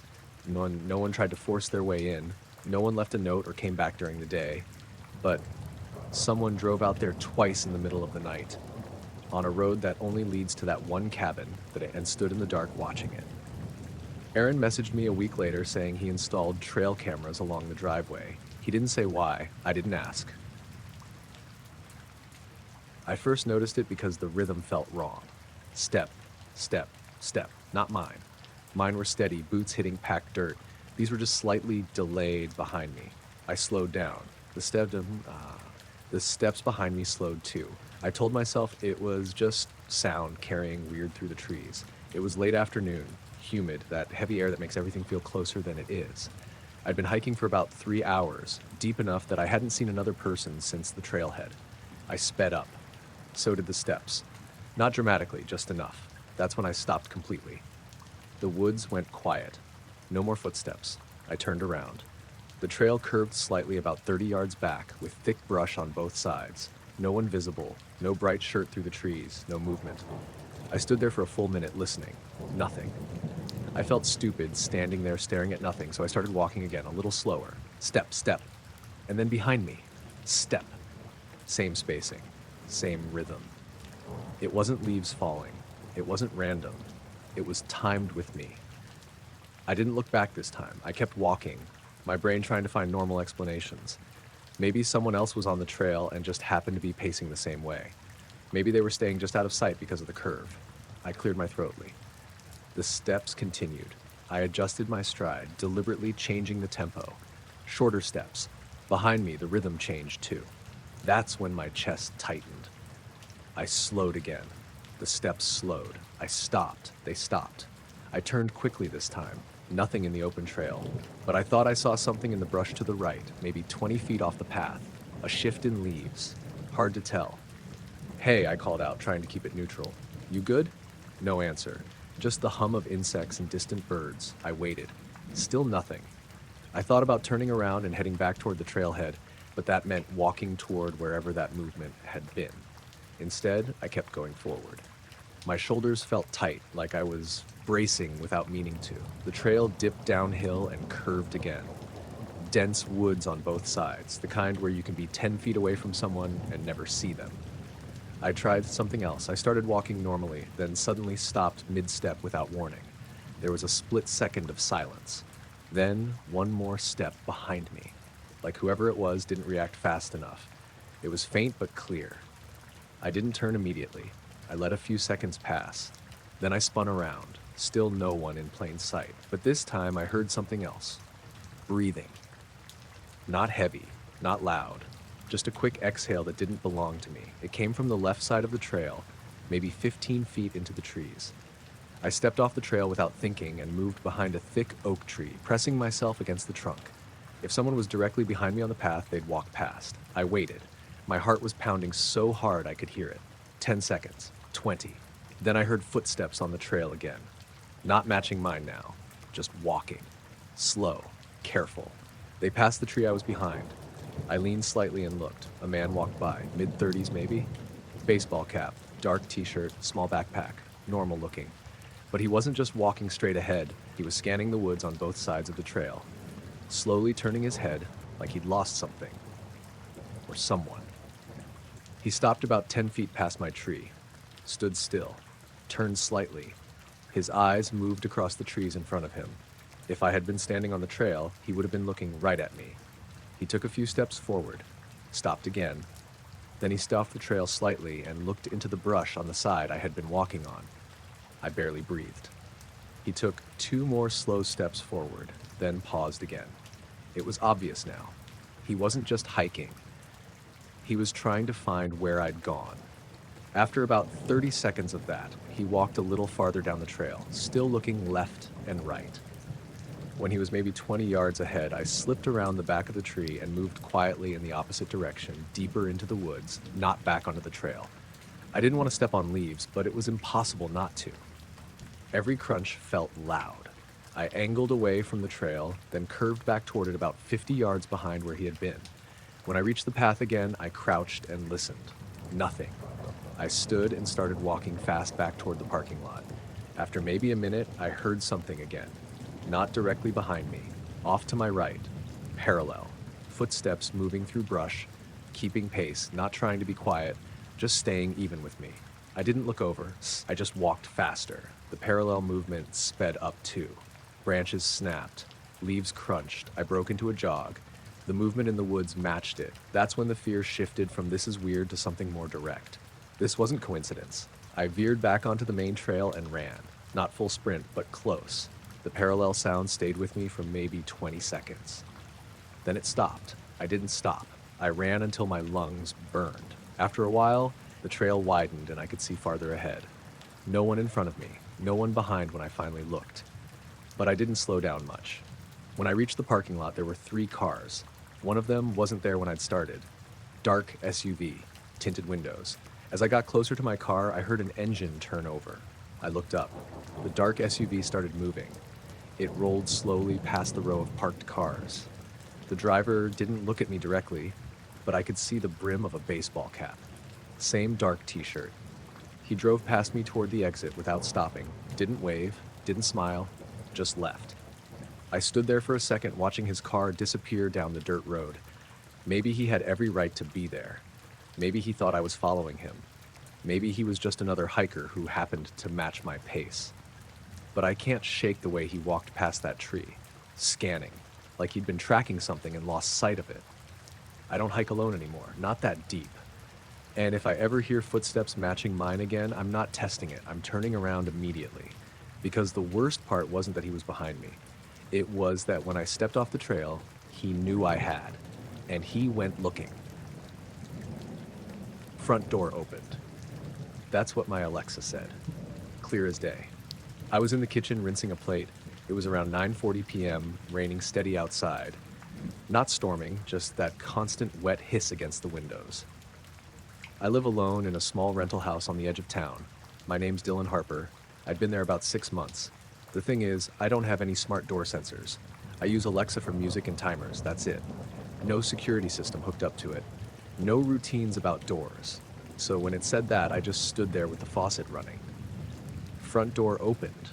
No one tried to force their way in. No one left a note or came back during the day. But someone drove out there twice in the middle of the night, on a road that only leads to that one cabin, and stood in the dark watching it. Aaron messaged me a week later saying he installed trail cameras along the driveway. He didn't say why. I didn't ask. I first noticed it because the rhythm felt wrong. Step, step, step. Not mine. Mine were steady, boots hitting packed dirt. These were just slightly delayed behind me. I slowed down. The steps behind me slowed too. I told myself it was just sound carrying weird through the trees. It was late afternoon, humid, that heavy air that makes everything feel closer than it is. I'd been hiking for about 3 hours, deep enough that I hadn't seen another person since the trailhead. I sped up. So did the steps. Not dramatically, just enough. That's when I stopped completely. The woods went quiet. No more footsteps. I turned around. The trail curved slightly about 30 yards back, with thick brush on both sides. No one visible, no bright shirt through the trees, no movement. I stood there for a full minute listening. Nothing. I felt stupid standing there staring at nothing, so I started walking again, a little slower. Step, step. And then behind me. Step. Same spacing. same rhythm. It wasn't leaves falling. It wasn't random. It was timed with me. I didn't look back this time. I kept walking, my brain trying to find normal explanations. Maybe someone else was on the trail and just happened to be pacing the same way. Maybe they were staying just out of sight because of the curve. I cleared my throat. The steps continued. I adjusted my stride, deliberately changing the tempo. Shorter steps. Behind me, the rhythm changed too. That's when my chest tightened. I slowed again. The steps slowed. I stopped. They stopped. I turned quickly this time. Nothing in the open trail, but I thought I saw something in the brush to the right, maybe 20 feet off the path. A shift in leaves. Hard to tell. "Hey," I called out, trying to keep it neutral. "You good?" No answer. Just the hum of insects and distant birds. I waited. Still nothing. I thought about turning around and heading back toward the trailhead, but that meant walking toward wherever that movement had been. Instead, I kept going forward. My shoulders felt tight, like I was bracing without meaning to. The trail dipped downhill and curved again. Dense woods on both sides, the kind where you can be 10 feet away from someone and never see them. I tried something else. I started walking normally, then suddenly stopped mid-step without warning. There was a split second of silence. Then one more step behind me. Like whoever it was didn't react fast enough. It was faint but clear. I didn't turn immediately. I let a few seconds pass. Then I spun around. Still no one in plain sight. But this time I heard something else. Breathing. Not heavy, not loud. Just a quick exhale that didn't belong to me. It came from the left side of the trail, maybe 15 feet into the trees. I stepped off the trail without thinking and moved behind a thick oak tree, pressing myself against the trunk. If someone was directly behind me on the path, they'd walk past. I waited. My heart was pounding so hard I could hear it. 10 seconds. 20. Then I heard footsteps on the trail again. Not matching mine now. Just walking. Slow. Careful. They passed the tree I was behind. I leaned slightly and looked. A man walked by, mid-30s maybe. Baseball cap, dark t-shirt, small backpack, normal looking. But he wasn't just walking straight ahead, he was scanning the woods on both sides of the trail, slowly turning his head like he'd lost something. Or someone. He stopped about 10 feet past my tree, stood still, turned slightly. His eyes moved across the trees in front of him. If I had been standing on the trail, he would have been looking right at me. He took a few steps forward, stopped again. Then he stopped the trail slightly and looked into the brush on the side I had been walking on. I barely breathed. He took 2 more slow steps forward, then paused again. It was obvious now. He wasn't just hiking. He was trying to find where I'd gone. After about 30 seconds of that, he walked a little farther down the trail, still looking left and right. When he was maybe 20 yards ahead, I slipped around the back of the tree and moved quietly in the opposite direction, deeper into the woods, not back onto the trail. I didn't want to step on leaves, but it was impossible not to. Every crunch felt loud. I angled away from the trail, then curved back toward it about 50 yards behind where he had been. When I reached the path again, I crouched and listened. Nothing. I stood and started walking fast back toward the parking lot. After maybe a minute, I heard something again. Not directly behind me, off to my right, parallel, footsteps moving through brush, keeping pace, not trying to be quiet, just staying even with me. I didn't look over, I just walked faster. The parallel movement sped up too. Branches snapped, leaves crunched, I broke into a jog. The movement in the woods matched it. That's when the fear shifted from this is weird to something more direct. This wasn't coincidence. I veered back onto the main trail and ran. Not full sprint, but close. The parallel sound stayed with me for maybe 20 seconds. Then it stopped. I didn't stop. I ran until my lungs burned. After a while, the trail widened and I could see farther ahead. No one in front of me, no one behind when I finally looked. But I didn't slow down much. When I reached the parking lot, there were 3 cars. One of them wasn't there when I'd started. Dark SUV, tinted windows. As I got closer to my car, I heard an engine turn over. I looked up. The dark SUV started moving. It rolled slowly past the row of parked cars. The driver didn't look at me directly, but I could see the brim of a baseball cap. Same dark t-shirt. He drove past me toward the exit without stopping, didn't wave, didn't smile, just left. I stood there for a second watching his car disappear down the dirt road. Maybe he had every right to be there. Maybe he thought I was following him. Maybe he was just another hiker who happened to match my pace. But I can't shake the way he walked past that tree, scanning, like he'd been tracking something and lost sight of it. I don't hike alone anymore, not that deep. And if I ever hear footsteps matching mine again, I'm not testing it. I'm turning around immediately. Because the worst part wasn't that he was behind me. It was that when I stepped off the trail, he knew I had. And he went looking. Front door opened. That's what my Alexa said. Clear as day. I was in the kitchen rinsing a plate. It was around 9:40 p.m., raining steady outside. Not storming, just that constant wet hiss against the windows. I live alone in a small rental house on the edge of town. My name's Dylan Harper. I'd been there about 6 months. The thing is, I don't have any smart door sensors. I use Alexa for music and timers, that's it. No security system hooked up to it. No routines about doors. So when it said that, I just stood there with the faucet running. Front door opened.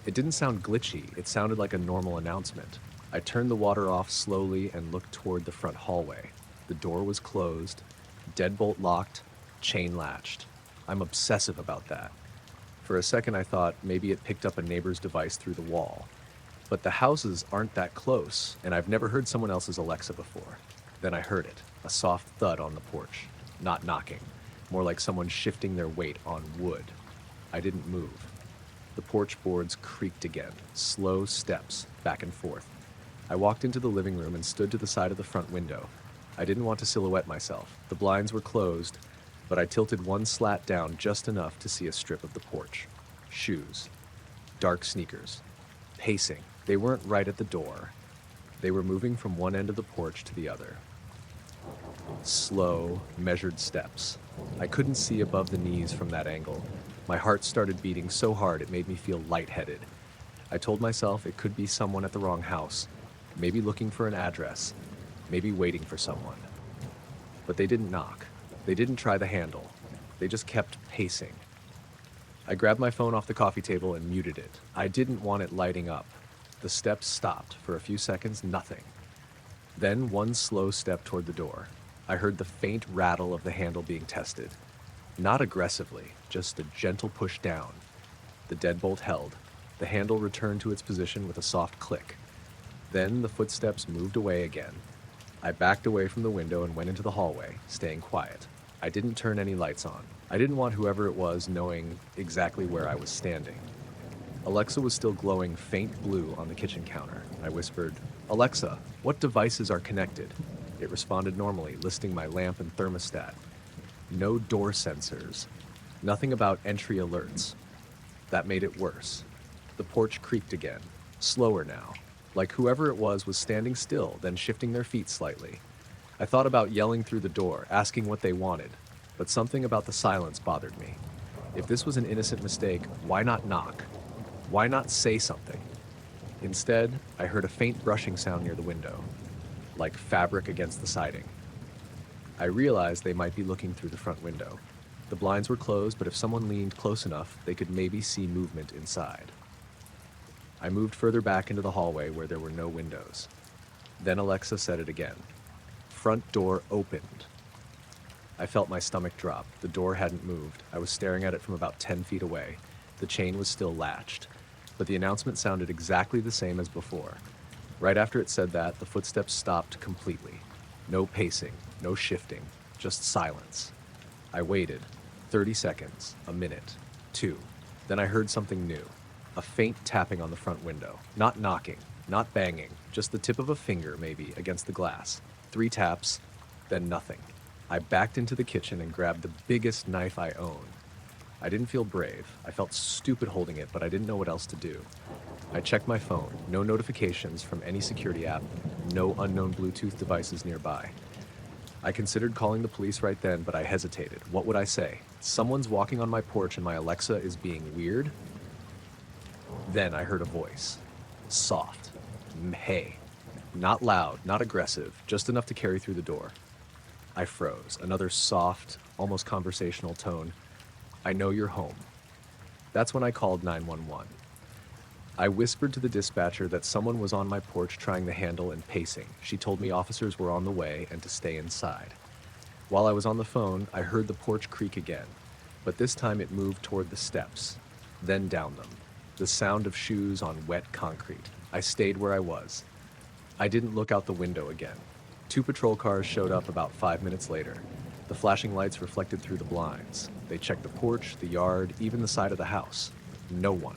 It didn't sound glitchy, it sounded like a normal announcement. I turned the water off slowly and looked toward the front hallway. The door was closed, deadbolt locked, chain latched. I'm obsessive about that. For a second I thought maybe it picked up a neighbor's device through the wall. But the houses aren't that close, and I've never heard someone else's Alexa before. Then I heard it, a soft thud on the porch. Not knocking, more like someone shifting their weight on wood. I didn't move. The porch boards creaked again, slow steps, back and forth. I walked into the living room and stood to the side of the front window. I didn't want to silhouette myself. The blinds were closed, but I tilted one slat down just enough to see a strip of the porch. Shoes. Dark sneakers. Pacing. They weren't right at the door. They were moving from one end of the porch to the other. Slow, measured steps. I couldn't see above the knees from that angle. My heart started beating so hard it made me feel lightheaded. I told myself it could be someone at the wrong house, maybe looking for an address, maybe waiting for someone. But they didn't knock. They didn't try the handle. They just kept pacing. I grabbed my phone off the coffee table and muted it. I didn't want it lighting up. The steps stopped. For a few seconds, nothing. Then one slow step toward the door. I heard the faint rattle of the handle being tested. Not aggressively, just a gentle push down. The deadbolt held. The handle returned to its position with a soft click. Then the footsteps moved away again. I backed away from the window and went into the hallway, staying quiet. I didn't turn any lights on. I didn't want whoever it was knowing exactly where I was standing. Alexa was still glowing faint blue on the kitchen counter. I whispered, "Alexa, what devices are connected?" It responded normally, listing my lamp and thermostat. No door sensors. Nothing about entry alerts. That made it worse. The porch creaked again, slower now, like whoever it was standing still, then shifting their feet slightly. I thought about yelling through the door, asking what they wanted, but something about the silence bothered me. If this was an innocent mistake, why not knock? Why not say something? Instead, I heard a faint brushing sound near the window, like fabric against the siding. I realized they might be looking through the front window. The blinds were closed, but if someone leaned close enough, they could maybe see movement inside. I moved further back into the hallway where there were no windows. Then Alexa said it again. Front door opened. I felt my stomach drop. The door hadn't moved. I was staring at it from about 10 feet away. The chain was still latched, but the announcement sounded exactly the same as before. Right after it said that, the footsteps stopped completely. No pacing, no shifting, just silence. I waited. 30 seconds, a minute, 2. Then I heard something new. A faint tapping on the front window. Not knocking, not banging, just the tip of a finger, maybe, against the glass. 3 taps, then nothing. I backed into the kitchen and grabbed the biggest knife I own. I didn't feel brave. I felt stupid holding it, but I didn't know what else to do. I checked my phone. No notifications from any security app. No unknown Bluetooth devices nearby. I considered calling the police right then, but I hesitated. What would I say? Someone's walking on my porch and my Alexa is being weird? Then I heard a voice. Soft. Hey. Not loud, not aggressive, just enough to carry through the door. I froze. Another soft, almost conversational tone. I know you're home. That's when I called 911. I whispered to the dispatcher that someone was on my porch trying the handle and pacing. She told me officers were on the way and to stay inside. While I was on the phone, I heard the porch creak again, but this time it moved toward the steps, then down them. The sound of shoes on wet concrete. I stayed where I was. I didn't look out the window again. Two patrol cars showed up about 5 minutes later. The flashing lights reflected through the blinds. They checked the porch, the yard, even the side of the house. No one.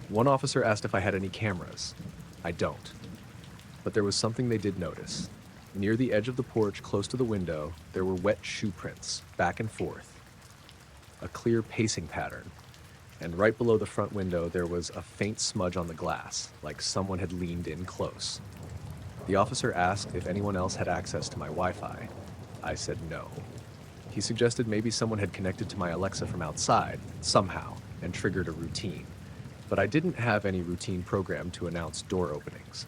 One officer asked if I had any cameras. I don't. But there was something they did notice. Near the edge of the porch, close to the window, there were wet shoe prints, back and forth. A clear pacing pattern. And right below the front window, there was a faint smudge on the glass, like someone had leaned in close. The officer asked if anyone else had access to my Wi-Fi. I said no. He suggested maybe someone had connected to my Alexa from outside, somehow, and triggered a routine. But I didn't have any routine programmed to announce door openings.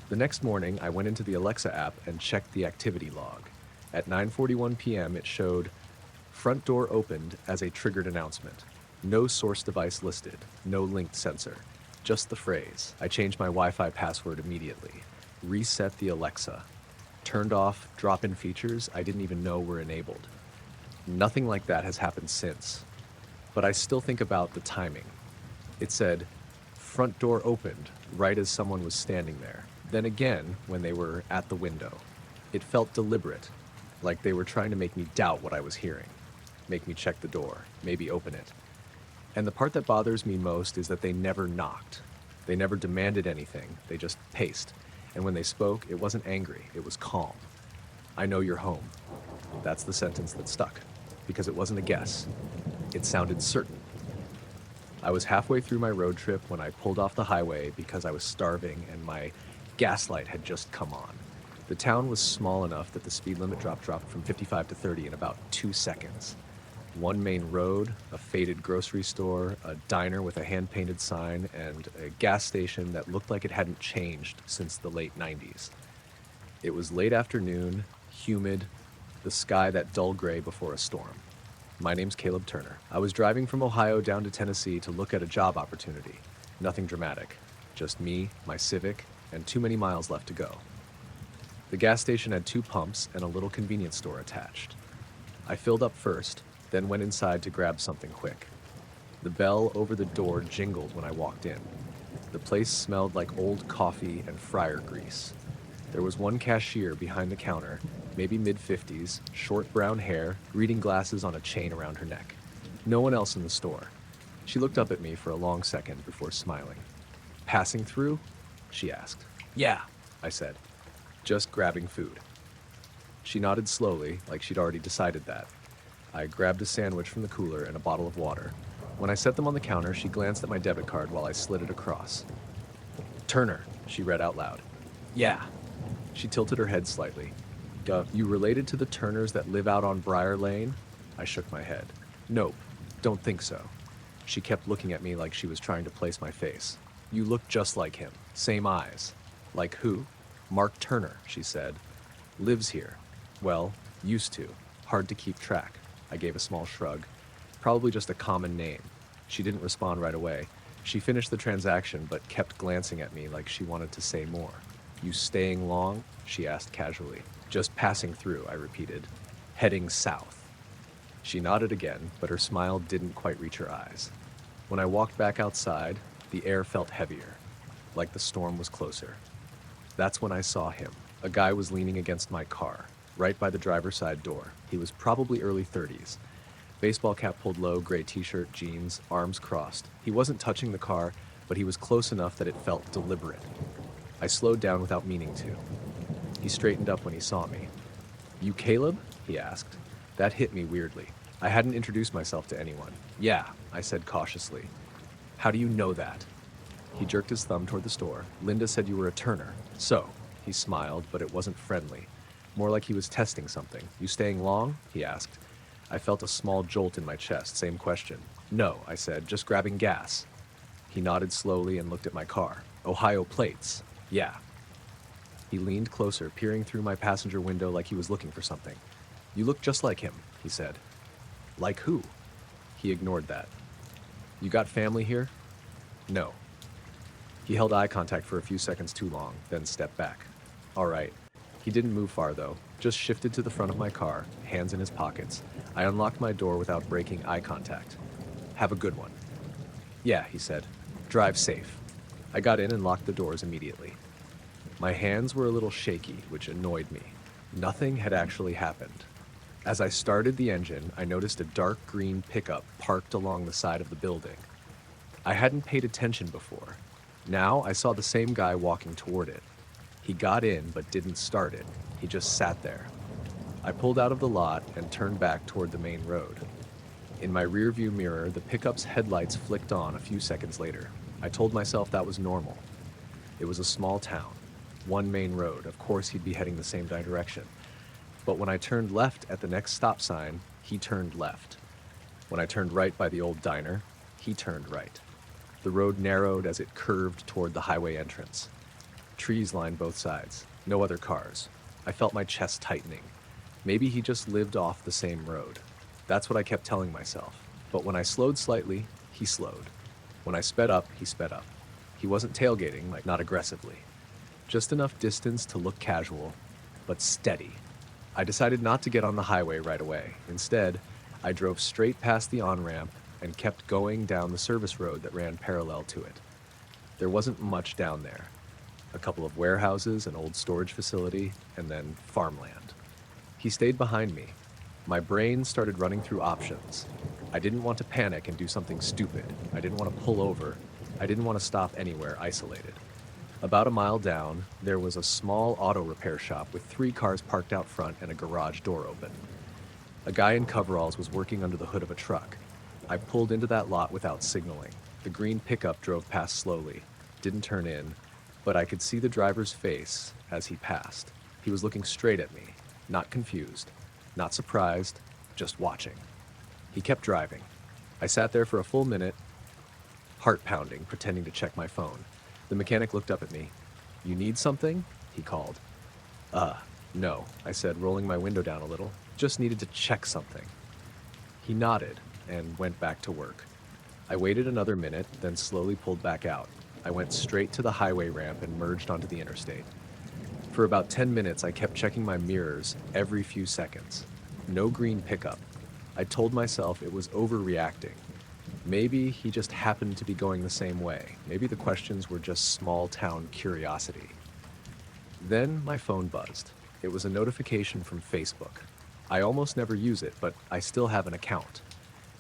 The next morning, I went into the Alexa app and checked the activity log. At 9:41 p.m., it showed front door opened as a triggered announcement. No source device listed, no linked sensor, just the phrase. I changed my Wi-Fi password immediately. Reset the Alexa. Turned off drop-in features I didn't even know were enabled. Nothing like that has happened since. But I still think about the timing. It said, front door opened, right as someone was standing there. Then again, when they were at the window. It felt deliberate, like they were trying to make me doubt what I was hearing. Make me check the door, maybe open it. And the part that bothers me most is that they never knocked. They never demanded anything, they just paced. And when they spoke, it wasn't angry, it was calm. I know you're home. That's the sentence that stuck, because it wasn't a guess. It sounded certain. I was halfway through my road trip when I pulled off the highway because I was starving and my gas light had just come on. The town was small enough that the speed limit dropped from 55 to 30 in about 2 seconds. One main road, a faded grocery store, a diner with a hand-painted sign, and a gas station that looked like it hadn't changed since the late 90s. It was late afternoon, humid, the sky that dull gray before a storm. My name's Caleb Turner. I was driving from Ohio down to Tennessee to look at a job opportunity. Nothing dramatic. Just me, my Civic, and too many miles left to go. The gas station had 2 pumps and a little convenience store attached. I filled up first, then went inside to grab something quick. The bell over the door jingled when I walked in. The place smelled like old coffee and fryer grease. There was one cashier behind the counter, maybe mid-50s, short brown hair, reading glasses on a chain around her neck. No one else in the store. She looked up at me for a long second before smiling. "Passing through?" she asked. "Yeah," I said, just grabbing food. She nodded slowly, like she'd already decided that. I grabbed a sandwich from the cooler and a bottle of water. When I set them on the counter, she glanced at my debit card while I slid it across. "Turner," she read out loud. "Yeah." She tilted her head slightly. "You related to the Turners that live out on Briar Lane?" I shook my head. "Nope, don't think so." She kept looking at me like she was trying to place my face. "You look just like him. Same eyes." "Like who?" "Mark Turner," she said. "Lives here." "Well, used to. Hard to keep track." I gave a small shrug. "Probably just a common name." She didn't respond right away. She finished the transaction but kept glancing at me like she wanted to say more. "You staying long?" she asked casually. "Just passing through," I repeated. "Heading south." She nodded again, but her smile didn't quite reach her eyes. When I walked back outside, the air felt heavier, like the storm was closer. That's when I saw him. A guy was leaning against my car, right by the driver's side door. He was probably early 30s. Baseball cap pulled low, gray t-shirt, jeans, arms crossed. He wasn't touching the car, but he was close enough that it felt deliberate. I slowed down without meaning to. He straightened up when he saw me. "You Caleb?" he asked. That hit me weirdly. I hadn't introduced myself to anyone. "Yeah," I said cautiously. "How do you know that?" He jerked his thumb toward the store. "Linda said you were a Turner." "So," he smiled, but it wasn't friendly. More like he was testing something. "You staying long?" he asked. I felt a small jolt in my chest. Same question. "No," I said, "just grabbing gas." He nodded slowly and looked at my car. "Ohio plates." "Yeah." He leaned closer, peering through my passenger window like he was looking for something. "You look just like him," he said. "Like who?" He ignored that. "You got family here?" "No." He held eye contact for a few seconds too long, then stepped back. "All right. He didn't move far though, just shifted to the front of my car, hands in his pockets. I unlocked my door without breaking eye contact. "Have a good one." "Yeah," he said. "Drive safe." I got in and locked the doors immediately. My hands were a little shaky, which annoyed me. Nothing had actually happened. As I started the engine, I noticed a dark green pickup parked along the side of the building. I hadn't paid attention before. Now I saw the same guy walking toward it. He got in but didn't start it. He just sat there. I pulled out of the lot and turned back toward the main road. In my rearview mirror, the pickup's headlights flicked on a few seconds later. I told myself that was normal. It was a small town, one main road. Of course, he'd be heading the same direction. But when I turned left at the next stop sign, he turned left. When I turned right by the old diner, he turned right. The road narrowed as it curved toward the highway entrance. Trees lined both sides, no other cars. I felt my chest tightening. Maybe he just lived off the same road. That's what I kept telling myself. But when I slowed slightly, he slowed. When I sped up, he sped up. He wasn't tailgating, like not aggressively. Just enough distance to look casual, but steady. I decided not to get on the highway right away. Instead, I drove straight past the on-ramp and kept going down the service road that ran parallel to it. There wasn't much down there. A couple of warehouses, an old storage facility, and then farmland. He stayed behind me. My brain started running through options. I didn't want to panic and do something stupid. I didn't want to pull over. I didn't want to stop anywhere isolated. About a mile down, there was a small auto repair shop with 3 cars parked out front and a garage door open. A guy in coveralls was working under the hood of a truck. I pulled into that lot without signaling. The green pickup drove past slowly, didn't turn in, but I could see the driver's face as he passed. He was looking straight at me, not confused, not surprised, just watching. He kept driving. I sat there for a full minute, heart pounding, pretending to check my phone. The mechanic looked up at me. "You need something?" he called. No," I said, rolling my window down a little. "Just needed to check something." He nodded and went back to work. I waited another minute, then slowly pulled back out. I went straight to the highway ramp and merged onto the interstate. For about 10 minutes, I kept checking my mirrors every few seconds. No green pickup. I told myself it was overreacting. Maybe he just happened to be going the same way. Maybe the questions were just small-town curiosity. Then my phone buzzed. It was a notification from Facebook. I almost never use it, but I still have an account.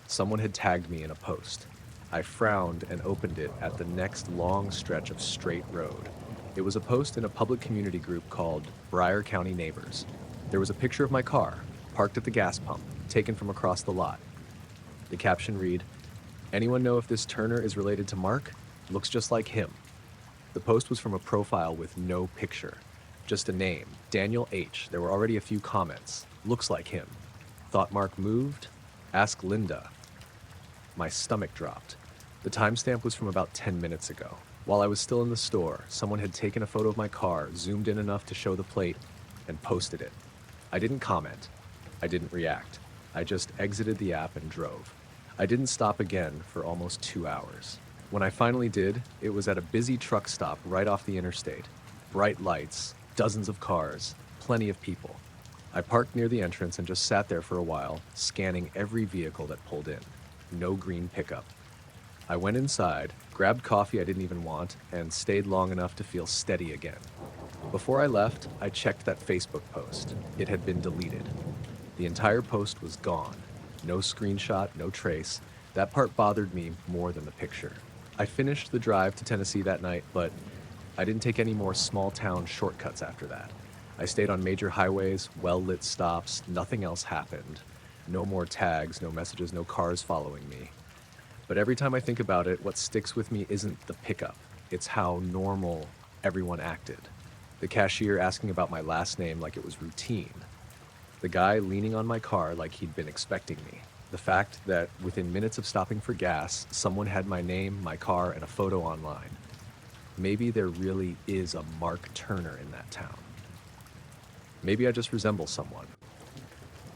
Someone had tagged me in a post. I frowned and opened it at the next long stretch of straight road. It was a post in a public community group called Briar County Neighbors. There was a picture of my car, parked at the gas pump, taken from across the lot. The caption read, "Anyone know if this Turner is related to Mark? Looks just like him." The post was from a profile with no picture, just a name, Daniel H. There were already a few comments. "Looks like him. Thought Mark moved? Ask Linda." My stomach dropped. The timestamp was from about 10 minutes ago. While I was still in the store, someone had taken a photo of my car, zoomed in enough to show the plate, and posted it. I didn't comment. I didn't react. I just exited the app and drove. I didn't stop again for almost 2 hours. When I finally did, it was at a busy truck stop right off the interstate. Bright lights, dozens of cars, plenty of people. I parked near the entrance and just sat there for a while, scanning every vehicle that pulled in. No green pickup. I went inside, grabbed coffee I didn't even want, and stayed long enough to feel steady again. Before I left, I checked that Facebook post. It had been deleted. The entire post was gone. No screenshot, no trace. That part bothered me more than the picture. I finished the drive to Tennessee that night, but I didn't take any more small-town shortcuts after that. I stayed on major highways, well-lit stops, nothing else happened. No more tags, no messages, no cars following me. But every time I think about it, what sticks with me isn't the pickup. It's how normal everyone acted. The cashier asking about my last name like it was routine. The guy leaning on my car like he'd been expecting me. The fact that within minutes of stopping for gas, someone had my name, my car, and a photo online. Maybe there really is a Mark Turner in that town. Maybe I just resemble someone.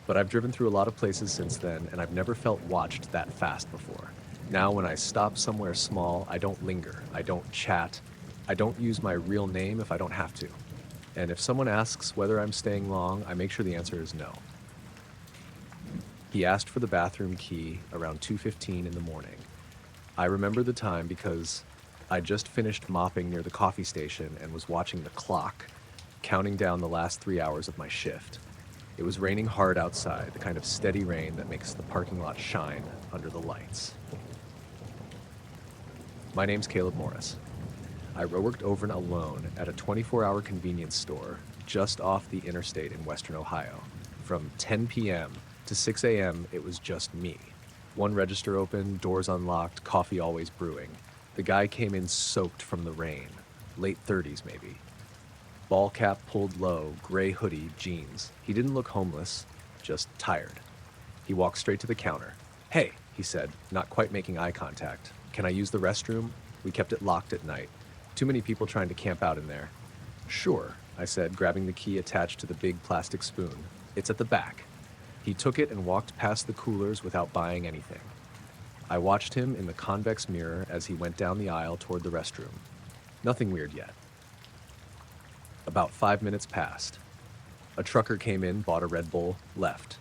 But I've driven through a lot of places since then, and I've never felt watched that fast before. Now when I stop somewhere small, I don't linger, I don't chat, I don't use my real name if I don't have to. And if someone asks whether I'm staying long, I make sure the answer is no. He asked for the bathroom key around 2:15 in the morning. I remember the time because I just finished mopping near the coffee station and was watching the clock, counting down the last 3 hours of my shift. It was raining hard outside, the kind of steady rain that makes the parking lot shine under the lights. My name's Caleb Morris. I worked over alone at a 24-hour convenience store just off the interstate in Western Ohio. From 10 p.m. to 6 a.m., it was just me. One register open, doors unlocked, coffee always brewing. The guy came in soaked from the rain, late 30s maybe. Ball cap pulled low, gray hoodie, jeans. He didn't look homeless, just tired. He walked straight to the counter. "Hey," he said, not quite making eye contact. "Can I use the restroom? We kept it locked at night. Too many people trying to camp out in there." "Sure," I said, grabbing the key attached to the big plastic spoon. "It's at the back." He took it and walked past the coolers without buying anything. I watched him in the convex mirror as he went down the aisle toward the restroom. Nothing weird yet. About 5 minutes passed. A trucker came in, bought a Red Bull, left.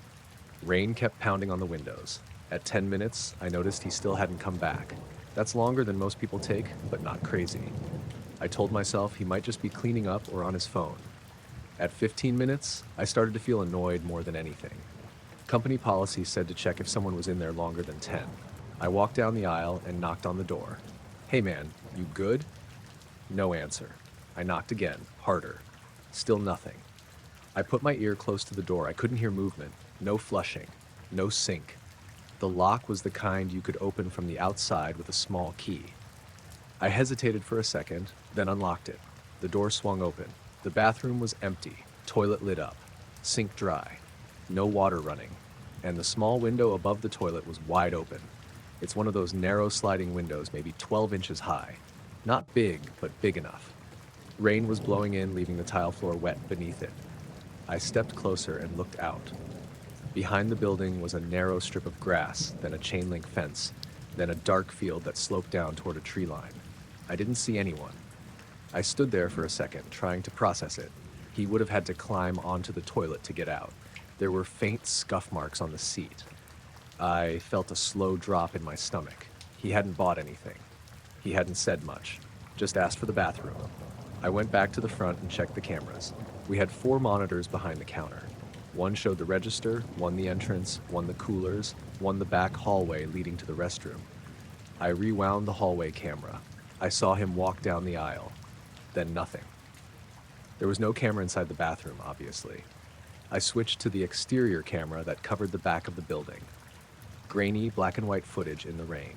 Rain kept pounding on the windows. At 10 minutes, I noticed he still hadn't come back. That's longer than most people take, but not crazy. I told myself he might just be cleaning up or on his phone. At 15 minutes, I started to feel annoyed more than anything. Company policy said to check if someone was in there longer than 10. I walked down the aisle and knocked on the door. "Hey man, you good?" No answer. I knocked again, harder. Still nothing. I put my ear close to the door. I couldn't hear movement. No flushing. No sink. The lock was the kind you could open from the outside with a small key. I hesitated for a second, then unlocked it. The door swung open. The bathroom was empty, toilet lit up, sink dry, no water running, and the small window above the toilet was wide open. It's one of those narrow sliding windows, maybe 12 inches high. Not big, but big enough. Rain was blowing in, leaving the tile floor wet beneath it. I stepped closer and looked out. Behind the building was a narrow strip of grass, then a chain link fence, then a dark field that sloped down toward a tree line. I didn't see anyone. I stood there for a second, trying to process it. He would have had to climb onto the toilet to get out. There were faint scuff marks on the seat. I felt a slow drop in my stomach. He hadn't bought anything. He hadn't said much, just asked for the bathroom. I went back to the front and checked the cameras. We had 4 monitors behind the counter. One showed the register, one the entrance, one the coolers, one the back hallway leading to the restroom. I rewound the hallway camera. I saw him walk down the aisle. Then nothing. There was no camera inside the bathroom, obviously. I switched to the exterior camera that covered the back of the building. Grainy black and white footage in the rain.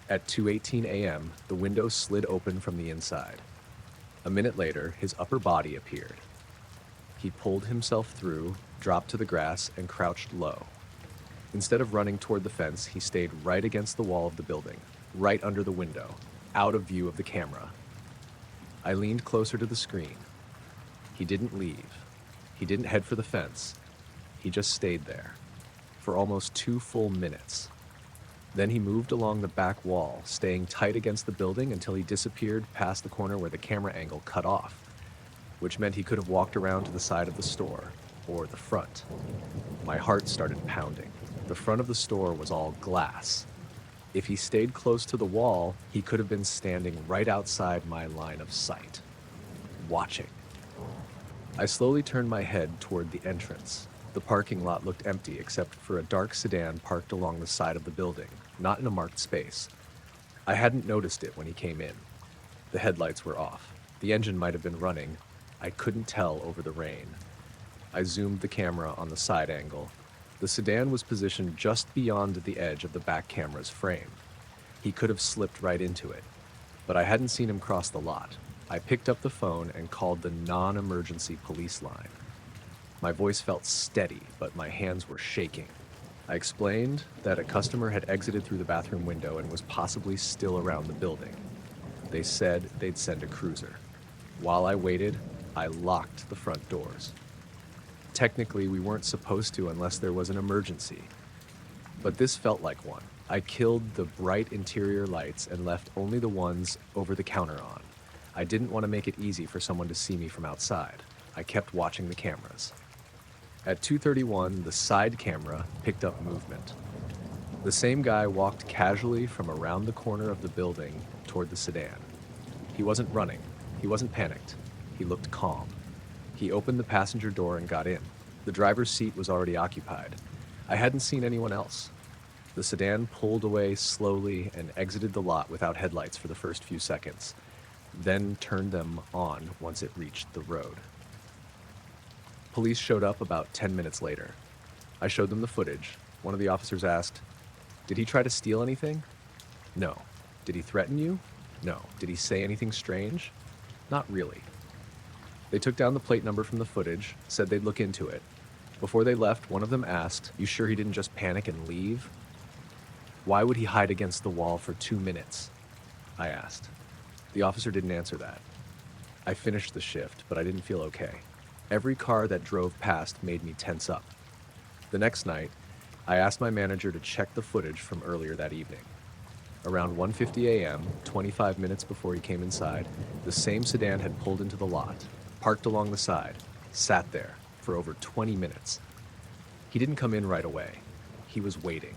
At 2:18 a.m., the window slid open from the inside. A minute later, his upper body appeared. He pulled himself through, dropped to the grass, and crouched low. Instead of running toward the fence, he stayed right against the wall of the building, right under the window, out of view of the camera. I leaned closer to the screen. He didn't leave. He didn't head for the fence. He just stayed there for almost 2 full minutes. Then he moved along the back wall, staying tight against the building until he disappeared past the corner where the camera angle cut off, which meant he could have walked around to the side of the store, or the front. My heart started pounding. The front of the store was all glass. If he stayed close to the wall, he could have been standing right outside my line of sight, watching. I slowly turned my head toward the entrance. The parking lot looked empty except for a dark sedan parked along the side of the building, not in a marked space. I hadn't noticed it when he came in. The headlights were off. The engine might have been running. I couldn't tell over the rain. I zoomed the camera on the side angle. The sedan was positioned just beyond the edge of the back camera's frame. He could have slipped right into it, but I hadn't seen him cross the lot. I picked up the phone and called the non-emergency police line. My voice felt steady, but my hands were shaking. I explained that a customer had exited through the bathroom window and was possibly still around the building. They said they'd send a cruiser. While I waited, I locked the front doors. Technically, we weren't supposed to unless there was an emergency. But this felt like one. I killed the bright interior lights and left only the ones over the counter on. I didn't want to make it easy for someone to see me from outside. I kept watching the cameras. At 2:31, the side camera picked up movement. The same guy walked casually from around the corner of the building toward the sedan. He wasn't running. He wasn't panicked. He looked calm. He opened the passenger door and got in. The driver's seat was already occupied. I hadn't seen anyone else. The sedan pulled away slowly and exited the lot without headlights for the first few seconds, then turned them on once it reached the road. Police showed up about 10 minutes later. I showed them the footage. One of the officers asked, "Did he try to steal anything?" "No." "Did he threaten you?" "No." "Did he say anything strange?" "Not really." They took down the plate number from the footage, said they'd look into it. Before they left, one of them asked, "You sure he didn't just panic and leave?" "Why would he hide against the wall for 2 minutes?" I asked. The officer didn't answer that. I finished the shift, but I didn't feel okay. Every car that drove past made me tense up. The next night, I asked my manager to check the footage from earlier that evening. Around 1:50 a.m., 25 minutes before he came inside, the same sedan had pulled into the lot, parked along the side, sat there for over 20 minutes. He didn't come in right away. He was waiting.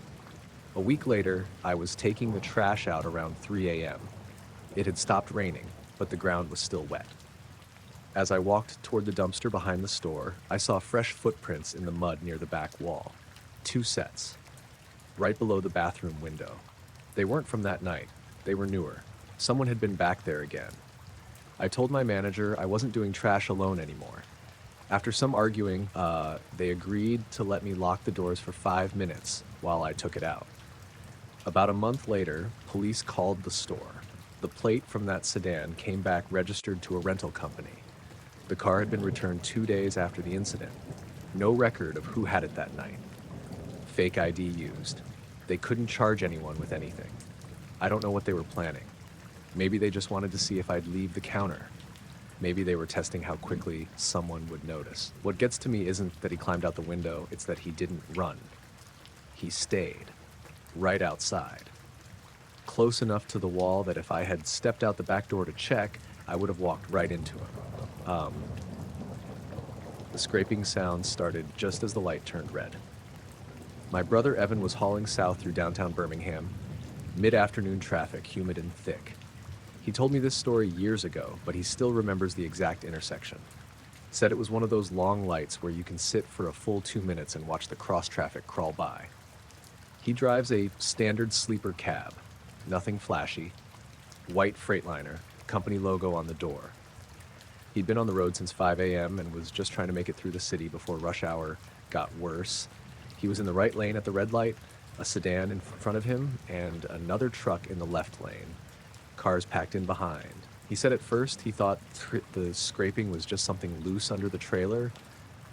A week later, I was taking the trash out around 3 a.m. It had stopped raining, but the ground was still wet. As I walked toward the dumpster behind the store, I saw fresh footprints in the mud near the back wall. 2 sets, right below the bathroom window. They weren't from that night. They were newer. Someone had been back there again. I told my manager I wasn't doing trash alone anymore. After some arguing, they agreed to let me lock the doors for 5 minutes while I took it out. About a month later, police called the store. The plate from that sedan came back registered to a rental company. The car had been returned 2 days after the incident. No record of who had it that night. Fake ID used. They couldn't charge anyone with anything. I don't know what they were planning. Maybe they just wanted to see if I'd leave the counter. Maybe they were testing how quickly someone would notice. What gets to me isn't that he climbed out the window, it's that he didn't run. He stayed, right outside. Close enough to the wall that if I had stepped out the back door to check, I would have walked right into him. The scraping sound started just as the light turned red. My brother Evan was hauling south through downtown Birmingham, mid-afternoon traffic, humid and thick. He told me this story years ago, but he still remembers the exact intersection. Said it was one of those long lights where you can sit for a full 2 minutes and watch the cross traffic crawl by. He drives a standard sleeper cab, nothing flashy, white Freightliner, company logo on the door. He'd been on the road since 5 a.m. and was just trying to make it through the city before rush hour got worse. He was in the right lane at the red light, a sedan in front of him, and another truck in the left lane. Cars packed in behind. He said at first he thought the scraping was just something loose under the trailer,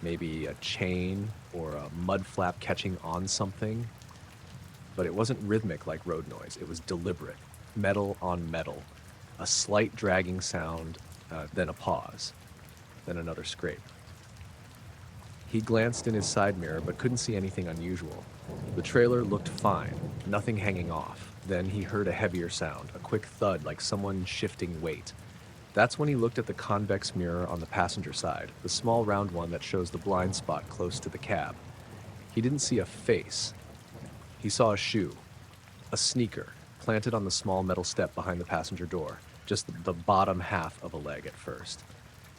maybe a chain or a mud flap catching on something. But it wasn't rhythmic like road noise. It was deliberate, metal on metal, a slight dragging sound, then a pause, then another scrape. He glanced in his side mirror but couldn't see anything unusual. The trailer looked fine, nothing hanging off. Then he heard a heavier sound, a quick thud like someone shifting weight. That's when he looked at the convex mirror on the passenger side, the small round one that shows the blind spot close to the cab. He didn't see a face. He saw a shoe, a sneaker, planted on the small metal step behind the passenger door, just the bottom half of a leg at first.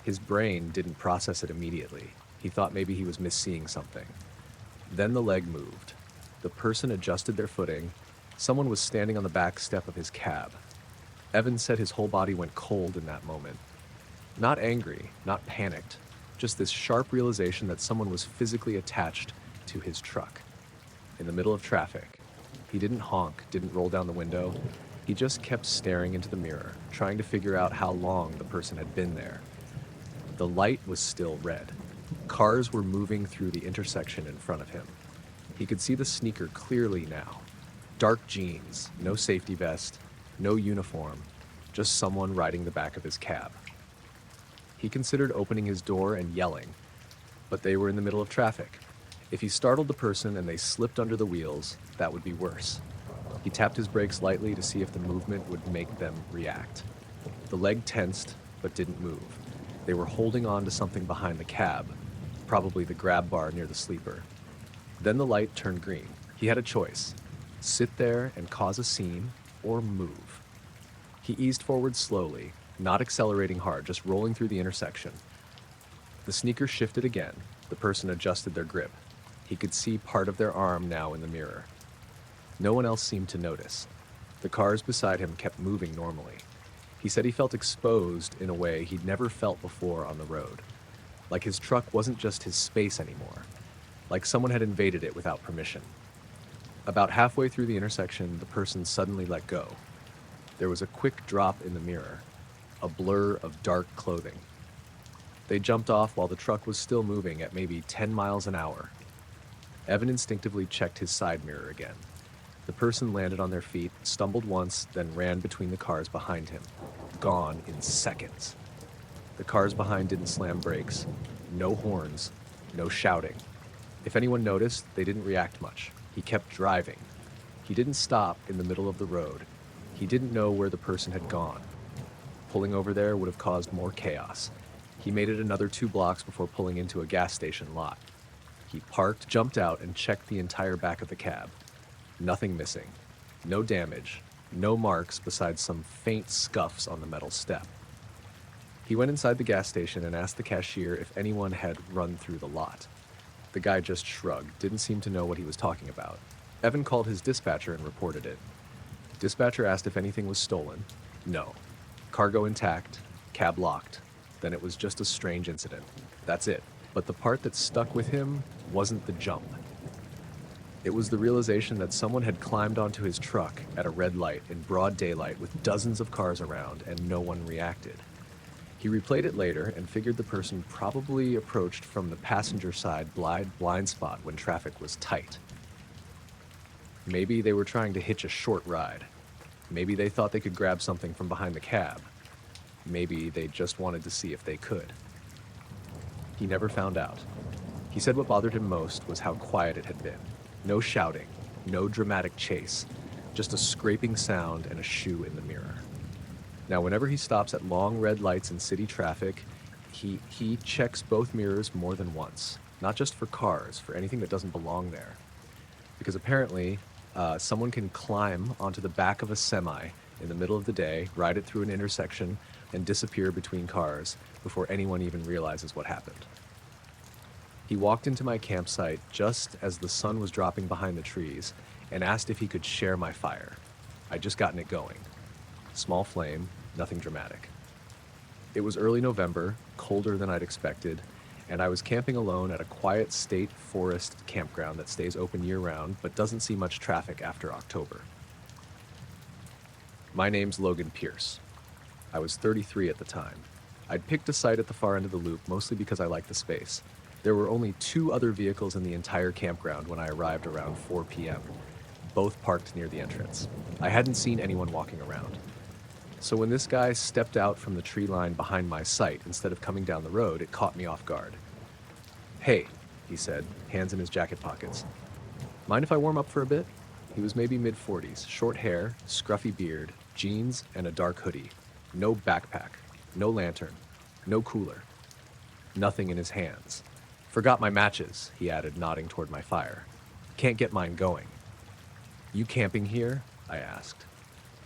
His brain didn't process it immediately. He thought maybe he was misseeing something. Then the leg moved. The person adjusted their footing. Someone was standing on the back step of his cab. Evan said his whole body went cold in that moment. Not angry, not panicked, just this sharp realization that someone was physically attached to his truck. In the middle of traffic. He didn't honk, didn't roll down the window. He just kept staring into the mirror, trying to figure out how long the person had been there. The light was still red. Cars were moving through the intersection in front of him. He could see the sneaker clearly now. Dark jeans, no safety vest, no uniform, just someone riding the back of his cab. He considered opening his door and yelling, but they were in the middle of traffic. If he startled the person and they slipped under the wheels, that would be worse. He tapped his brakes lightly to see if the movement would make them react. The leg tensed, but didn't move. They were holding on to something behind the cab, probably the grab bar near the sleeper. Then the light turned green. He had a choice: sit there and cause a scene, or move. He eased forward slowly, not accelerating hard, just rolling through the intersection. The sneaker shifted again. The person adjusted their grip. He could see part of their arm now in the mirror. No one else seemed to notice. The cars beside him kept moving normally. He said he felt exposed in a way he'd never felt before on the road. Like his truck wasn't just his space anymore. Like someone had invaded it without permission. About halfway through the intersection, the person suddenly let go. There was a quick drop in the mirror, a blur of dark clothing. They jumped off while the truck was still moving at maybe 10 miles an hour. Evan instinctively checked his side mirror again. The person landed on their feet, stumbled once, then ran between the cars behind him. Gone in seconds. The cars behind didn't slam brakes. No horns. No shouting. If anyone noticed, they didn't react much. He kept driving. He didn't stop in the middle of the road. He didn't know where the person had gone. Pulling over there would have caused more chaos. He made it another 2 blocks before pulling into a gas station lot. He parked, jumped out, and checked the entire back of the cab. Nothing missing. No damage. No marks besides some faint scuffs on the metal step. He went inside the gas station and asked the cashier if anyone had run through the lot. The guy just shrugged, didn't seem to know what he was talking about. Evan called his dispatcher and reported it. Dispatcher asked if anything was stolen. No. Cargo intact, cab locked. Then it was just a strange incident. That's it. But the part that stuck with him wasn't the jump. It was the realization that someone had climbed onto his truck at a red light in broad daylight with dozens of cars around and no one reacted. He replayed it later and figured the person probably approached from the passenger side blind spot when traffic was tight. Maybe they were trying to hitch a short ride. Maybe they thought they could grab something from behind the cab. Maybe they just wanted to see if they could. He never found out. He said what bothered him most was how quiet it had been. No shouting, no dramatic chase, just a scraping sound and a shoe in the mirror. Now, whenever he stops at long red lights in city traffic, he checks both mirrors more than once. Not just for cars, for anything that doesn't belong there. Because apparently, someone can climb onto the back of a semi in the middle of the day, ride it through an intersection, and disappear between cars before anyone even realizes what happened. He walked into my campsite just as the sun was dropping behind the trees and asked if he could share my fire. I'd just gotten it going. Small flame, nothing dramatic. It was early November, colder than I'd expected, and I was camping alone at a quiet state forest campground that stays open year-round but doesn't see much traffic after October. My name's Logan Pierce. I was 33 at the time. I'd picked a site at the far end of the loop mostly because I liked the space. There were only 2 other vehicles in the entire campground when I arrived around 4 p.m., both parked near the entrance. I hadn't seen anyone walking around. So when this guy stepped out from the tree line behind my site instead of coming down the road, it caught me off guard. "Hey," he said, hands in his jacket pockets. "Mind if I warm up for a bit?" He was maybe mid-40s, short hair, scruffy beard, jeans, and a dark hoodie. No backpack, no lantern, no cooler. Nothing in his hands. "Forgot my matches," he added, nodding toward my fire. "Can't get mine going." "You camping here?" I asked.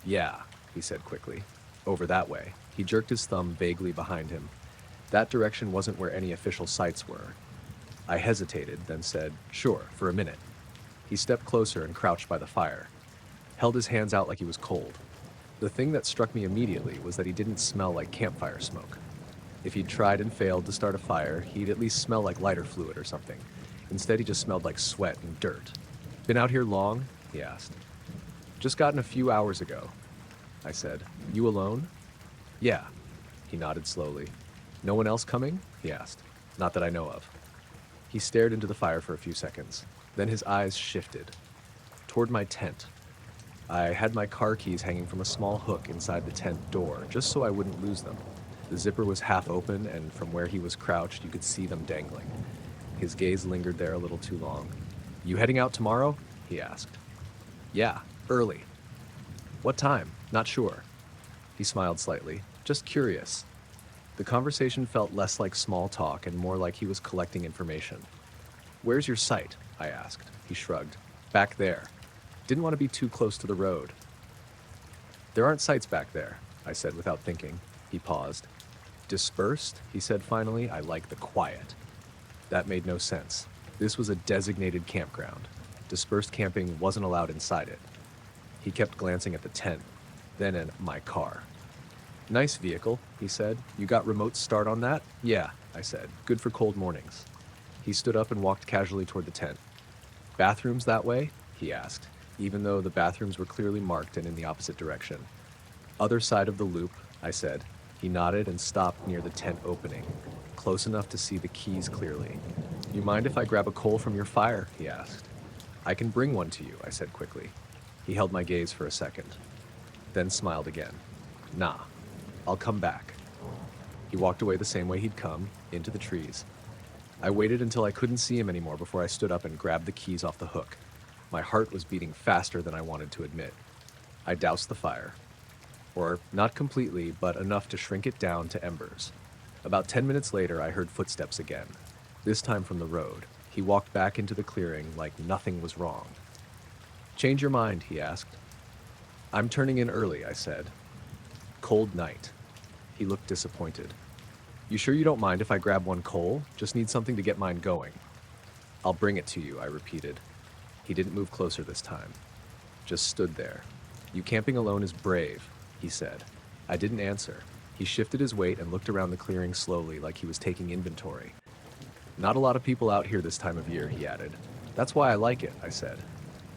"Yeah," he said quickly. "Over that way." He jerked his thumb vaguely behind him. That direction wasn't where any official sites were. I hesitated, then said, "Sure, for a minute." He stepped closer and crouched by the fire. Held his hands out like he was cold. The thing that struck me immediately was that he didn't smell like campfire smoke. If he'd tried and failed to start a fire, he'd at least smell like lighter fluid or something. Instead, he just smelled like sweat and dirt. "Been out here long?" he asked. "Just gotten a few hours ago," I said. "You alone?" "Yeah." He nodded slowly. "No one else coming?" he asked. "Not that I know of." He stared into the fire for a few seconds. Then his eyes shifted. Toward my tent. I had my car keys hanging from a small hook inside the tent door, just so I wouldn't lose them. The zipper was half open, and from where he was crouched, you could see them dangling. His gaze lingered there a little too long. "You heading out tomorrow?" he asked. "Yeah, early." "What time?" "Not sure." He smiled slightly. "Just curious." The conversation felt less like small talk and more like he was collecting information. "Where's your site?" I asked. He shrugged. "Back there." Didn't want to be too close to the road. "There aren't sites back there," I said without thinking. He paused. "Dispersed?" he said finally. "I like the quiet." That made no sense. This was a designated campground. Dispersed camping wasn't allowed inside it. He kept glancing at the tent, then at my car. "Nice vehicle," he said. "You got remote start on that?" "Yeah," I said. "Good for cold mornings." He stood up and walked casually toward the tent. "Bathrooms that way?" he asked, even though the bathrooms were clearly marked and in the opposite direction. "Other side of the loop," I said. He nodded and stopped near the tent opening, close enough to see the keys clearly. "You mind if I grab a coal from your fire?" he asked. "I can bring one to you," I said quickly. He held my gaze for a second, then smiled again. "Nah, I'll come back." He walked away the same way he'd come, into the trees. I waited until I couldn't see him anymore before I stood up and grabbed the keys off the hook. My heart was beating faster than I wanted to admit. I doused the fire. Or, not completely, but enough to shrink it down to embers. About 10 minutes later, I heard footsteps again, this time from the road. He walked back into the clearing like nothing was wrong. "Change your mind?" he asked. "I'm turning in early," I said. "Cold night." He looked disappointed. "You sure you don't mind if I grab one coal? Just need something to get mine going." "I'll bring it to you," I repeated. He didn't move closer this time. Just stood there. "You camping alone is brave," he said. I didn't answer. He shifted his weight and looked around the clearing slowly, like he was taking inventory. "Not a lot of people out here this time of year," he added. "That's why I like it," I said.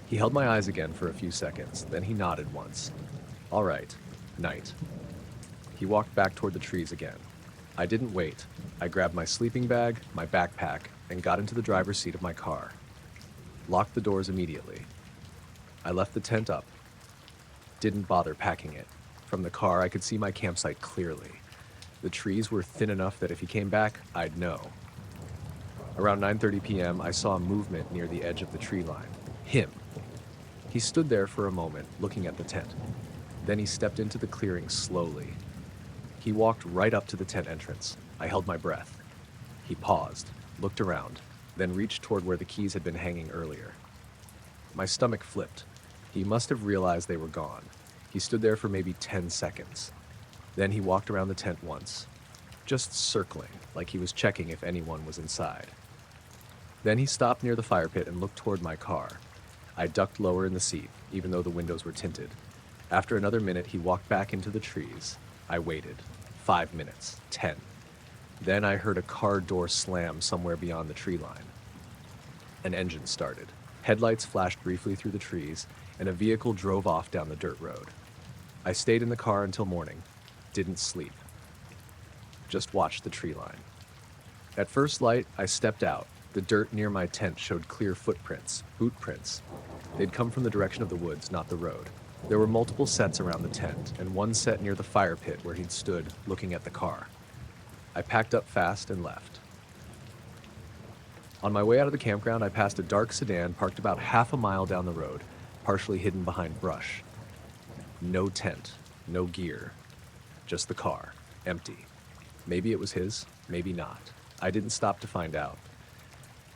He held my eyes again for a few seconds, then he nodded once. "All right, night." He walked back toward the trees again. I didn't wait. I grabbed my sleeping bag, my backpack, and got into the driver's seat of my car. Locked the doors immediately. I left the tent up. Didn't bother packing it. From the car, I could see my campsite clearly. The trees were thin enough that if he came back, I'd know. Around 9:30 p.m., I saw movement near the edge of the tree line. Him. He stood there for a moment, looking at the tent. Then he stepped into the clearing slowly. He walked right up to the tent entrance. I held my breath. He paused, looked around, then reached toward where the keys had been hanging earlier. My stomach flipped. He must have realized they were gone. He stood there for maybe 10 seconds. Then he walked around the tent once, just circling, like he was checking if anyone was inside. Then he stopped near the fire pit and looked toward my car. I ducked lower in the seat, even though the windows were tinted. After another minute, he walked back into the trees. I waited. 5 minutes. 10. Then I heard a car door slam somewhere beyond the tree line. An engine started. Headlights flashed briefly through the trees, and a vehicle drove off down the dirt road. I stayed in the car until morning. Didn't sleep. Just watched the tree line. At first light, I stepped out. The dirt near my tent showed clear footprints, boot prints. They'd come from the direction of the woods, not the road. There were multiple sets around the tent, and one set near the fire pit where he'd stood, looking at the car. I packed up fast and left. On my way out of the campground, I passed a dark sedan parked about half a mile down the road, partially hidden behind brush. No tent, no gear, just the car, empty. Maybe it was his, maybe not. I didn't stop to find out.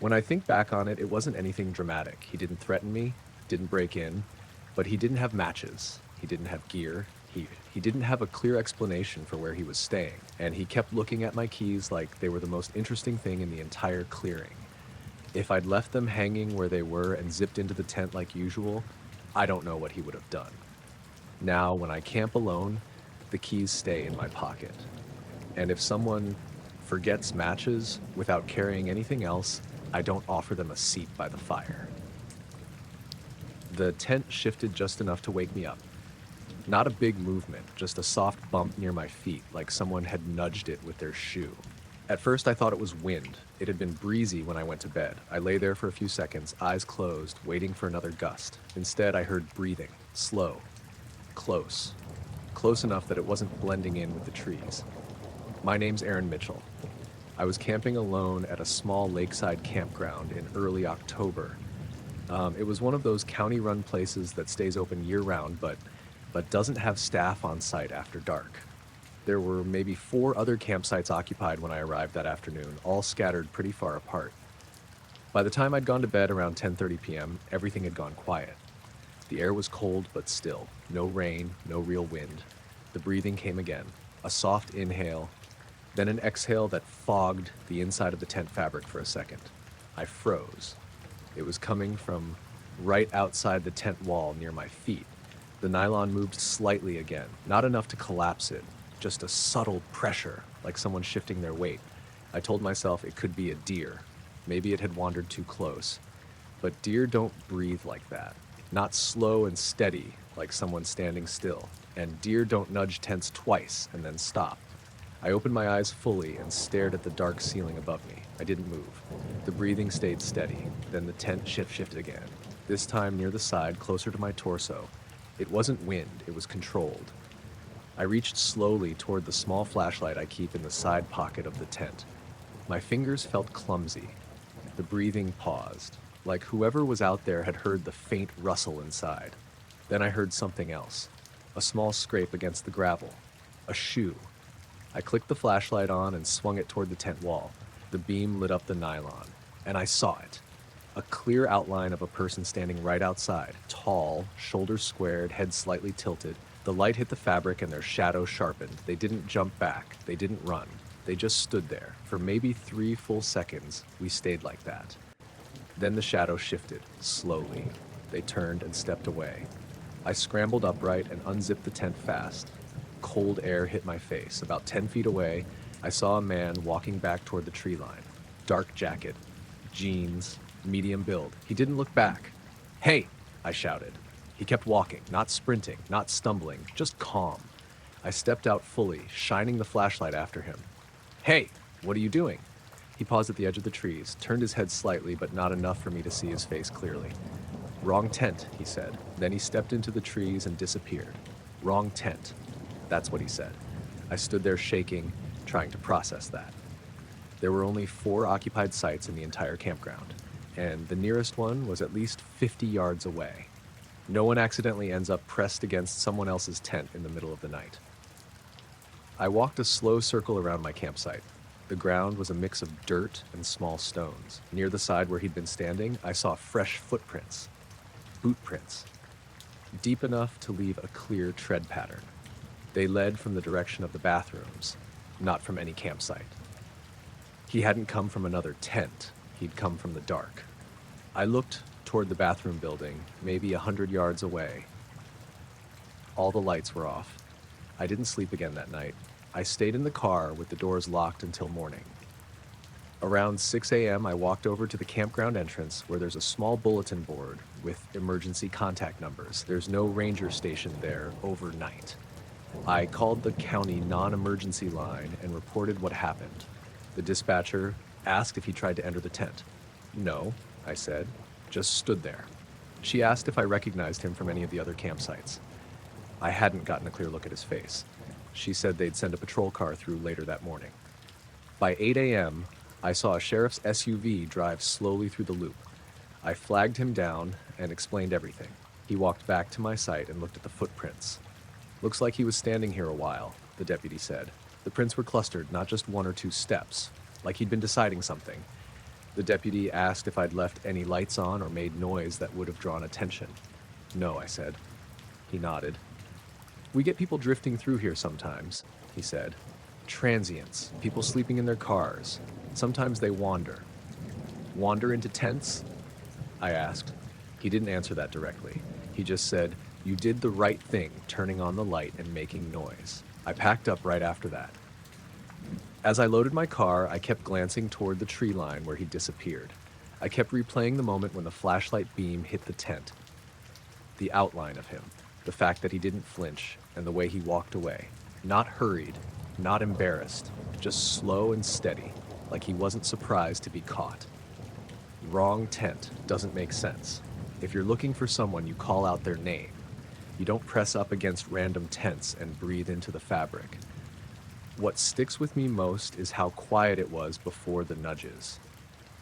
When I think back on it, it wasn't anything dramatic. He didn't threaten me, didn't break in, but he didn't have matches. He didn't have gear. He didn't have a clear explanation for where he was staying, and he kept looking at my keys like they were the most interesting thing in the entire clearing. If I'd left them hanging where they were and zipped into the tent like usual, I don't know what he would have done. Now, when I camp alone, the keys stay in my pocket. And if someone forgets matches without carrying anything else, I don't offer them a seat by the fire. The tent shifted just enough to wake me up. Not a big movement, just a soft bump near my feet, like someone had nudged it with their shoe. At first I thought it was wind. It had been breezy when I went to bed. I lay there for a few seconds, eyes closed, waiting for another gust. Instead, I heard breathing, slow, close enough that it wasn't blending in with the trees. My name's Aaron Mitchell. I was camping alone at a small lakeside campground in early October. It was one of those county-run places that stays open year-round, but doesn't have staff on site after dark. There were maybe 4 other campsites occupied when I arrived that afternoon, all scattered pretty far apart. By the time I'd gone to bed around 10:30 p.m., everything had gone quiet. The air was cold but still. No rain, no real wind. The breathing came again. A soft inhale, then an exhale that fogged the inside of the tent fabric for a second. I froze. It was coming from right outside the tent wall near my feet. The nylon moved slightly again, not enough to collapse it, just a subtle pressure, like someone shifting their weight. I told myself it could be a deer. Maybe it had wandered too close. But deer don't breathe like that. Not slow and steady, like someone standing still. And deer don't nudge tents twice and then stop. I opened my eyes fully and stared at the dark ceiling above me. I didn't move. The breathing stayed steady. Then the tent shifted again. This time near the side, closer to my torso. It wasn't wind, it was controlled. I reached slowly toward the small flashlight I keep in the side pocket of the tent. My fingers felt clumsy. The breathing paused, like whoever was out there had heard the faint rustle inside. Then I heard something else. A small scrape against the gravel. A shoe. I clicked the flashlight on and swung it toward the tent wall. The beam lit up the nylon, and I saw it. A clear outline of a person standing right outside, tall, shoulders squared, head slightly tilted. The light hit the fabric and their shadow sharpened. They didn't jump back. They didn't run. They just stood there. For maybe 3 full seconds, we stayed like that. Then the shadow shifted, slowly. They turned and stepped away. I scrambled upright and unzipped the tent fast. Cold air hit my face. About 10 feet away, I saw a man walking back toward the tree line. Dark jacket, jeans, medium build. He didn't look back. "Hey!" I shouted. He kept walking, not sprinting, not stumbling, just calm. I stepped out fully, shining the flashlight after him. "Hey, what are you doing?" He paused at the edge of the trees, turned his head slightly, but not enough for me to see his face clearly. "Wrong tent," he said. Then he stepped into the trees and disappeared. "Wrong tent." That's what he said. I stood there shaking, trying to process that. There were only 4 occupied sites in the entire campground, and the nearest one was at least 50 yards away. No one accidentally ends up pressed against someone else's tent in the middle of the night. I walked a slow circle around my campsite. The ground was a mix of dirt and small stones. Near the side where he'd been standing, I saw fresh footprints. Boot prints. Deep enough to leave a clear tread pattern. They led from the direction of the bathrooms, not from any campsite. He hadn't come from another tent. He'd come from the dark. I looked toward the bathroom building, maybe 100 yards away. All the lights were off. I didn't sleep again that night. I stayed in the car with the doors locked until morning. Around 6 a.m., I walked over to the campground entrance where there's a small bulletin board with emergency contact numbers. There's no ranger station there overnight. I called the county non-emergency line and reported what happened. The dispatcher asked if he tried to enter the tent. "No," I said, just stood there. She asked if I recognized him from any of the other campsites. I hadn't gotten a clear look at his face. She said they'd send a patrol car through later that morning. By 8 a.m., I saw a sheriff's SUV drive slowly through the loop. I flagged him down and explained everything. He walked back to my site and looked at the footprints. "Looks like he was standing here a while," the deputy said. The prints were clustered, not just 1 or 2 steps, like he'd been deciding something. The deputy asked if I'd left any lights on or made noise that would have drawn attention. "No," I said. He nodded. "We get people drifting through here sometimes," he said. "Transients, people sleeping in their cars. Sometimes they wander." "Wander into tents?" I asked. He didn't answer that directly. He just said, "You did the right thing, turning on the light and making noise." I packed up right after that. As I loaded my car, I kept glancing toward the tree line where he disappeared. I kept replaying the moment when the flashlight beam hit the tent. The outline of him, the fact that he didn't flinch, and the way he walked away. Not hurried, not embarrassed, just slow and steady, like he wasn't surprised to be caught. Wrong tent doesn't make sense. If you're looking for someone, you call out their name. You don't press up against random tents and breathe into the fabric. What sticks with me most is how quiet it was before the nudges.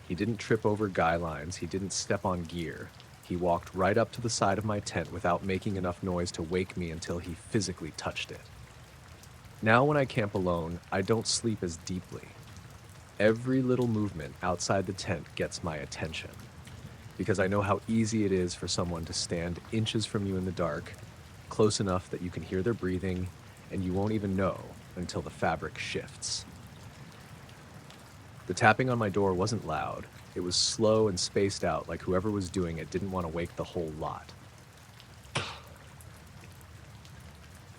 He didn't trip over guy lines, he didn't step on gear. He walked right up to the side of my tent without making enough noise to wake me until he physically touched it. Now when I camp alone, I don't sleep as deeply. Every little movement outside the tent gets my attention because I know how easy it is for someone to stand inches from you in the dark, close enough that you can hear their breathing, and you won't even know until the fabric shifts. The tapping on my door wasn't loud. It was slow and spaced out, like whoever was doing it didn't want to wake the whole lot.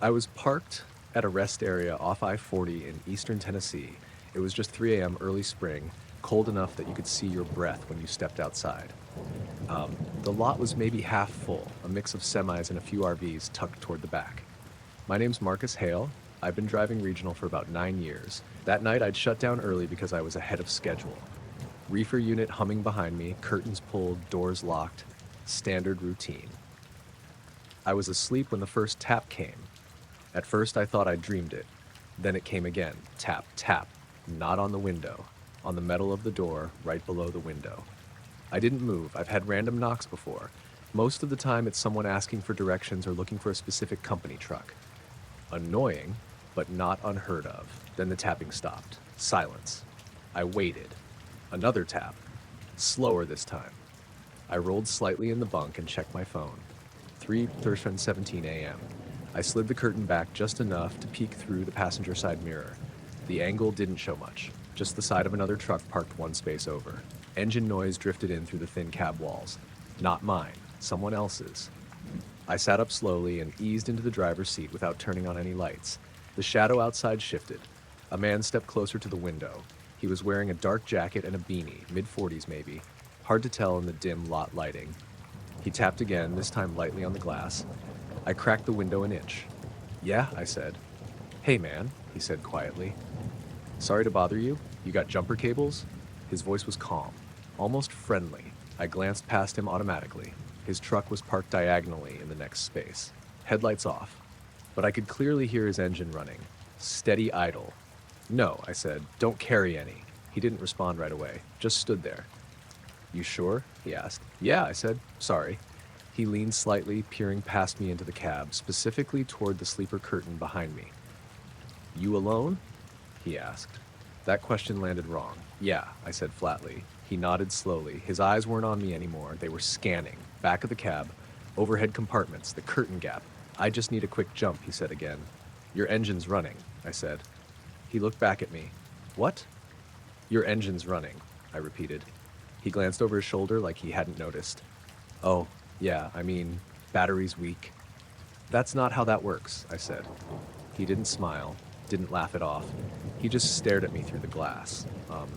I was parked at a rest area off I-40 in eastern Tennessee. It was just 3 a.m. early spring, cold enough that you could see your breath when you stepped outside. The lot was maybe half full, a mix of semis and a few RVs tucked toward the back. My name's Marcus Hale. I've been driving regional for about 9 years. That night I'd shut down early because I was ahead of schedule. Reefer unit humming behind me, curtains pulled, doors locked. Standard routine. I was asleep when the first tap came. At first I thought I dreamed it. Then it came again. Tap, tap. Not on the window. On the metal of the door, right below the window. I didn't move. I've had random knocks before. Most of the time it's someone asking for directions or looking for a specific company truck. Annoying, but not unheard of. Then the tapping stopped. Silence. I waited. Another tap. Slower this time. I rolled slightly in the bunk and checked my phone. 3:17 a.m. I slid the curtain back just enough to peek through the passenger side mirror. The angle didn't show much, just the side of another truck parked one space over. Engine noise drifted in through the thin cab walls. Not mine, someone else's. I sat up slowly and eased into the driver's seat without turning on any lights. The shadow outside shifted. A man stepped closer to the window. He was wearing a dark jacket and a beanie, mid-40s maybe, hard to tell in the dim lot lighting. He tapped again, this time lightly on the glass. I cracked the window an inch. "Yeah," I said. "Hey man," he said quietly. "Sorry to bother you. You got jumper cables?" His voice was calm, almost friendly. I glanced past him automatically. His truck was parked diagonally in the next space. Headlights off. But I could clearly hear his engine running. Steady idle. "No," I said. "Don't carry any." He didn't respond right away, just stood there. "You sure?" he asked. "Yeah," I said. "Sorry." He leaned slightly, peering past me into the cab, specifically toward the sleeper curtain behind me. "You alone?" he asked. That question landed wrong. "Yeah," I said flatly. He nodded slowly. His eyes weren't on me anymore. They were scanning. Back of the cab, overhead compartments, the curtain gap. "I just need a quick jump," he said again. "Your engine's running," I said. He looked back at me. "What?" "Your engine's running," I repeated. He glanced over his shoulder like he hadn't noticed. "Oh, yeah, battery's weak." "That's not how that works," I said. He didn't smile, didn't laugh it off. He just stared at me through the glass,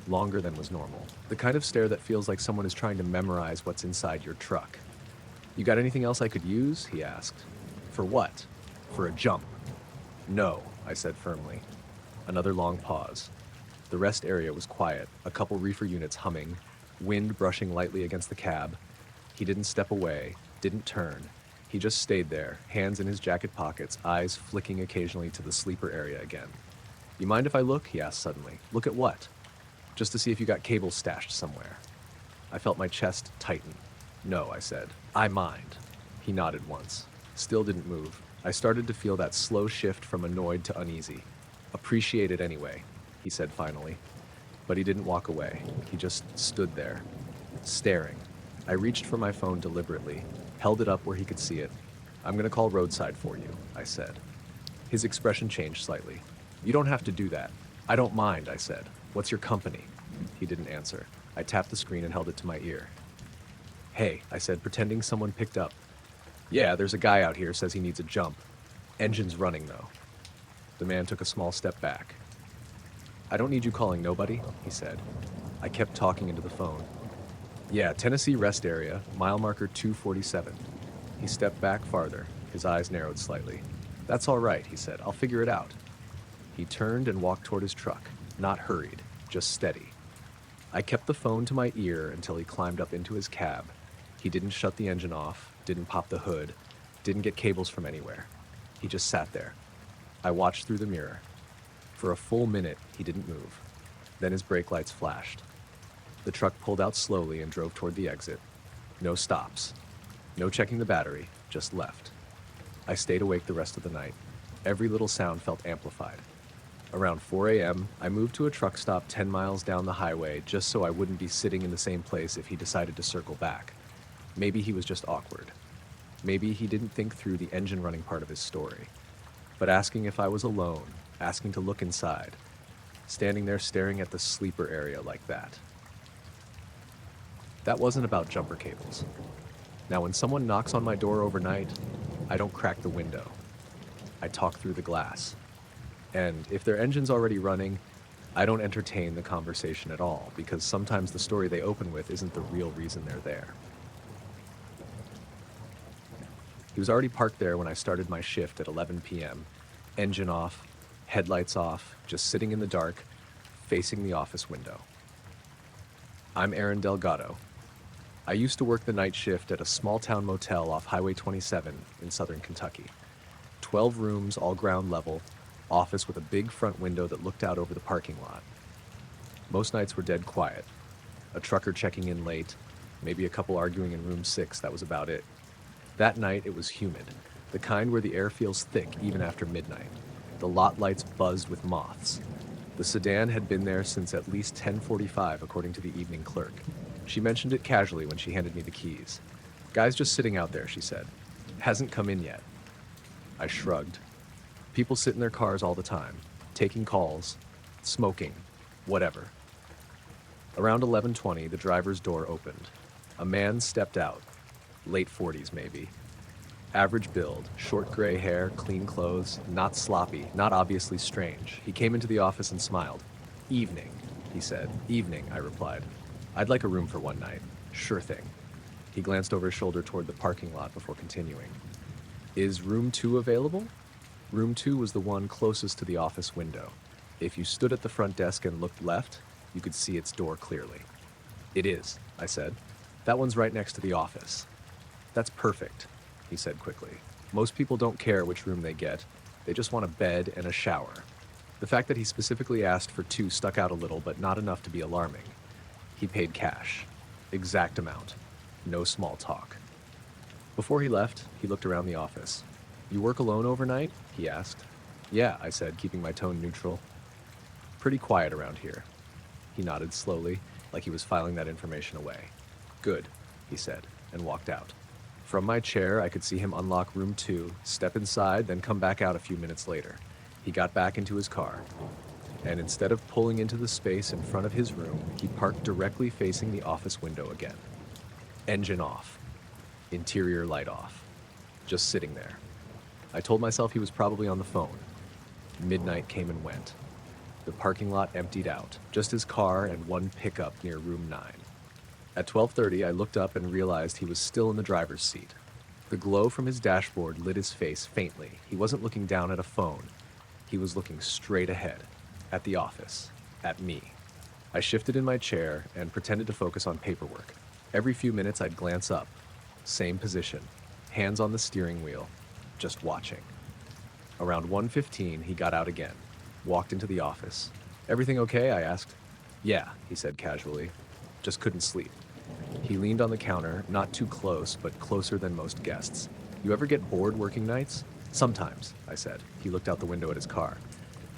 longer than was normal. The kind of stare that feels like someone is trying to memorize what's inside your truck. "You got anything else I could use?" he asked. "For what?" "For a jump." "No," I said firmly. Another long pause. The rest area was quiet, a couple reefer units humming, wind brushing lightly against the cab. He didn't step away, didn't turn. He just stayed there, hands in his jacket pockets, eyes flicking occasionally to the sleeper area again. "You mind if I look?" he asked suddenly. "Look at what?" "Just to see if you got cables stashed somewhere." I felt my chest tighten. "No," I said. "I mind." He nodded once. Still didn't move. I started to feel that slow shift from annoyed to uneasy. "Appreciate it anyway," he said finally. But he didn't walk away. He just stood there, staring. I reached for my phone deliberately, held it up where he could see it. "I'm going to call roadside for you," I said. His expression changed slightly. "You don't have to do that." "I don't mind," I said. "What's your company?" He didn't answer. I tapped the screen and held it to my ear. "Hey," I said, pretending someone picked up. "Yeah, there's a guy out here says he needs a jump. Engine's running, though." The man took a small step back. "I don't need you calling nobody," he said. I kept talking into the phone. "Yeah, Tennessee rest area, mile marker 247. He stepped back farther. His eyes narrowed slightly. "That's all right," he said. "I'll figure it out." He turned and walked toward his truck, not hurried, just steady. I kept the phone to my ear until he climbed up into his cab. He didn't shut the engine off, didn't pop the hood, didn't get cables from anywhere. He just sat there. I watched through the mirror. For a full minute, he didn't move. Then his brake lights flashed. The truck pulled out slowly and drove toward the exit. No stops. No checking the battery, just left. I stayed awake the rest of the night. Every little sound felt amplified. Around 4 a.m., I moved to a truck stop 10 miles down the highway just so I wouldn't be sitting in the same place if he decided to circle back. Maybe he was just awkward. Maybe he didn't think through the engine running part of his story. But asking if I was alone, asking to look inside, standing there staring at the sleeper area like that. That wasn't about jumper cables. Now, when someone knocks on my door overnight, I don't crack the window. I talk through the glass. And if their engine's already running, I don't entertain the conversation at all, because sometimes the story they open with isn't the real reason they're there. He was already parked there when I started my shift at 11 p.m. Engine off, headlights off, just sitting in the dark, facing the office window. I'm Aaron Delgado. I used to work the night shift at a small-town motel off Highway 27 in southern Kentucky. 12 rooms, all ground level, office with a big front window that looked out over the parking lot. Most nights were dead quiet. A trucker checking in late, maybe a couple arguing in room 6, that was about it. That night it was humid, the kind where the air feels thick even after midnight. The lot lights buzzed with moths. The sedan had been there since at least 10:45 according to the evening clerk. She mentioned it casually when she handed me the keys. "Guy's just sitting out there," she said. "Hasn't come in yet." I shrugged. People sit in their cars all the time, taking calls, smoking, whatever. Around 11:20, the driver's door opened. A man stepped out, late 40s maybe. Average build, short gray hair, clean clothes, not sloppy, not obviously strange. He came into the office and smiled. "Evening," he said. "Evening," I replied. "I'd like a room for one night." "Sure thing." He glanced over his shoulder toward the parking lot before continuing. "Is room 2 available?" Room 2 was the one closest to the office window. If you stood at the front desk and looked left, you could see its door clearly. "It is," I said. "That one's right next to the office." "That's perfect," he said quickly. "Most people don't care which room they get. They just want a bed and a shower." The fact that he specifically asked for 2 stuck out a little, but not enough to be alarming. He paid cash. Exact amount. No small talk. Before he left, he looked around the office. "You work alone overnight?" he asked. "Yeah," I said, keeping my tone neutral. "Pretty quiet around here." He nodded slowly, like he was filing that information away. "Good," he said, and walked out. From my chair, I could see him unlock room 2, step inside, then come back out a few minutes later. He got back into his car, and instead of pulling into the space in front of his room, he parked directly facing the office window again. Engine off. Interior light off. Just sitting there. I told myself he was probably on the phone. Midnight came and went. The parking lot emptied out, just his car and one pickup near room 9. At 12:30, I looked up and realized he was still in the driver's seat. The glow from his dashboard lit his face faintly. He wasn't looking down at a phone. He was looking straight ahead, at the office, at me. I shifted in my chair and pretended to focus on paperwork. Every few minutes, I'd glance up. Same position, hands on the steering wheel, just watching. Around 1:15, he got out again, walked into the office. "Everything okay?" I asked. "Yeah," he said casually. "Just couldn't sleep." He leaned on the counter, not too close, but closer than most guests. "You ever get bored working nights?" "Sometimes," I said. He looked out the window at his car.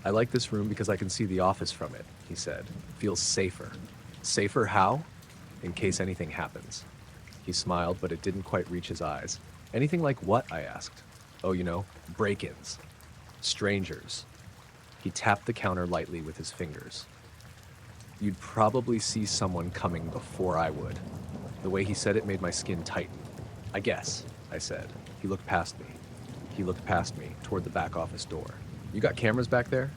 "I like this room because I can see the office from it," he said. "Feels safer." "Safer how?" "In case anything happens." He smiled, but it didn't quite reach his eyes. "Anything like what?" I asked. "Oh, break-ins. Strangers." He tapped the counter lightly with his fingers. "You'd probably see someone coming before I would." The way he said it made my skin tighten. "I guess," I said. He looked past me. He looked past me, toward the back office door. "You got cameras back there?"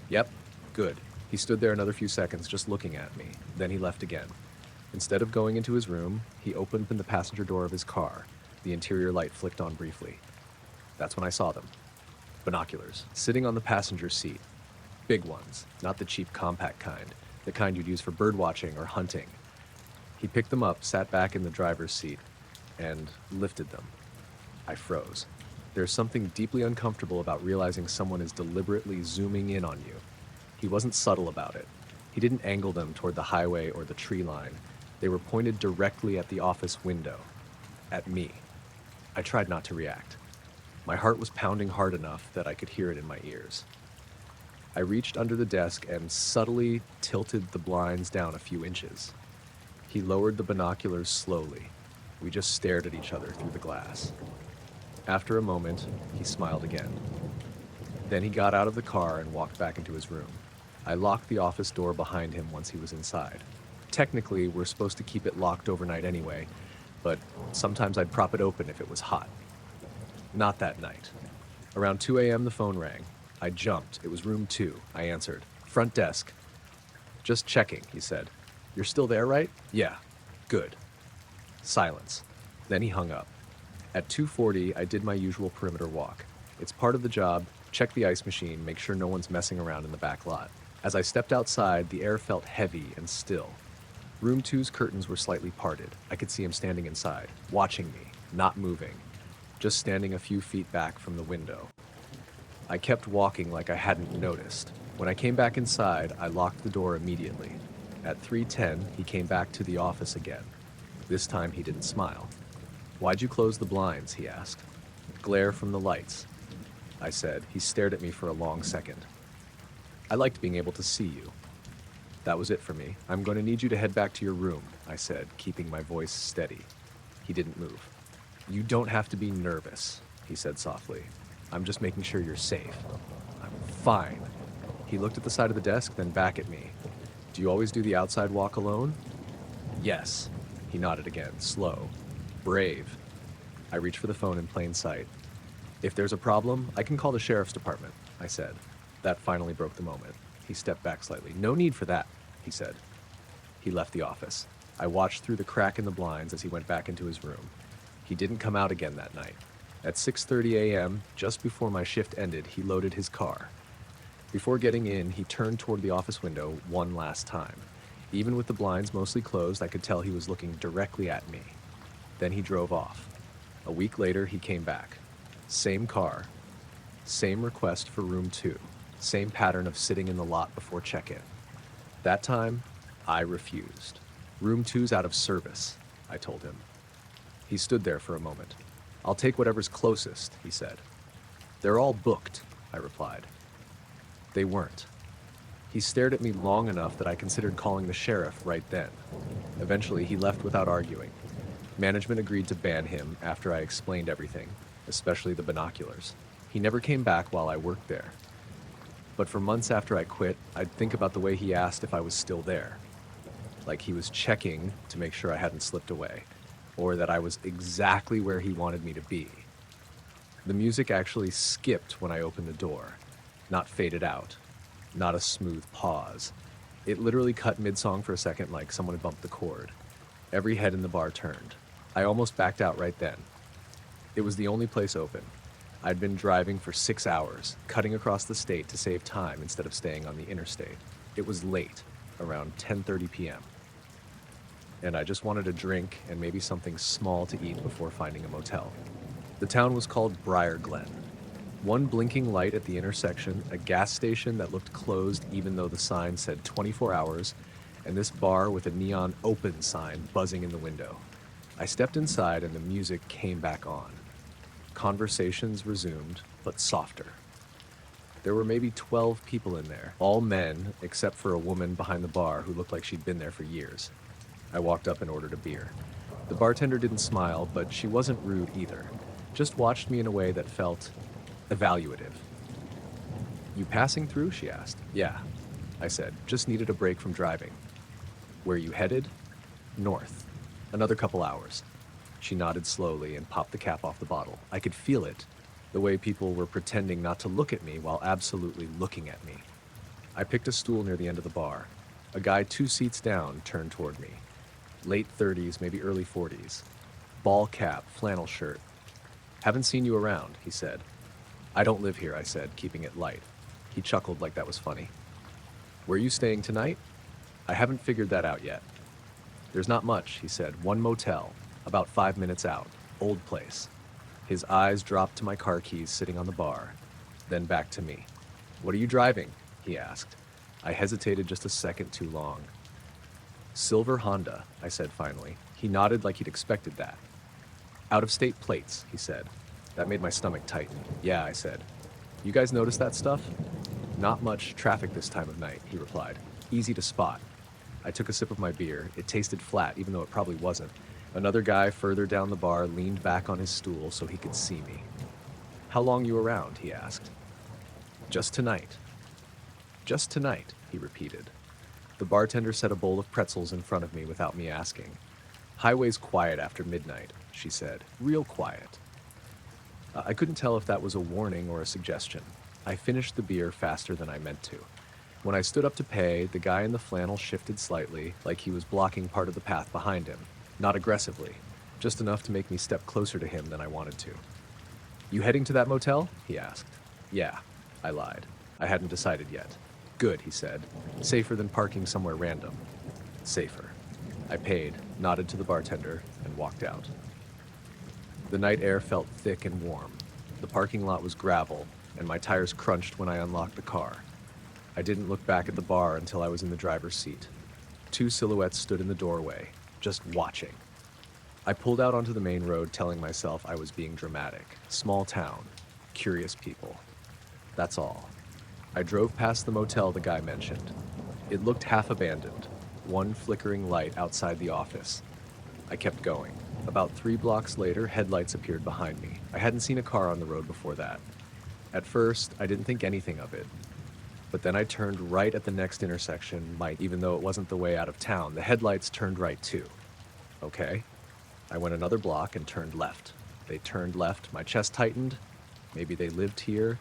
"Yep." "Good." He stood there another few seconds, just looking at me. Then he left again. Instead of going into his room, he opened the passenger door of his car. The interior light flicked on briefly. That's when I saw them. Binoculars, sitting on the passenger seat. Big ones, not the cheap compact kind, the kind you'd use for bird watching or hunting. He picked them up, sat back in the driver's seat, and lifted them. I froze. There's something deeply uncomfortable about realizing someone is deliberately zooming in on you. He wasn't subtle about it. He didn't angle them toward the highway or the tree line. They were pointed directly at the office window. At me. I tried not to react. My heart was pounding hard enough that I could hear it in my ears. I reached under the desk and subtly tilted the blinds down a few inches. He lowered the binoculars slowly. We just stared at each other through the glass. After a moment, he smiled again. Then he got out of the car and walked back into his room. I locked the office door behind him once he was inside. Technically, we're supposed to keep it locked overnight anyway, but sometimes I'd prop it open if it was hot. Not that night. Around 2 a.m. the phone rang. I jumped. It was room 2. I answered. Front desk. Just checking, he said. You're still there, right? Yeah. Good. Silence. Then he hung up. At 2:40, I did my usual perimeter walk. It's part of the job. Check the ice machine, make sure no one's messing around in the back lot. As I stepped outside, the air felt heavy and still. Room 2's curtains were slightly parted. I could see him standing inside, watching me, not moving, just standing a few feet back from the window. I kept walking like I hadn't noticed. When I came back inside, I locked the door immediately. At 3:10, he came back to the office again. This time he didn't smile. Why'd you close the blinds? He asked. Glare from the lights, I said. He stared at me for a long second. I liked being able to see you. That was it for me. I'm going to need you to head back to your room, I said, keeping my voice steady. He didn't move. You don't have to be nervous, he said softly. I'm just making sure you're safe. I'm fine. He looked at the side of the desk, then back at me. Do you always do the outside walk alone? Yes. He nodded again, slow. Brave. I reached for the phone in plain sight. If there's a problem, I can call the sheriff's department, I said. That finally broke the moment. He stepped back slightly. No need for that, he said. He left the office. I watched through the crack in the blinds as he went back into his room. He didn't come out again that night. At 6:30 a.m., just before my shift ended, he loaded his car. Before getting in, he turned toward the office window one last time. Even with the blinds mostly closed, I could tell he was looking directly at me. Then he drove off. A week later, he came back. Same car. Same request for room 2. Same pattern of sitting in the lot before check-in. That time, I refused. Room 2's out of service, I told him. He stood there for a moment. I'll take whatever's closest, he said. They're all booked, I replied. They weren't. He stared at me long enough that I considered calling the sheriff right then. Eventually, he left without arguing. Management agreed to ban him after I explained everything, especially the binoculars. He never came back while I worked there. But for months after I quit, I'd think about the way he asked if I was still there. Like he was checking to make sure I hadn't slipped away, or that I was exactly where he wanted me to be. The music actually skipped when I opened the door, not faded out, not a smooth pause. It literally cut mid-song for a second like someone had bumped the chord. Every head in the bar turned. I almost backed out right then. It was the only place open. I'd been driving for 6 hours, cutting across the state to save time instead of staying on the interstate. It was late, around 10:30 p.m. And I just wanted a drink and maybe something small to eat before finding a motel. The town was called Briar Glen. One blinking light at the intersection, a gas station that looked closed even though the sign said 24 hours, and this bar with a neon open sign buzzing in the window. I stepped inside and the music came back on. Conversations resumed, but softer. There were maybe 12 people in there, all men, except for a woman behind the bar who looked like she'd been there for years. I walked up and ordered a beer. The bartender didn't smile, but she wasn't rude either. Just watched me in a way that felt evaluative. You passing through? She asked. Yeah, I said. Just needed a break from driving. Where you headed? North. Another couple hours. She nodded slowly and popped the cap off the bottle. I could feel it, the way people were pretending not to look at me while absolutely looking at me. I picked a stool near the end of the bar. A guy 2 seats down turned toward me. Late 30s, maybe early 40s. Ball cap, flannel shirt. Haven't seen you around, he said. I don't live here, I said, keeping it light. He chuckled like that was funny. Where are you staying tonight? I haven't figured that out yet. There's not much, he said. One motel, about 5 minutes out. Old place. His eyes dropped to my car keys sitting on the bar, then back to me. What are you driving? He asked. I hesitated just a second too long. Silver Honda, I said finally. He nodded like he'd expected that. Out-of-state plates, he said. That made my stomach tighten. Yeah, I said. You guys notice that stuff? Not much traffic this time of night, he replied. Easy to spot. I took a sip of my beer. It tasted flat, even though it probably wasn't. Another guy further down the bar leaned back on his stool so he could see me. How long you around? He asked. Just tonight. Just tonight, he repeated. The bartender set a bowl of pretzels in front of me without me asking. Highway's quiet after midnight, she said. Real quiet. I couldn't tell if that was a warning or a suggestion. I finished the beer faster than I meant to. When I stood up to pay, the guy in the flannel shifted slightly, like he was blocking part of the path behind him. Not aggressively, just enough to make me step closer to him than I wanted to. You heading to that motel? He asked. Yeah, I lied. I hadn't decided yet. Good, he said. Safer than parking somewhere random. Safer. I paid, nodded to the bartender, and walked out. The night air felt thick and warm. The parking lot was gravel, and my tires crunched when I unlocked the car. I didn't look back at the bar until I was in the driver's seat. Two silhouettes stood in the doorway, just watching. I pulled out onto the main road, telling myself I was being dramatic. Small town, curious people. That's all. I drove past the motel the guy mentioned. It looked half abandoned, one flickering light outside the office. I kept going. About 3 blocks later, headlights appeared behind me. I hadn't seen a car on the road before that. At first, I didn't think anything of it. But then I turned right at the next intersection, even though it wasn't the way out of town. The headlights turned right too. Okay. I went another block and turned left. They turned left. My chest tightened. Maybe they lived here.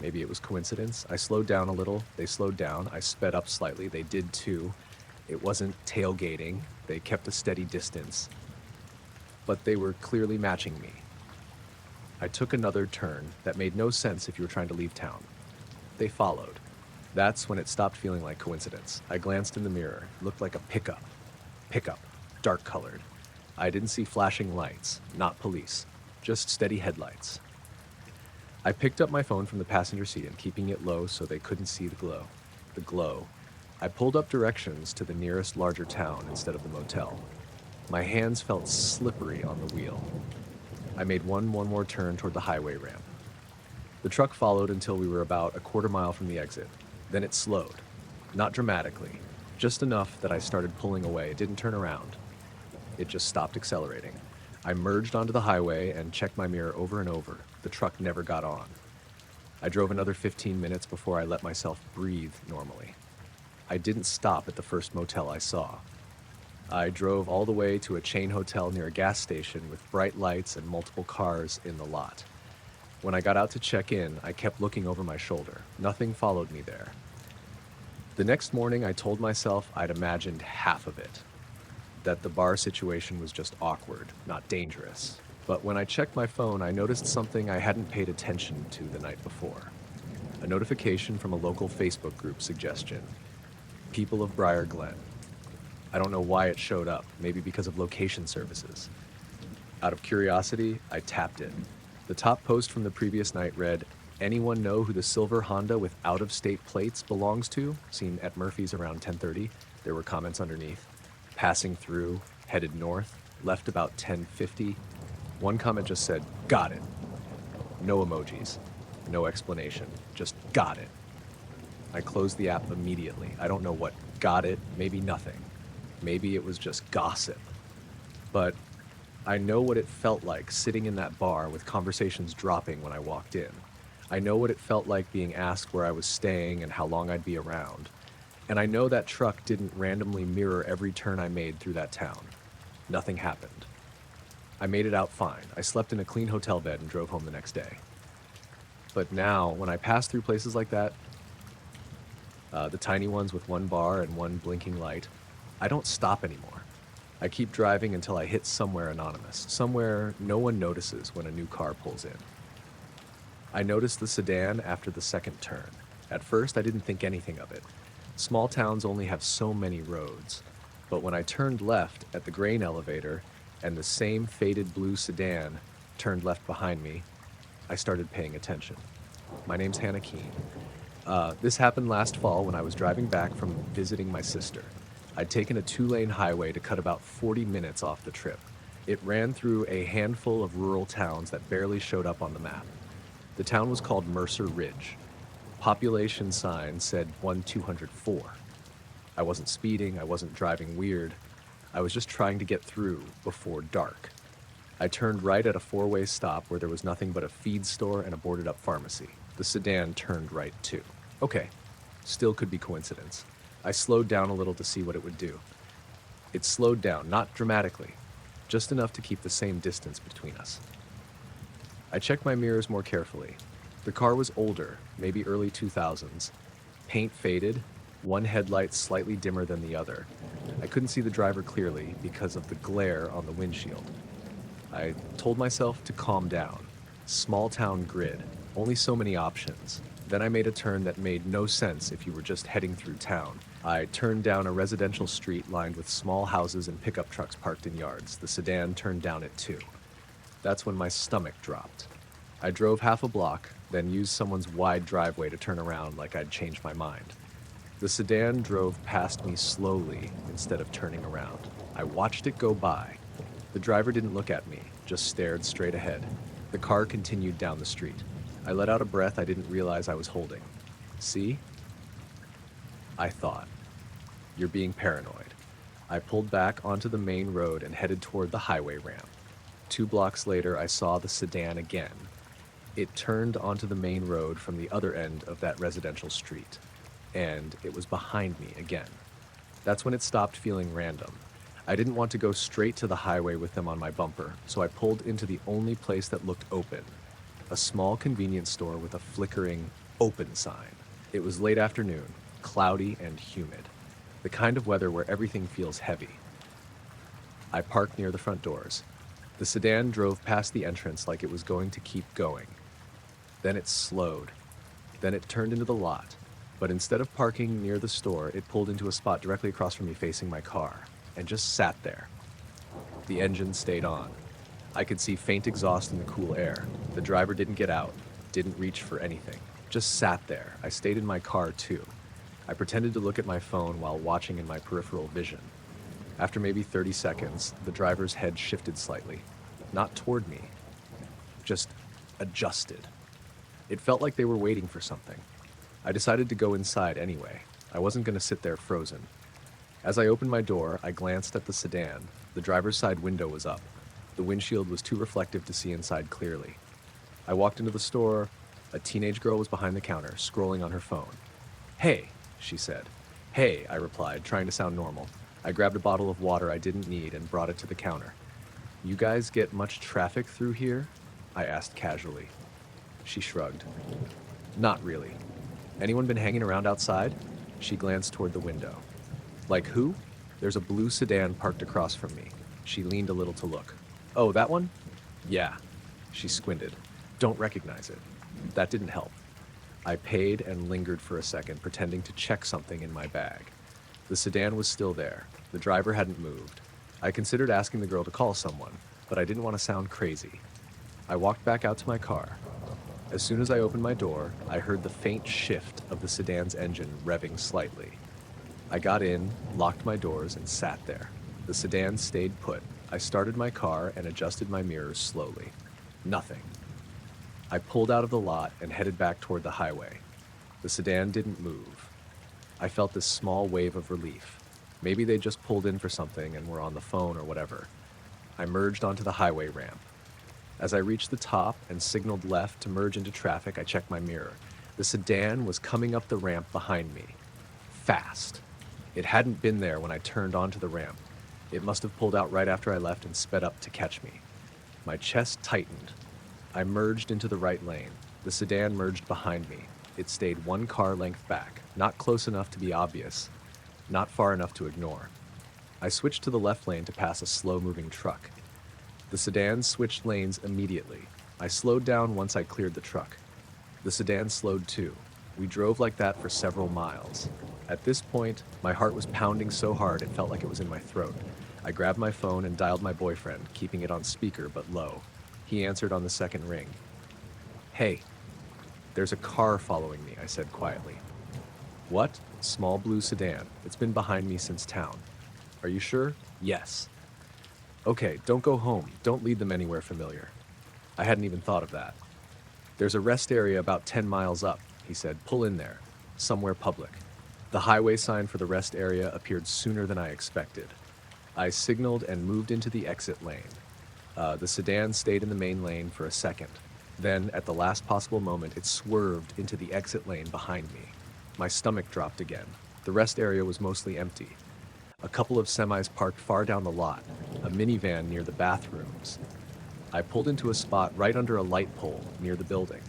Maybe it was coincidence. I slowed down a little. They slowed down. I sped up slightly. They did too. It wasn't tailgating. They kept a steady distance. But they were clearly matching me. I took another turn that made no sense if you were trying to leave town. They followed. That's when it stopped feeling like coincidence. I glanced in the mirror. It looked like a pickup. Pickup. Dark colored. I didn't see flashing lights. Not police. Just steady headlights. I picked up my phone from the passenger seat and keeping it low so they couldn't see the glow. The glow. I pulled up directions to the nearest larger town instead of the motel. My hands felt slippery on the wheel. I made one more turn toward the highway ramp. The truck followed until we were about a quarter mile from the exit. Then it slowed. Not dramatically. Just enough that I started pulling away. It didn't turn around. It just stopped accelerating. I merged onto the highway and checked my mirror over and over. The truck never got on. I drove another 15 minutes before I let myself breathe normally. I didn't stop at the first motel I saw. I drove all the way to a chain hotel near a gas station with bright lights and multiple cars in the lot. When I got out to check in, I kept looking over my shoulder. Nothing followed me there. The next morning, I told myself I'd imagined half of it. That the bar situation was just awkward, not dangerous. But when I checked my phone, I noticed something I hadn't paid attention to the night before. A notification from a local Facebook group suggestion. People of Briar Glen. I don't know why it showed up, maybe because of location services. Out of curiosity, I tapped it. The top post from the previous night read, "Anyone know who the silver Honda with out-of-state plates belongs to? Seen at Murphy's around 10:30. There were comments underneath. Passing through, headed north, left about 10:50. One comment just said, "Got it." No emojis, no explanation, just got it. I closed the app immediately. I don't know what got it, maybe nothing. Maybe it was just gossip. But I know what it felt like sitting in that bar with conversations dropping when I walked in. I know what it felt like being asked where I was staying and how long I'd be around. And I know that truck didn't randomly mirror every turn I made through that town. Nothing happened. I made it out fine. I slept in a clean hotel bed and drove home the next day. But now, when I pass through places like that, the tiny ones with one bar and one blinking light, I don't stop anymore. I keep driving until I hit somewhere anonymous, somewhere no one notices when a new car pulls in. I noticed the sedan after the second turn. At first, I didn't think anything of it. Small towns only have so many roads. But when I turned left at the grain elevator and the same faded blue sedan turned left behind me, I started paying attention. My name's Hannah Keene. This happened last fall when I was driving back from visiting my sister. I'd taken a 2-lane highway to cut about 40 minutes off the trip. It ran through a handful of rural towns that barely showed up on the map. The town was called Mercer Ridge. population sign said 1204. I wasn't speeding, I wasn't driving weird. I was just trying to get through before dark. I turned right at a four-way stop where there was nothing but a feed store and a boarded-up pharmacy. The sedan turned right too. Okay, still could be coincidence. I slowed down a little to see what it would do. It slowed down, not dramatically, just enough to keep the same distance between us. I checked my mirrors more carefully. The car was older, maybe early 2000s. Paint faded, one headlight slightly dimmer than the other. I couldn't see the driver clearly because of the glare on the windshield. I told myself to calm down. Small town grid, only so many options. Then I made a turn that made no sense if you were just heading through town. I turned down a residential street lined with small houses and pickup trucks parked in yards. The sedan turned down it too. That's when my stomach dropped. I drove half a block, then used someone's wide driveway to turn around like I'd changed my mind. The sedan drove past me slowly instead of turning around. I watched it go by. The driver didn't look at me, just stared straight ahead. The car continued down the street. I let out a breath I didn't realize I was holding. See? I thought. You're being paranoid. I pulled back onto the main road and headed toward the highway ramp. 2 blocks later, I saw the sedan again. It turned onto the main road from the other end of that residential street, and it was behind me again. That's when it stopped feeling random. I didn't want to go straight to the highway with them on my bumper, so I pulled into the only place that looked open, a small convenience store with a flickering open sign. It was late afternoon, cloudy and humid, the kind of weather where everything feels heavy. I parked near the front doors. The sedan drove past the entrance like it was going to keep going. Then it slowed. Then it turned into the lot. But instead of parking near the store, it pulled into a spot directly across from me facing my car, and just sat there. The engine stayed on. I could see faint exhaust in the cool air. The driver didn't get out, didn't reach for anything. Just sat there. I stayed in my car too. I pretended to look at my phone while watching in my peripheral vision. After maybe 30 seconds, the driver's head shifted slightly. Not toward me, just adjusted. It felt like they were waiting for something. I decided to go inside anyway. I wasn't going to sit there frozen. As I opened my door, I glanced at the sedan. The driver's side window was up. The windshield was too reflective to see inside clearly. I walked into the store. A teenage girl was behind the counter, scrolling on her phone. "Hey," she said. "Hey," I replied, trying to sound normal. I grabbed a bottle of water I didn't need and brought it to the counter. "You guys get much traffic through here?" I asked casually. She shrugged. "Not really. Anyone been hanging around outside?" She glanced toward the window. "Like who?" "There's a blue sedan parked across from me." She leaned a little to look. "Oh, that one?" "Yeah." She squinted. "Don't recognize it." That didn't help. I paid and lingered for a second, pretending to check something in my bag. The sedan was still there. The driver hadn't moved. I considered asking the girl to call someone, but I didn't want to sound crazy. I walked back out to my car. As soon as I opened my door, I heard the faint shift of the sedan's engine revving slightly. I got in, locked my doors, and sat there. The sedan stayed put. I started my car and adjusted my mirrors slowly. Nothing. I pulled out of the lot and headed back toward the highway. The sedan didn't move. I felt this small wave of relief. Maybe they just pulled in for something and were on the phone or whatever. I merged onto the highway ramp. As I reached the top and signaled left to merge into traffic, I checked my mirror. The sedan was coming up the ramp behind me. Fast. It hadn't been there when I turned onto the ramp. It must have pulled out right after I left and sped up to catch me. My chest tightened. I merged into the right lane. The sedan merged behind me. It stayed 1 car length back, not close enough to be obvious, not far enough to ignore. I switched to the left lane to pass a slow-moving truck. The sedan switched lanes immediately. I slowed down once I cleared the truck. The sedan slowed too. We drove like that for several miles. At this point, my heart was pounding so hard it felt like it was in my throat. I grabbed my phone and dialed my boyfriend, keeping it on speaker but low. He answered on the second ring. "Hey, there's a car following me," I said quietly. "What?" "Small blue sedan. It's been behind me since town." "Are you sure?" "Yes." "Okay, don't go home. Don't lead them anywhere familiar." I hadn't even thought of that. "There's a rest area about 10 miles up. he said. Pull in there. Somewhere public. The highway sign for the rest area appeared sooner than I expected. I signaled and moved into the exit lane. The sedan stayed in the main lane for a second. Then, at the last possible moment, it swerved into the exit lane behind me. My stomach dropped again. The rest area was mostly empty. A couple of semis parked far down the lot, a minivan near the bathrooms. I pulled into a spot right under a light pole near the building.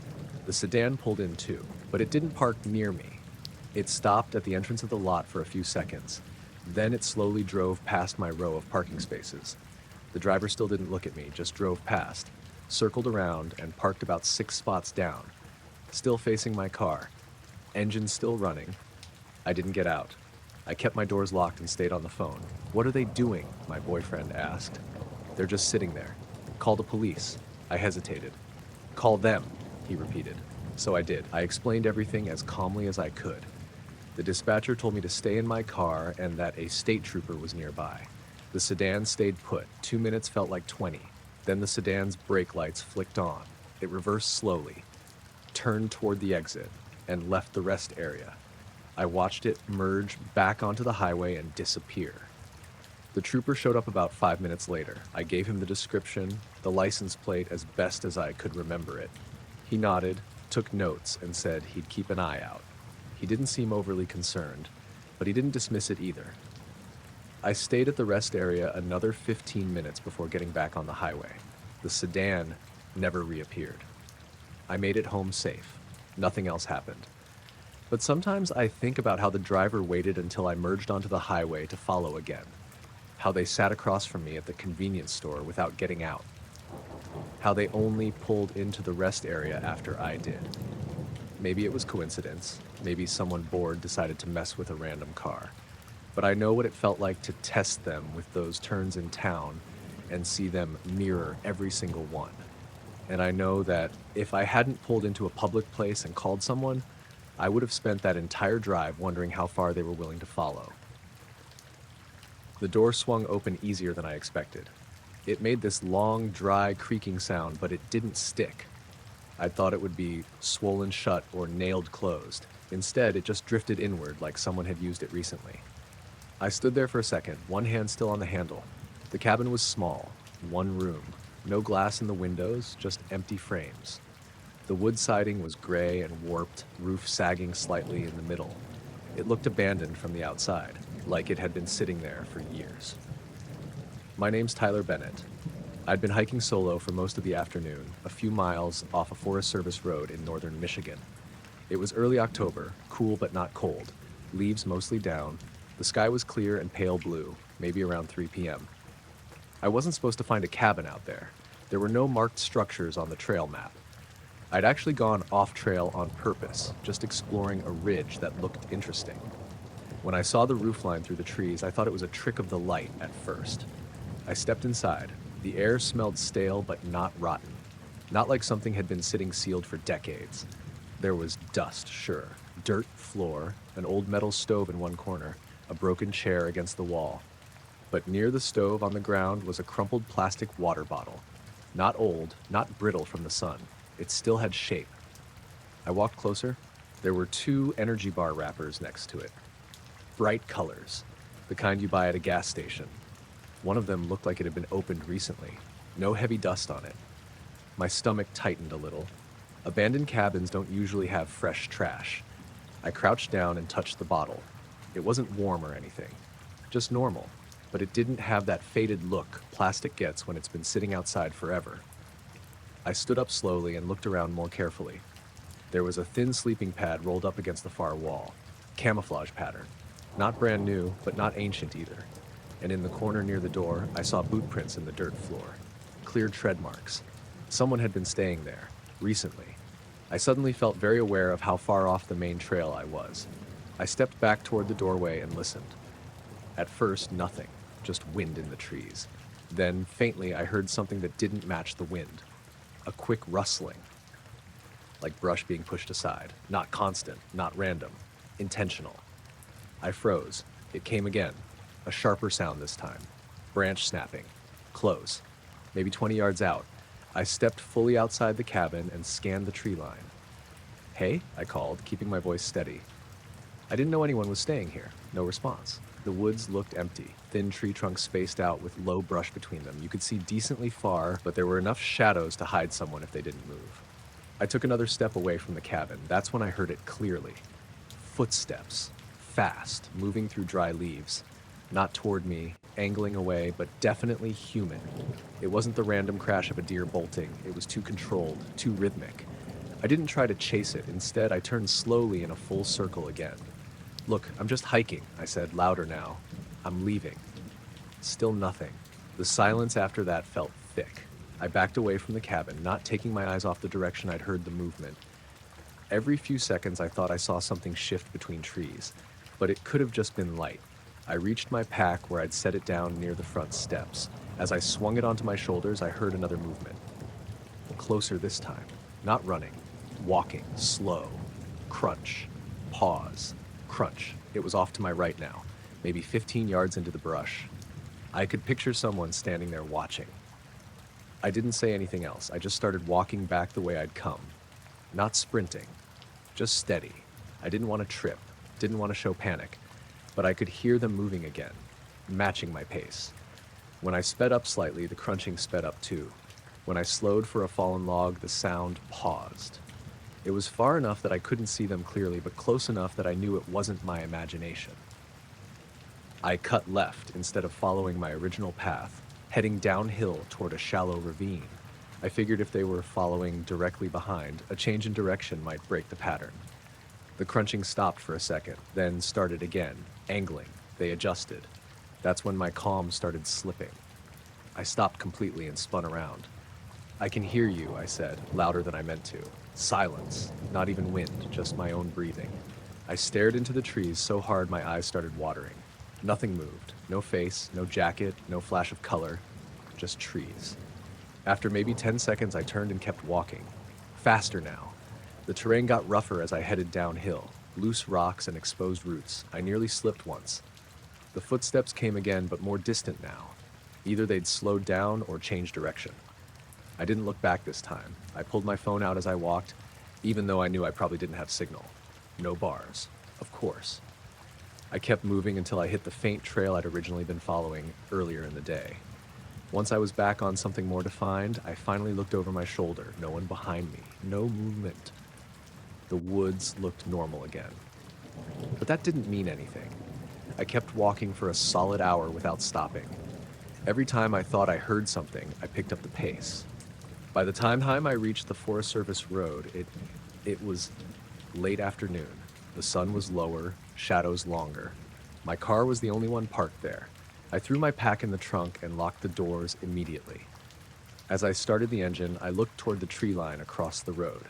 The sedan pulled in too, but it didn't park near me. It stopped at the entrance of the lot for a few seconds. Then it slowly drove past my row of parking spaces. The driver still didn't look at me, just drove past, circled around, and parked about 6 spots down, still facing my car. Engine still running. I didn't get out. I kept my doors locked and stayed on the phone. "What are they doing?" my boyfriend asked. "They're just sitting there." "Call the police." I hesitated. "Call them," he repeated. So I did. I explained everything as calmly as I could. The dispatcher told me to stay in my car and that a state trooper was nearby. The sedan stayed put. 2 minutes felt like 20. Then the sedan's brake lights flicked on. It reversed slowly, turned toward the exit, and left the rest area. I watched it merge back onto the highway and disappear. The trooper showed up about 5 minutes later. I gave him the description, the license plate as best as I could remember it. He nodded, took notes, and said he'd keep an eye out. He didn't seem overly concerned, but he didn't dismiss it either. I stayed at the rest area another 15 minutes before getting back on the highway. The sedan never reappeared. I made it home safe. Nothing else happened. But sometimes I think about how the driver waited until I merged onto the highway to follow again. How they sat across from me at the convenience store without getting out. How they only pulled into the rest area after I did. Maybe it was coincidence. Maybe someone bored decided to mess with a random car. But I know what it felt like to test them with those turns in town and see them mirror every single one. And I know that if I hadn't pulled into a public place and called someone, I would have spent that entire drive wondering how far they were willing to follow. The door swung open easier than I expected. It made this long, dry, creaking sound, but it didn't stick. I thought it would be swollen shut or nailed closed. Instead, it just drifted inward like someone had used it recently. I stood there for a second, one hand still on the handle. The cabin was small, one room. No glass in the windows, just empty frames. The wood siding was gray and warped, roof sagging slightly in the middle. It looked abandoned from the outside, like it had been sitting there for years. My name's Tyler Bennett. I'd been hiking solo for most of the afternoon, a few miles off a Forest Service road in northern Michigan. It was early October, cool but not cold, leaves mostly down. The sky was clear and pale blue, maybe around 3 p.m. I wasn't supposed to find a cabin out there. There were no marked structures on the trail map. I'd actually gone off-trail on purpose, just exploring a ridge that looked interesting. When I saw the roofline through the trees, I thought it was a trick of the light at first. I stepped inside. The air smelled stale but not rotten. Not like something had been sitting sealed for decades. There was dust, sure. Dirt floor, an old metal stove in one corner, a broken chair against the wall. But near the stove on the ground was a crumpled plastic water bottle. Not old, not brittle from the sun. It still had shape. I walked closer. There were 2 energy bar wrappers next to it. Bright colors, the kind you buy at a gas station. One of them looked like it had been opened recently. No heavy dust on it. My stomach tightened a little. Abandoned cabins don't usually have fresh trash. I crouched down and touched the bottle. It wasn't warm or anything. Just normal. But it didn't have that faded look plastic gets when it's been sitting outside forever. I stood up slowly and looked around more carefully. There was a thin sleeping pad rolled up against the far wall. Camouflage pattern. Not brand new, but not ancient either. And in the corner near the door, I saw boot prints in the dirt floor. Clear tread marks. Someone had been staying there, recently. I suddenly felt very aware of how far off the main trail I was. I stepped back toward the doorway and listened. At first, nothing, just wind in the trees. Then, faintly, I heard something that didn't match the wind. A quick rustling, like brush being pushed aside. Not constant, not random, intentional. I froze. It came again, a sharper sound this time. Branch snapping. Close. Maybe 20 yards out. I stepped fully outside the cabin and scanned the tree line. "Hey," I called, keeping my voice steady. I didn't know anyone was staying here. No response. The woods looked empty, thin tree trunks spaced out with low brush between them. You could see decently far, but there were enough shadows to hide someone if they didn't move. I took another step away from the cabin. That's when I heard it clearly. Footsteps. Fast, moving through dry leaves. Not toward me, angling away, but definitely human. It wasn't the random crash of a deer bolting. It was too controlled, too rhythmic. I didn't try to chase it. Instead, I turned slowly in a full circle again. "Look, I'm just hiking," I said, louder now. "I'm leaving." Still nothing. The silence after that felt thick. I backed away from the cabin, not taking my eyes off the direction I'd heard the movement. Every few seconds, I thought I saw something shift between trees, but it could have just been light. I reached my pack where I'd set it down near the front steps. As I swung it onto my shoulders, I heard another movement. Closer this time. Not running. Walking. Slow. Crunch. Pause. Crunch. It was off to my right now, maybe 15 yards into the brush. I could picture someone standing there watching. I didn't say anything else. I just started walking back the way I'd come. Not sprinting. Just steady. I didn't want to trip. Didn't want to show panic. But I could hear them moving again, matching my pace. When I sped up slightly, the crunching sped up too. When I slowed for a fallen log, the sound paused. It was far enough that I couldn't see them clearly, but close enough that I knew it wasn't my imagination. I cut left instead of following my original path, heading downhill toward a shallow ravine. I figured if they were following directly behind, a change in direction might break the pattern. The crunching stopped for a second, then started again, angling. They adjusted. That's when my calm started slipping. I stopped completely and spun around. "I can hear you," I said, louder than I meant to. Silence. Not even wind, just my own breathing. I stared into the trees so hard my eyes started watering. Nothing moved. No face, no jacket, no flash of color. Just trees. After maybe 10 seconds, I turned and kept walking. Faster now. The terrain got rougher as I headed downhill. Loose rocks and exposed roots. I nearly slipped once. The footsteps came again, but more distant now. Either they'd slowed down or changed direction. I didn't look back this time. I pulled my phone out as I walked, even though I knew I probably didn't have signal. No bars. Of course. I kept moving until I hit the faint trail I'd originally been following earlier in the day. Once I was back on something more defined, I finally looked over my shoulder. No one behind me. No movement. The woods looked normal again. But that didn't mean anything. I kept walking for a solid hour without stopping. Every time I thought I heard something, I picked up the pace. By the time I reached the Forest Service road, it was late afternoon. The sun was lower, shadows longer. My car was the only one parked there. I threw my pack in the trunk and locked the doors immediately. As I started the engine, I looked toward the tree line across the road.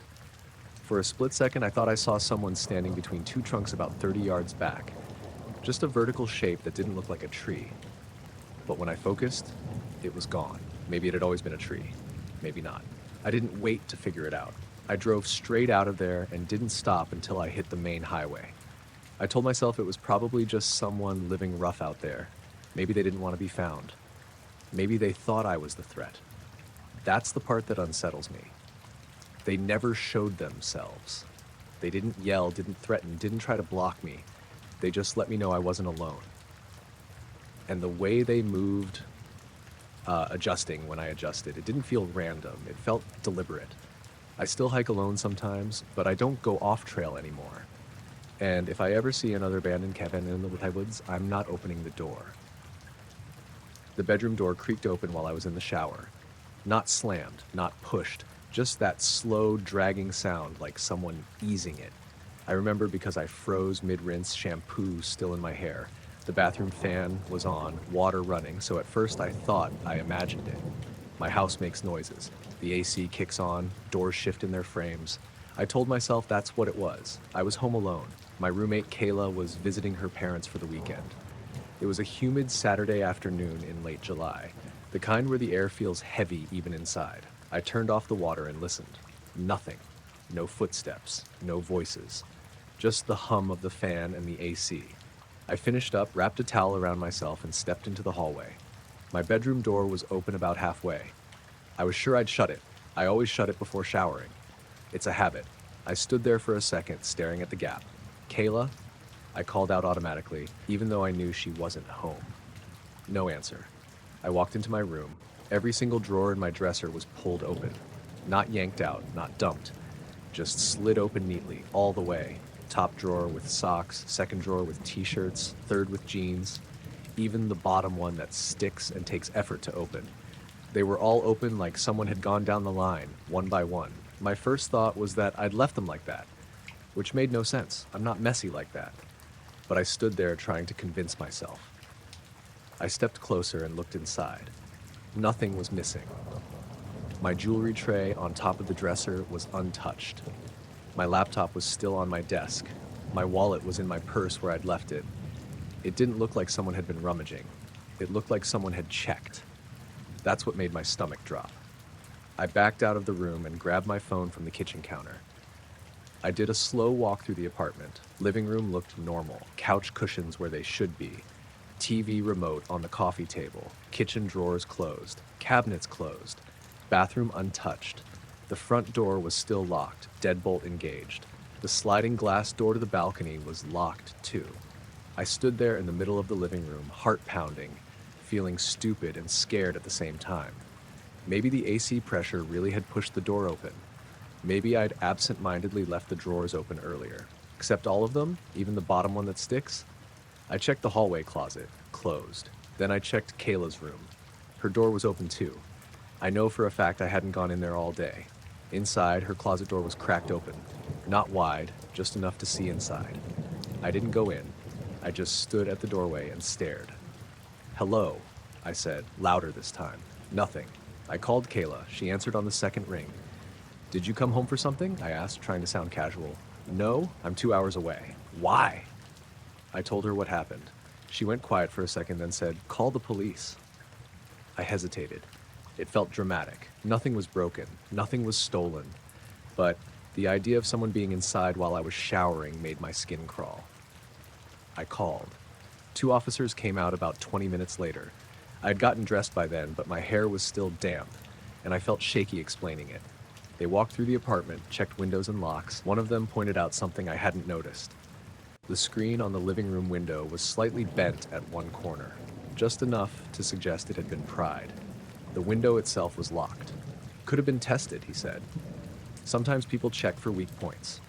For a split second, I thought I saw someone standing between two trunks about 30 yards back. Just a vertical shape that didn't look like a tree. But when I focused, it was gone. Maybe it had always been a tree. Maybe not. I didn't wait to figure it out. I drove straight out of there and didn't stop until I hit the main highway. I told myself it was probably just someone living rough out there. Maybe they didn't want to be found. Maybe they thought I was the threat. That's the part that unsettles me. They never showed themselves. They didn't yell, didn't threaten, didn't try to block me. They just let me know I wasn't alone. And the way they moved, adjusting when I adjusted, it didn't feel random. It felt deliberate. I still hike alone sometimes, but I don't go off trail anymore. And if I ever see another abandoned cabin in the woods, I'm not opening the door. The bedroom door creaked open while I was in the shower. Not slammed, not pushed, just that slow, dragging sound like someone easing it. I remember because I froze mid-rinse, shampoo still in my hair. The bathroom fan was on, water running, so at first I thought I imagined it. My house makes noises. The AC kicks on, doors shift in their frames. I told myself that's what it was. I was home alone. My roommate Kayla was visiting her parents for the weekend. It was a humid Saturday afternoon in late July, the kind where the air feels heavy even inside. I turned off the water and listened. Nothing. No footsteps, no voices. Just the hum of the fan and the AC. I finished up, wrapped a towel around myself, and stepped into the hallway. My bedroom door was open about halfway. I was sure I'd shut it. I always shut it before showering. It's a habit. I stood there for a second, staring at the gap. Kayla? I called out automatically, even though I knew she wasn't home. No answer. I walked into my room. Every single drawer in my dresser was pulled open. Not yanked out, not dumped. Just slid open neatly, all the way. Top drawer with socks, second drawer with t-shirts, third with jeans. Even the bottom one that sticks and takes effort to open. They were all open like someone had gone down the line, one by one. My first thought was that I'd left them like that, which made no sense. I'm not messy like that. But I stood there trying to convince myself. I stepped closer and looked inside. Nothing was missing. My jewelry tray on top of the dresser was untouched. My laptop was still on my desk. My wallet was in my purse where I'd left it. It didn't look like someone had been rummaging. It looked like someone had checked. That's what made my stomach drop. I backed out of the room and grabbed my phone from the kitchen counter. I did a slow walk through the apartment. Living room looked normal. Couch cushions where they should be. TV remote on the coffee table. Kitchen drawers closed. Cabinets closed. Bathroom untouched. The front door was still locked, deadbolt engaged. The sliding glass door to the balcony was locked too. I stood there in the middle of the living room, heart pounding, feeling stupid and scared at the same time. Maybe the AC pressure really had pushed the door open. Maybe I'd absent-mindedly left the drawers open earlier. Except all of them, even the bottom one that sticks. I checked the hallway closet, closed. Then I checked Kayla's room. Her door was open too. I know for a fact I hadn't gone in there all day. Inside, her closet door was cracked open. Not wide, just enough to see inside. I didn't go in. I just stood at the doorway and stared. "Hello," I said, louder this time. Nothing. I called Kayla. She answered on the second ring. "Did you come home for something?" I asked, trying to sound casual. "No, I'm 2 hours away." "Why?" I told her what happened. She went quiet for a second, then said, "Call the police." I hesitated. It felt dramatic. Nothing was broken. Nothing was stolen. But the idea of someone being inside while I was showering made my skin crawl. I called. 2 officers came out about 20 minutes later. I had gotten dressed by then, but my hair was still damp, and I felt shaky explaining it. They walked through the apartment, checked windows and locks. One of them pointed out something I hadn't noticed. The screen on the living room window was slightly bent at one corner, just enough to suggest it had been pried. The window itself was locked. "Could have been tested," he said. "Sometimes people check for weak points."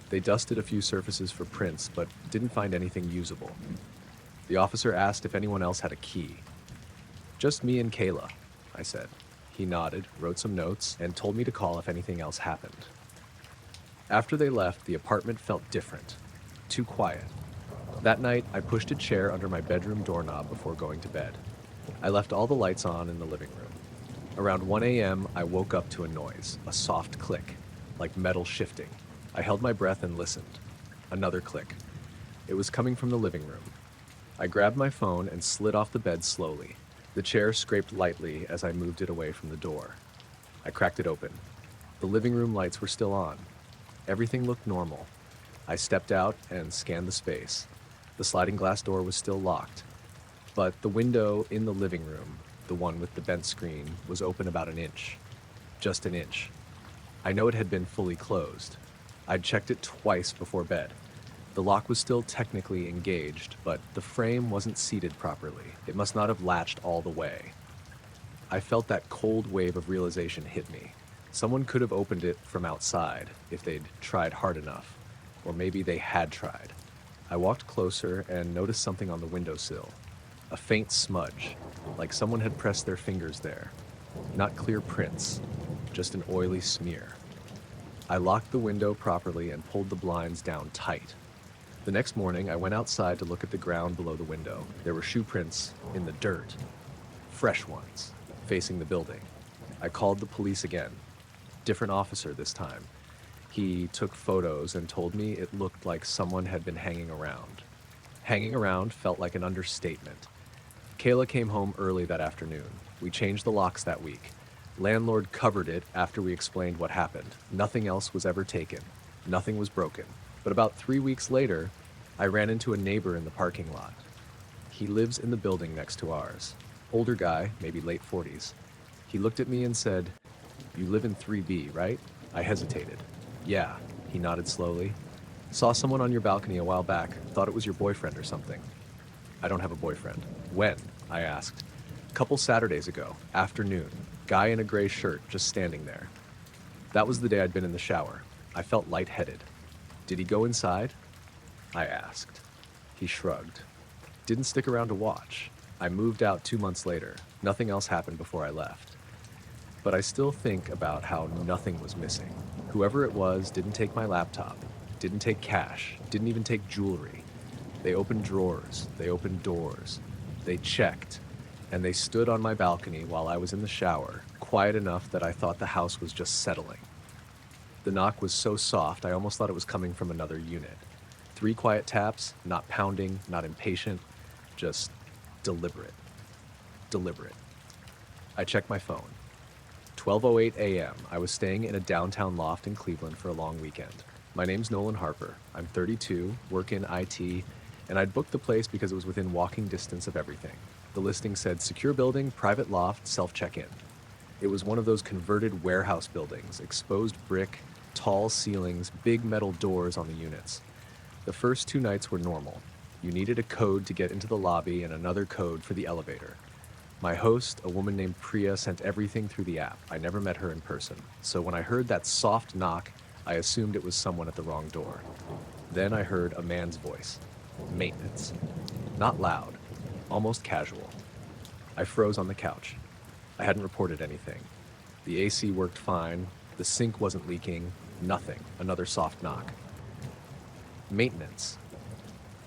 They dusted a few surfaces for prints, but didn't find anything usable. The officer asked if anyone else had a key. "Just me and Kayla," I said. He nodded, wrote some notes, and told me to call if anything else happened. After they left, the apartment felt different. Too quiet. That night, I pushed a chair under my bedroom doorknob before going to bed. I left all the lights on in the living room. Around 1 a.m., I woke up to a noise, a soft click, like metal shifting. I held my breath and listened. Another click. It was coming from the living room. I grabbed my phone and slid off the bed slowly. The chair scraped lightly as I moved it away from the door. I cracked it open. The living room lights were still on. Everything looked normal. I stepped out and scanned the space. The sliding glass door was still locked, but the window in the living room, the one with the bent screen, was open about an inch. Just an inch. I know it had been fully closed. I'd checked it twice before bed. The lock was still technically engaged, but the frame wasn't seated properly. It must not have latched all the way. I felt that cold wave of realization hit me. Someone could have opened it from outside if they'd tried hard enough, or maybe they had tried. I walked closer and noticed something on the windowsill. A faint smudge, like someone had pressed their fingers there. Not clear prints, just an oily smear. I locked the window properly and pulled the blinds down tight. The next morning, I went outside to look at the ground below the window. There were shoe prints in the dirt, fresh ones, facing the building. I called the police again. Different officer this time. He took photos and told me it looked like someone had been hanging around. Hanging around felt like an understatement. Kayla came home early that afternoon. We changed the locks that week. Landlord covered it after we explained what happened. Nothing else was ever taken. Nothing was broken. But about 3 weeks later, I ran into a neighbor in the parking lot. He lives in the building next to ours. Older guy, maybe late 40s. He looked at me and said, "You live in 3B, right?" I hesitated. "Yeah." He nodded slowly. Saw someone on your balcony a while back. Thought it was your boyfriend or something. I don't have a boyfriend. When? I asked. Couple Saturdays ago, afternoon. Guy in a gray shirt, just standing there. That was the day I'd been in the shower. I felt lightheaded. Did he go inside? I asked. He shrugged. Didn't stick around to watch. I moved out 2 months later. Nothing else happened before I left. But I still think about how nothing was missing. Whoever it was didn't take my laptop, didn't take cash, didn't even take jewelry. They opened drawers, they opened doors, they checked, and they stood on my balcony while I was in the shower, quiet enough that I thought the house was just settling. The knock was so soft, I almost thought it was coming from another unit. 3 quiet taps, not pounding, not impatient, just deliberate. Deliberate. I checked my phone. 12:08 a.m. I was staying in a downtown loft in Cleveland for a long weekend. My name's Nolan Harper. I'm 32, work in IT, and I'd booked the place because it was within walking distance of everything. The listing said secure building, private loft, self-check-in. It was one of those converted warehouse buildings, exposed brick, tall ceilings, big metal doors on the units. The first 2 nights were normal. You needed a code to get into the lobby and another code for the elevator. My host, a woman named Priya, sent everything through the app. I never met her in person. So when I heard that soft knock, I assumed it was someone at the wrong door. Then I heard a man's voice. Maintenance. Not loud, almost casual. I froze on the couch. I hadn't reported anything. The AC worked fine. The sink wasn't leaking. Nothing. Another soft knock. Maintenance.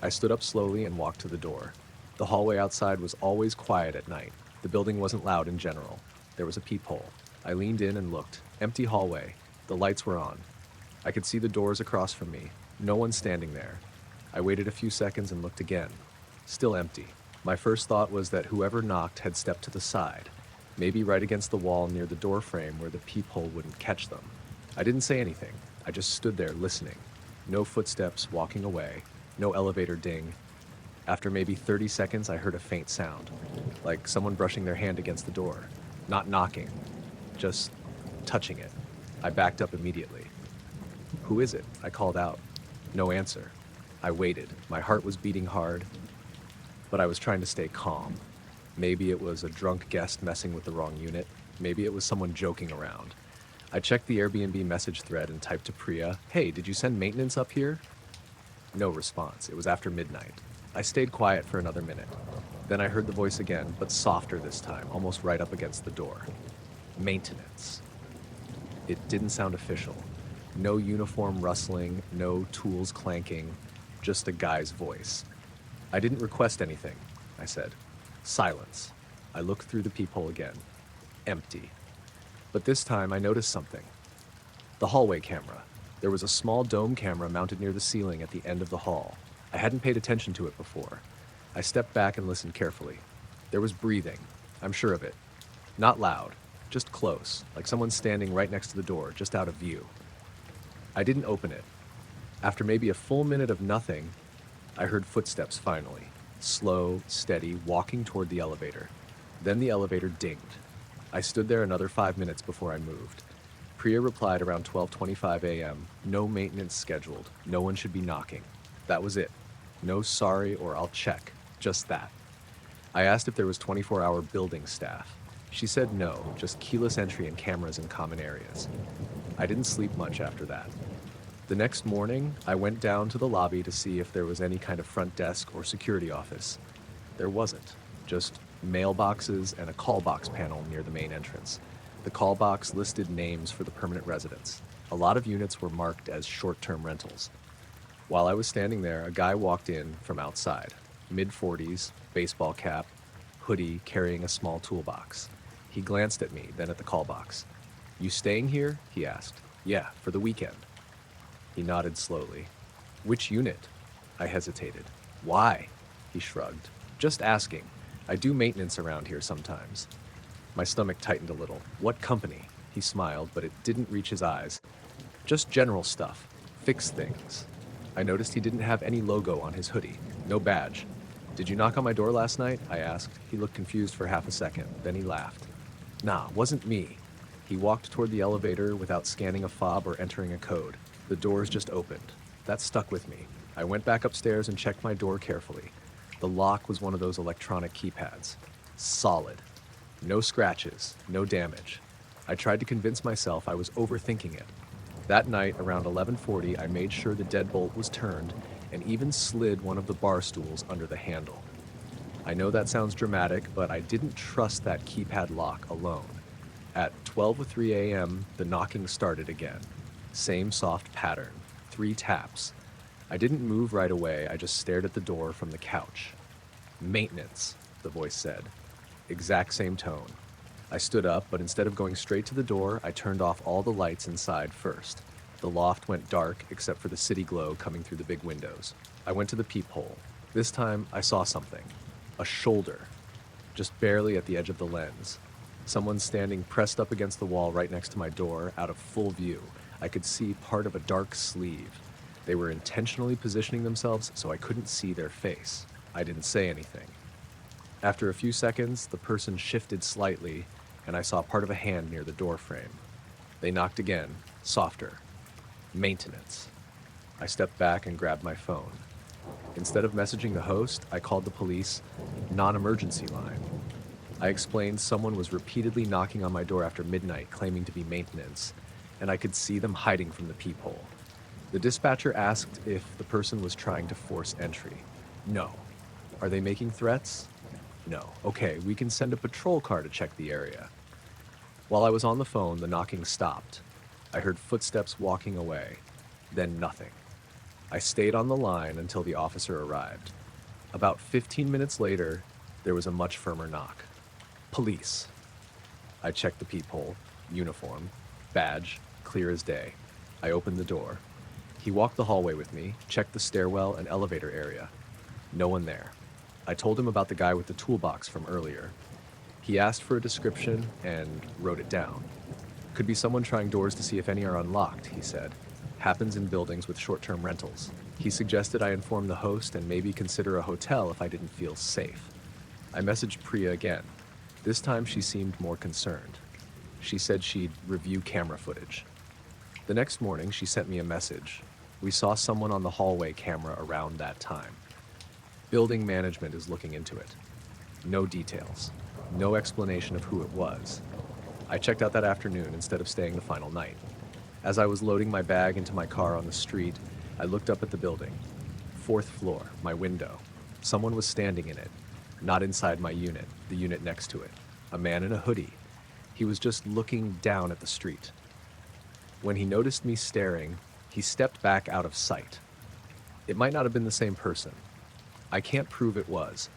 I stood up slowly and walked to the door. The hallway outside was always quiet at night. The building wasn't loud in general. There was a peephole. I leaned in and looked. Empty hallway. The lights were on. I could see the doors across from me. No one standing there. I waited a few seconds and looked again. Still empty. My first thought was that whoever knocked had stepped to the side, maybe right against the wall near the door frame where the peephole wouldn't catch them. I didn't say anything. I just stood there listening. No footsteps walking away. No elevator ding. After maybe 30 seconds, I heard a faint sound, like someone brushing their hand against the door. Not knocking, just touching it. I backed up immediately. Who is it? I called out. No answer. I waited. My heart was beating hard, but I was trying to stay calm. Maybe it was a drunk guest messing with the wrong unit. Maybe it was someone joking around. I checked the Airbnb message thread and typed to Priya, "Hey, did you send maintenance up here?" No response. It was after midnight. I stayed quiet for another minute. Then I heard the voice again, but softer this time, almost right up against the door. Maintenance. It didn't sound official. No uniform rustling, no tools clanking, just a guy's voice. I didn't request anything, I said. Silence. I looked through the peephole again. Empty. But this time I noticed something. The hallway camera. There was a small dome camera mounted near the ceiling at the end of the hall. I hadn't paid attention to it before. I stepped back and listened carefully. There was breathing. I'm sure of it. Not loud, just close, like someone standing right next to the door, just out of view. I didn't open it. After maybe a full minute of nothing, I heard footsteps finally. Slow, steady, walking toward the elevator. Then the elevator dinged. I stood there another 5 minutes before I moved. Priya replied around 12:25 a.m. No maintenance scheduled. No one should be knocking. That was it. No sorry or I'll check. Just that. I asked if there was 24-hour building staff. She said no, just keyless entry and cameras in common areas. I didn't sleep much after that. The next morning, I went down to the lobby to see if there was any kind of front desk or security office. There wasn't. Just mailboxes and a call box panel near the main entrance. The call box listed names for the permanent residents. A lot of units were marked as short-term rentals. While I was standing there, a guy walked in from outside. Mid-40s, baseball cap, hoodie, carrying a small toolbox. He glanced at me, then at the call box. "You staying here?" he asked. "Yeah, for the weekend." He nodded slowly. "Which unit?" I hesitated. "Why?" He shrugged. "Just asking. I do maintenance around here sometimes." My stomach tightened a little. "What company?" He smiled, but it didn't reach his eyes. "Just general stuff. Fix things." I noticed he didn't have any logo on his hoodie. No badge. "Did you knock on my door last night?" I asked. He looked confused for half a second. Then he laughed. "Nah, wasn't me." He walked toward the elevator without scanning a fob or entering a code. The doors just opened. That stuck with me. I went back upstairs and checked my door carefully. The lock was one of those electronic keypads. Solid. No scratches, no damage. I tried to convince myself I was overthinking it. That night, around 11:40, I made sure the deadbolt was turned and even slid one of the bar stools under the handle. I know that sounds dramatic, but I didn't trust that keypad lock alone. At 12:03 a.m., the knocking started again. Same soft pattern, 3 taps. I didn't move right away, I just stared at the door from the couch. "Maintenance," the voice said. Exact same tone. I stood up, but instead of going straight to the door, I turned off all the lights inside first. The loft went dark except for the city glow coming through the big windows. I went to the peephole. This time, I saw something. A shoulder. Just barely at the edge of the lens. Someone standing pressed up against the wall right next to my door, out of full view. I could see part of a dark sleeve. They were intentionally positioning themselves so I couldn't see their face. I didn't say anything. After a few seconds, the person shifted slightly, and I saw part of a hand near the door frame. They knocked again, softer. Maintenance. I stepped back and grabbed my phone. Instead of messaging the host, I called the police non-emergency line. I explained someone was repeatedly knocking on my door after midnight, claiming to be maintenance, and I could see them hiding from the peephole. The dispatcher asked if the person was trying to force entry. No. Are they making threats? No. Okay, we can send a patrol car to check the area. While I was on the phone, the knocking stopped. I heard footsteps walking away, then nothing. I stayed on the line until the officer arrived. About 15 minutes later, there was a much firmer knock. Police. I checked the peephole, uniform, badge, clear as day. I opened the door. He walked the hallway with me, checked the stairwell and elevator area. No one there. I told him about the guy with the toolbox from earlier. He asked for a description and wrote it down. Could be someone trying doors to see if any are unlocked, he said. Happens in buildings with short-term rentals. He suggested I inform the host and maybe consider a hotel if I didn't feel safe. I messaged Priya again. This time she seemed more concerned. She said she'd review camera footage. The next morning, she sent me a message. We saw someone on the hallway camera around that time. Building management is looking into it. No details. No explanation of who it was. I checked out that afternoon instead of staying the final night. As I was loading my bag into my car on the street, I looked up at the building. 4th floor, my window. Someone was standing in it. Not inside my unit, the unit next to it. A man in a hoodie. He was just looking down at the street. When he noticed me staring, he stepped back out of sight. It might not have been the same person. I can't prove it was,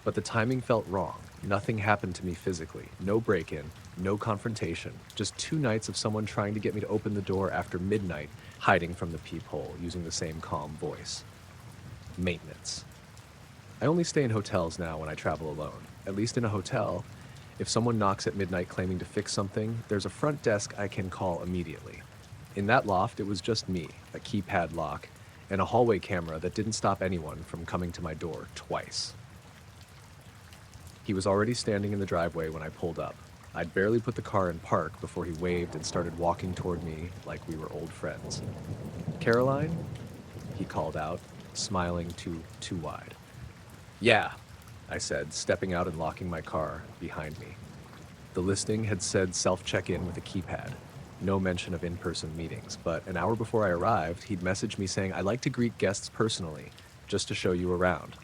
but the timing felt wrong. Nothing happened to me physically. No break-in, no confrontation. Just 2 nights of someone trying to get me to open the door after midnight, hiding from the peephole, using the same calm voice. Maintenance. I only stay in hotels now when I travel alone. At least in a hotel, if someone knocks at midnight claiming to fix something, there's a front desk I can call immediately. In that loft, it was just me, a keypad lock, and a hallway camera that didn't stop anyone from coming to my door twice. He was already standing in the driveway when I pulled up. I'd barely put the car in park before he waved and started walking toward me like we were old friends. "Caroline?" he called out, smiling too wide. "Yeah," I said, stepping out and locking my car behind me. The listing had said self-check-in with a keypad. No mention of in-person meetings, but an hour before I arrived, he'd messaged me saying, "I like to greet guests personally, just to show you around."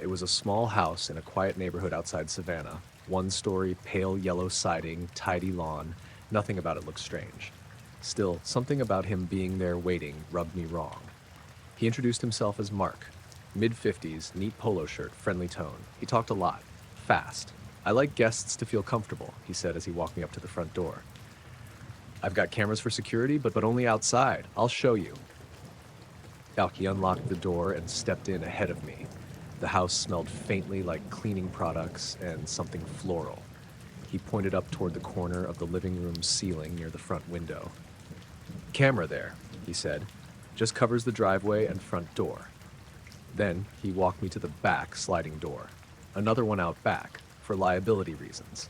It was a small house in a quiet neighborhood outside Savannah. 1-story, pale yellow siding, tidy lawn. Nothing about it looked strange. Still, something about him being there waiting rubbed me wrong. He introduced himself as Mark. Mid-50s, neat polo shirt, friendly tone. He talked a lot. Fast. "I like guests to feel comfortable," he said as he walked me up to the front door. "I've got cameras for security, but only outside. I'll show you." He unlocked the door and stepped in ahead of me. The house smelled faintly like cleaning products and something floral. He pointed up toward the corner of the living room ceiling near the front window. "Camera there," he said. "Just covers the driveway and front door." Then he walked me to the back sliding door. Another one out back, for liability reasons.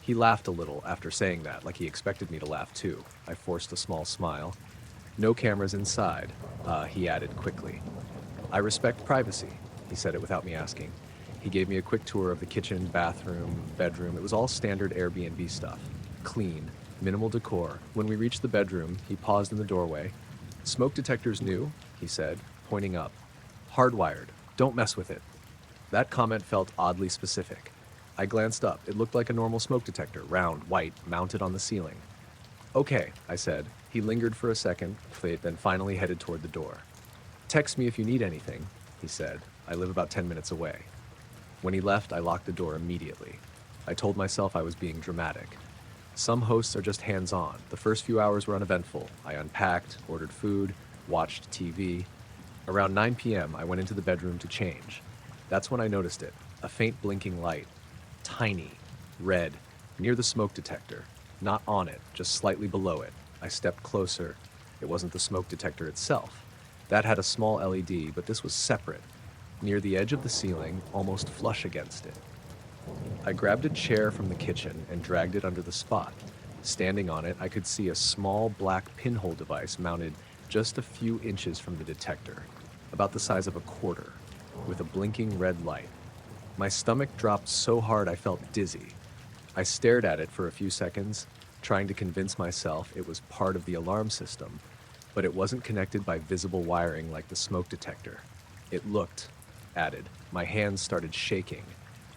He laughed a little after saying that, like he expected me to laugh too. I forced a small smile. No cameras inside, he added quickly. I respect privacy. He said it without me asking. He gave me a quick tour of the kitchen, bathroom, bedroom. It was all standard Airbnb stuff. Clean, minimal decor. When we reached the bedroom, he paused in the doorway. Smoke detector's new, he said, pointing up. Hardwired. Don't mess with it. That comment felt oddly specific. I glanced up. It looked like a normal smoke detector, round, white, mounted on the ceiling. Okay, I said. He lingered for a second, then finally headed toward the door. Text me if you need anything, he said. I live about 10 minutes away. When he left, I locked the door immediately. I told myself I was being dramatic. Some hosts are just hands-on. The first few hours were uneventful. I unpacked, ordered food, watched TV. Around 9 p.m., I went into the bedroom to change. That's when I noticed it, a faint blinking light. Tiny, red, near the smoke detector. Not on it, just slightly below it. I stepped closer. It wasn't the smoke detector itself. That had a small LED, but this was separate, near the edge of the ceiling, almost flush against it. I grabbed a chair from the kitchen and dragged it under the spot. Standing on it, I could see a small black pinhole device mounted just a few inches from the detector, about the size of a quarter, with a blinking red light. My stomach dropped so hard I felt dizzy. I stared at it for a few seconds, trying to convince myself it was part of the alarm system, but it wasn't connected by visible wiring like the smoke detector. It looked added. My hands started shaking.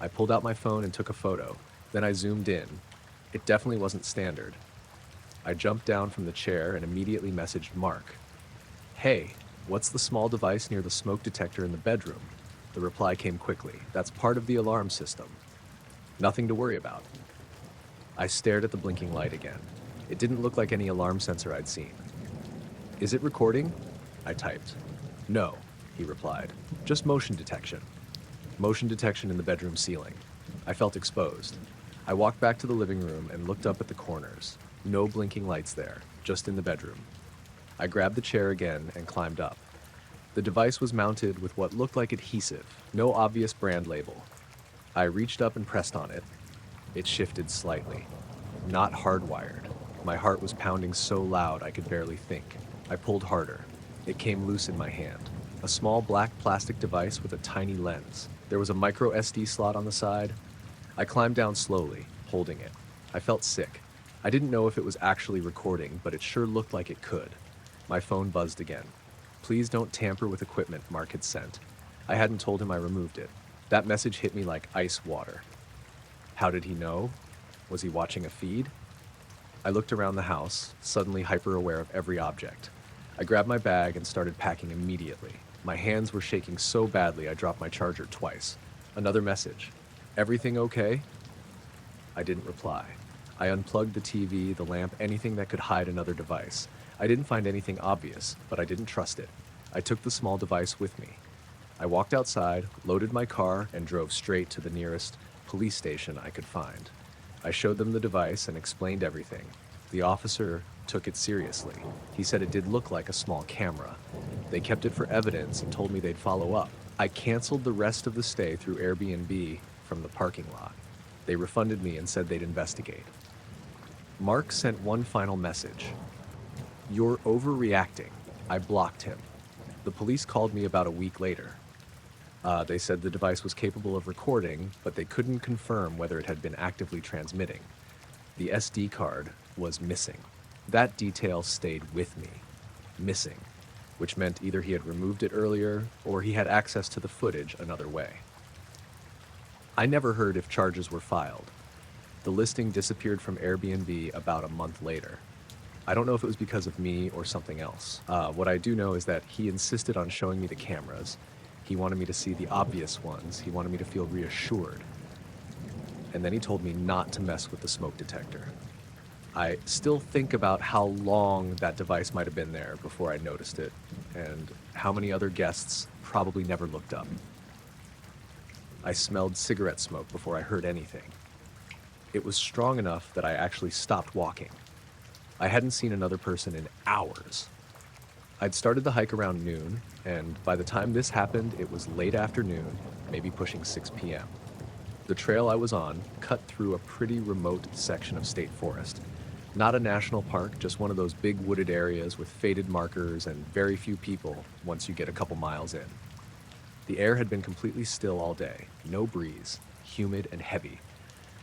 I pulled out my phone and took a photo. Then I zoomed in. It definitely wasn't standard. I jumped down from the chair and immediately messaged Mark. Hey, what's the small device near the smoke detector in the bedroom? The reply came quickly. That's part of the alarm system. Nothing to worry about. I stared at the blinking light again. It didn't look like any alarm sensor I'd seen. Is it recording? I typed. No, he replied. Just motion detection. Motion detection in the bedroom ceiling. I felt exposed. I walked back to the living room and looked up at the corners. No blinking lights there, just in the bedroom. I grabbed the chair again and climbed up. The device was mounted with what looked like adhesive, no obvious brand label. I reached up and pressed on it. It shifted slightly. Not hardwired. My heart was pounding so loud I could barely think. I pulled harder. It came loose in my hand. A small black plastic device with a tiny lens. There was a micro SD slot on the side. I climbed down slowly, holding it. I felt sick. I didn't know if it was actually recording, but it sure looked like it could. My phone buzzed again. Please don't tamper with equipment Mark had sent. I hadn't told him I removed it. That message hit me like ice water. How did he know? Was he watching a feed? I looked around the house, suddenly hyper-aware of every object. I grabbed my bag and started packing immediately. My hands were shaking so badly I dropped my charger twice. Another message. Everything okay? I didn't reply. I unplugged the TV, the lamp, anything that could hide another device. I didn't find anything obvious, but I didn't trust it. I took the small device with me. I walked outside, loaded my car, and drove straight to the nearest police station I could find. I showed them the device and explained everything. The officer took it seriously. He said it did look like a small camera. They kept it for evidence and told me they'd follow up. I canceled the rest of the stay through Airbnb from the parking lot. They refunded me and said they'd investigate. Mark sent one final message. You're overreacting. I blocked him. The police called me about a week later. They said the device was capable of recording, but they couldn't confirm whether it had been actively transmitting. The SD card was missing. That detail stayed with me. Missing. Which meant either he had removed it earlier, or he had access to the footage another way. I never heard if charges were filed. The listing disappeared from Airbnb about a month later. I don't know if it was because of me or something else. What I do know is that he insisted on showing me the cameras. He wanted me to see the obvious ones. He wanted me to feel reassured. And then he told me not to mess with the smoke detector. I still think about how long that device might have been there before I noticed it, and how many other guests probably never looked up. I smelled cigarette smoke before I heard anything. It was strong enough that I actually stopped walking. I hadn't seen another person in hours. I'd started the hike around noon, and by the time this happened, it was late afternoon, maybe pushing 6 p.m. The trail I was on cut through a pretty remote section of state forest. Not a national park, just one of those big wooded areas with faded markers and very few people once you get a couple miles in. The air had been completely still all day, no breeze, humid and heavy.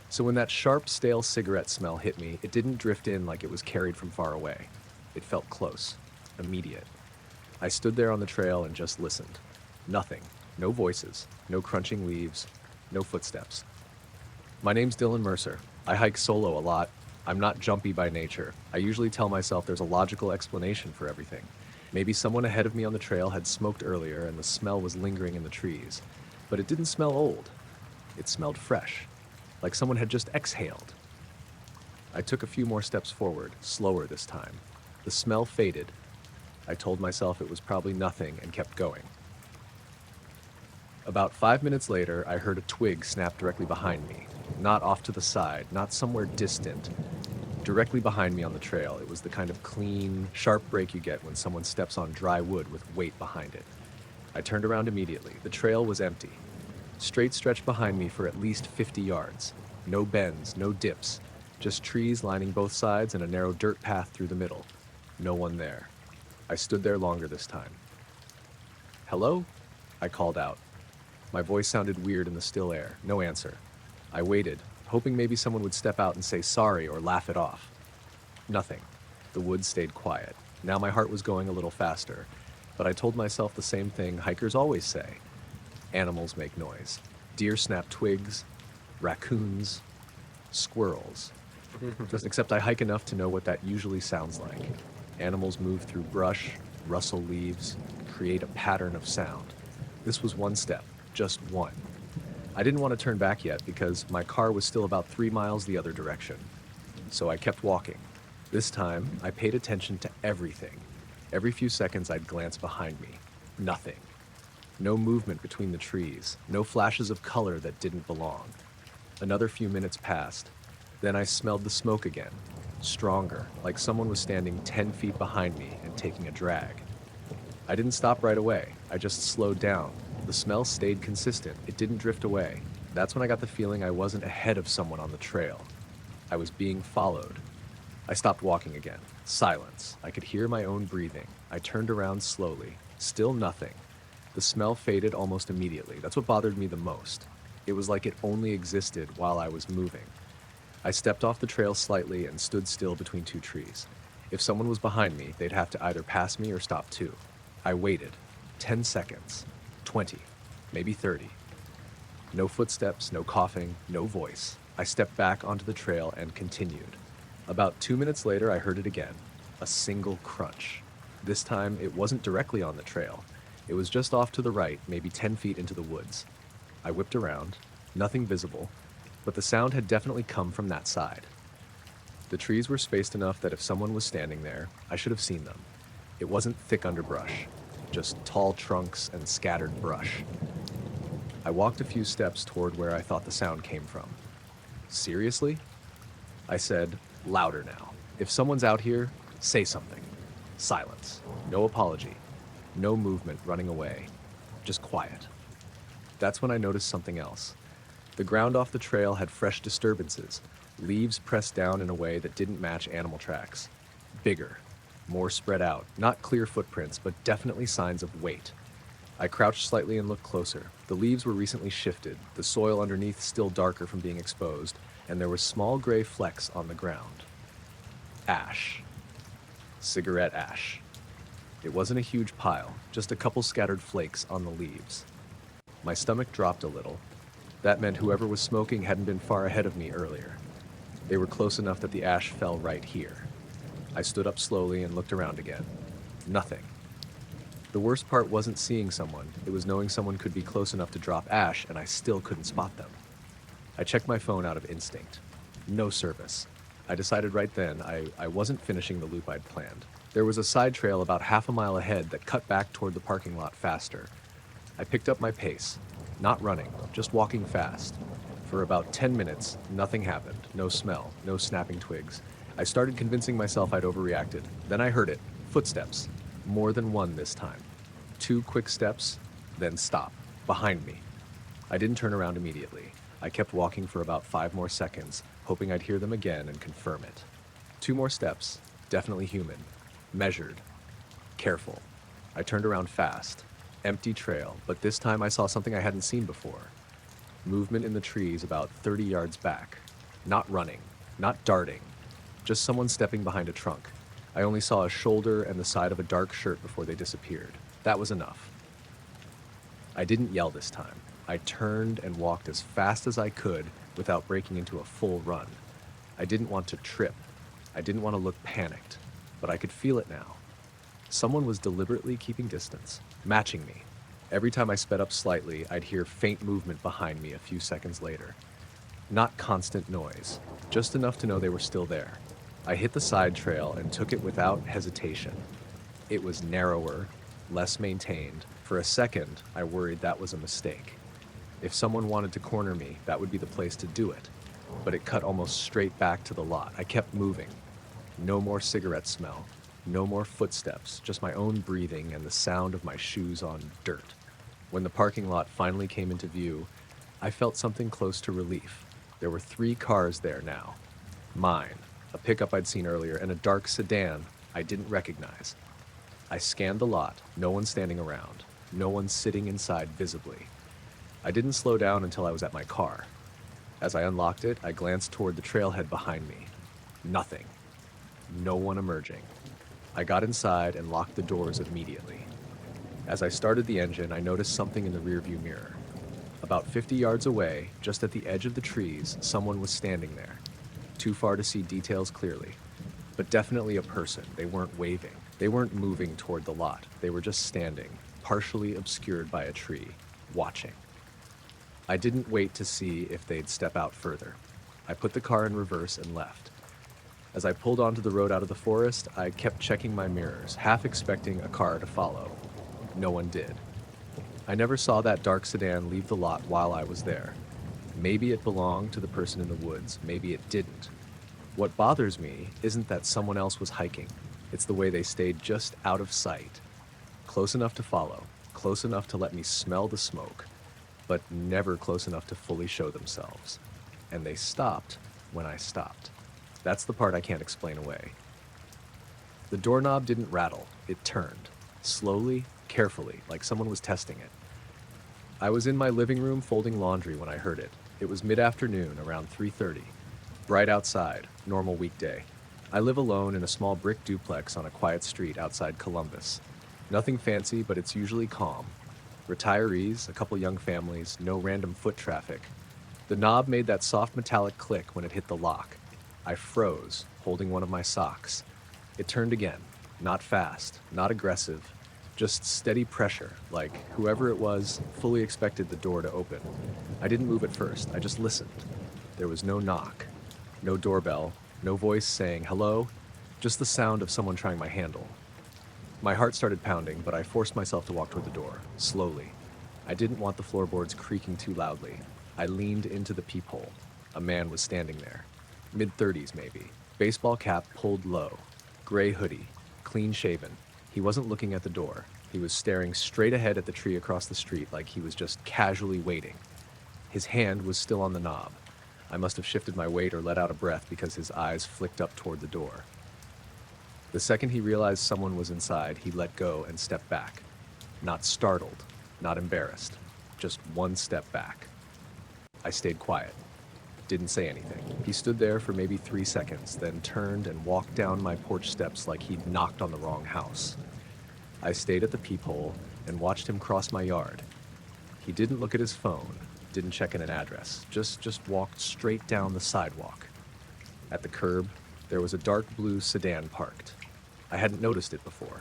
So when that sharp, stale cigarette smell hit me, it didn't drift in like it was carried from far away. It felt close, immediate. I stood there on the trail and just listened. Nothing. No voices, no crunching leaves, no footsteps. My name's Dylan Mercer. I hike solo a lot. I'm not jumpy by nature. I usually tell myself there's a logical explanation for everything. Maybe someone ahead of me on the trail had smoked earlier and the smell was lingering in the trees. But it didn't smell old. It smelled fresh, like someone had just exhaled. I took a few more steps forward, slower this time. The smell faded. I told myself it was probably nothing and kept going. About 5 minutes later, I heard a twig snap directly behind me. Not off to the side, not somewhere distant. Directly behind me on the trail, it was the kind of clean, sharp break you get when someone steps on dry wood with weight behind it. I turned around immediately. The trail was empty. Straight stretched behind me for at least 50 yards. No bends, no dips. Just trees lining both sides and a narrow dirt path through the middle. No one there. I stood there longer this time. "Hello?" I called out. My voice sounded weird in the still air. No answer. I waited, hoping maybe someone would step out and say sorry or laugh it off. Nothing. The woods stayed quiet. Now my heart was going a little faster, but I told myself the same thing hikers always say. Animals make noise. Deer snap twigs, raccoons, squirrels. Just except I hike enough to know what that usually sounds like. Animals move through brush, rustle leaves, create a pattern of sound. This was one step, just one. I didn't want to turn back yet because my car was still about 3 miles the other direction. So I kept walking. This time, I paid attention to everything. Every few seconds, I'd glance behind me. Nothing. No movement between the trees, no flashes of color that didn't belong. Another few minutes passed. Then I smelled the smoke again, stronger, like someone was standing 10 feet behind me and taking a drag. I didn't stop right away. I just slowed down. The smell stayed consistent. It didn't drift away. That's when I got the feeling I wasn't ahead of someone on the trail. I was being followed. I stopped walking again. Silence. I could hear my own breathing. I turned around slowly. Still nothing. The smell faded almost immediately. That's what bothered me the most. It was like it only existed while I was moving. I stepped off the trail slightly and stood still between two trees. If someone was behind me, they'd have to either pass me or stop too. I waited. 10 seconds. 20. Maybe 30. No footsteps, no coughing, no voice. I stepped back onto the trail and continued. About 2 minutes later, I heard it again. A single crunch. This time, it wasn't directly on the trail. It was just off to the right, maybe 10 feet into the woods. I whipped around. Nothing visible, but the sound had definitely come from that side. The trees were spaced enough that if someone was standing there, I should have seen them. It wasn't thick underbrush, just tall trunks and scattered brush. I walked a few steps toward where I thought the sound came from. "Seriously?" I said, louder now. "If someone's out here, say something." Silence. No apology. No movement running away. Just quiet. That's when I noticed something else. The ground off the trail had fresh disturbances, leaves pressed down in a way that didn't match animal tracks. Bigger, more spread out, not clear footprints, but definitely signs of weight. I crouched slightly and looked closer. The leaves were recently shifted, the soil underneath still darker from being exposed, and there were small gray flecks on the ground. Ash. Cigarette ash. It wasn't a huge pile, just a couple scattered flakes on the leaves. My stomach dropped a little. That meant whoever was smoking hadn't been far ahead of me earlier. They were close enough that the ash fell right here. I stood up slowly and looked around again. Nothing. The worst part wasn't seeing someone, it was knowing someone could be close enough to drop ash and I still couldn't spot them. I checked my phone out of instinct. No service. I decided right then I wasn't finishing the loop I'd planned. There was a side trail about half a mile ahead that cut back toward the parking lot faster. I picked up my pace, not running, just walking fast. For about 10 minutes, nothing happened. No smell, no snapping twigs. I started convincing myself I'd overreacted. Then I heard it. Footsteps. More than one this time. 2 quick steps, then stop. Behind me. I didn't turn around immediately. I kept walking for about 5 more seconds, hoping I'd hear them again and confirm it. 2 more steps, definitely human, measured, careful. I turned around fast. Empty trail, but this time I saw something I hadn't seen before. Movement in the trees about 30 yards back. Not running, not darting, just someone stepping behind a trunk. I only saw a shoulder and the side of a dark shirt before they disappeared. That was enough. I didn't yell this time. I turned and walked as fast as I could without breaking into a full run. I didn't want to trip. I didn't want to look panicked, but I could feel it now. Someone was deliberately keeping distance, matching me. Every time I sped up slightly, I'd hear faint movement behind me a few seconds later. Not constant noise, just enough to know they were still there. I hit the side trail and took it without hesitation. It was narrower, less maintained. For a second, I worried that was a mistake. If someone wanted to corner me, that would be the place to do it. But it cut almost straight back to the lot. I kept moving. No more cigarette smell. No more footsteps, just my own breathing and the sound of my shoes on dirt. When the parking lot finally came into view, I felt something close to relief. There were 3 cars there now. Mine, a pickup I'd seen earlier, and a dark sedan I didn't recognize. I scanned the lot, no one standing around, no one sitting inside visibly. I didn't slow down until I was at my car. As I unlocked it, I glanced toward the trailhead behind me. Nothing. No one emerging. I got inside and locked the doors immediately. As I started the engine, I noticed something in the rearview mirror. About 50 yards away, just at the edge of the trees, someone was standing there. Too far to see details clearly, but definitely a person. They weren't waving. They weren't moving toward the lot. They were just standing, partially obscured by a tree, watching. I didn't wait to see if they'd step out further. I put the car in reverse and left. As I pulled onto the road out of the forest, I kept checking my mirrors, half expecting a car to follow. No one did. I never saw that dark sedan leave the lot while I was there. Maybe it belonged to the person in the woods, maybe it didn't. What bothers me isn't that someone else was hiking. It's the way they stayed just out of sight. Close enough to follow, close enough to let me smell the smoke, but never close enough to fully show themselves. And they stopped when I stopped. That's the part I can't explain away. The doorknob didn't rattle, it turned. Slowly, carefully, like someone was testing it. I was in my living room folding laundry when I heard it. It was mid-afternoon, around 3:30. Bright outside, normal weekday. I live alone in a small brick duplex on a quiet street outside Columbus. Nothing fancy, but it's usually calm. Retirees, a couple young families, no random foot traffic. The knob made that soft metallic click when it hit the lock. I froze, holding one of my socks. It turned again, not fast, not aggressive, just steady pressure, like whoever it was fully expected the door to open. I didn't move at first, I just listened. There was no knock, no doorbell, no voice saying hello, just the sound of someone trying my handle. My heart started pounding, but I forced myself to walk toward the door, slowly. I didn't want the floorboards creaking too loudly. I leaned into the peephole. A man was standing there. Mid-30s maybe. Baseball cap pulled low. Gray hoodie. Clean shaven. He wasn't looking at the door. He was staring straight ahead at the tree across the street like he was just casually waiting. His hand was still on the knob. I must have shifted my weight or let out a breath because his eyes flicked up toward the door. The second he realized someone was inside, he let go and stepped back. Not startled, not embarrassed, just one step back. I stayed quiet, didn't say anything. He stood there for maybe 3 seconds, then turned and walked down my porch steps like he'd knocked on the wrong house. I stayed at the peephole and watched him cross my yard. He didn't look at his phone, didn't check in an address, just walked straight down the sidewalk. At the curb, there was a dark blue sedan parked. I hadn't noticed it before.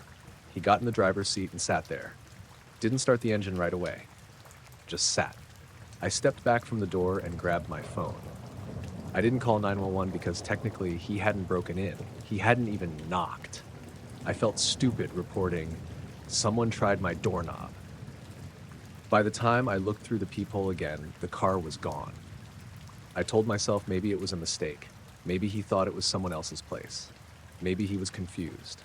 He got in the driver's seat and sat there. Didn't start the engine right away. Just sat. I stepped back from the door and grabbed my phone. I didn't call 911 because technically he hadn't broken in. He hadn't even knocked. I felt stupid reporting, "Someone tried my doorknob." By the time I looked through the peephole again, the car was gone. I told myself maybe it was a mistake. Maybe he thought it was someone else's place. Maybe he was confused.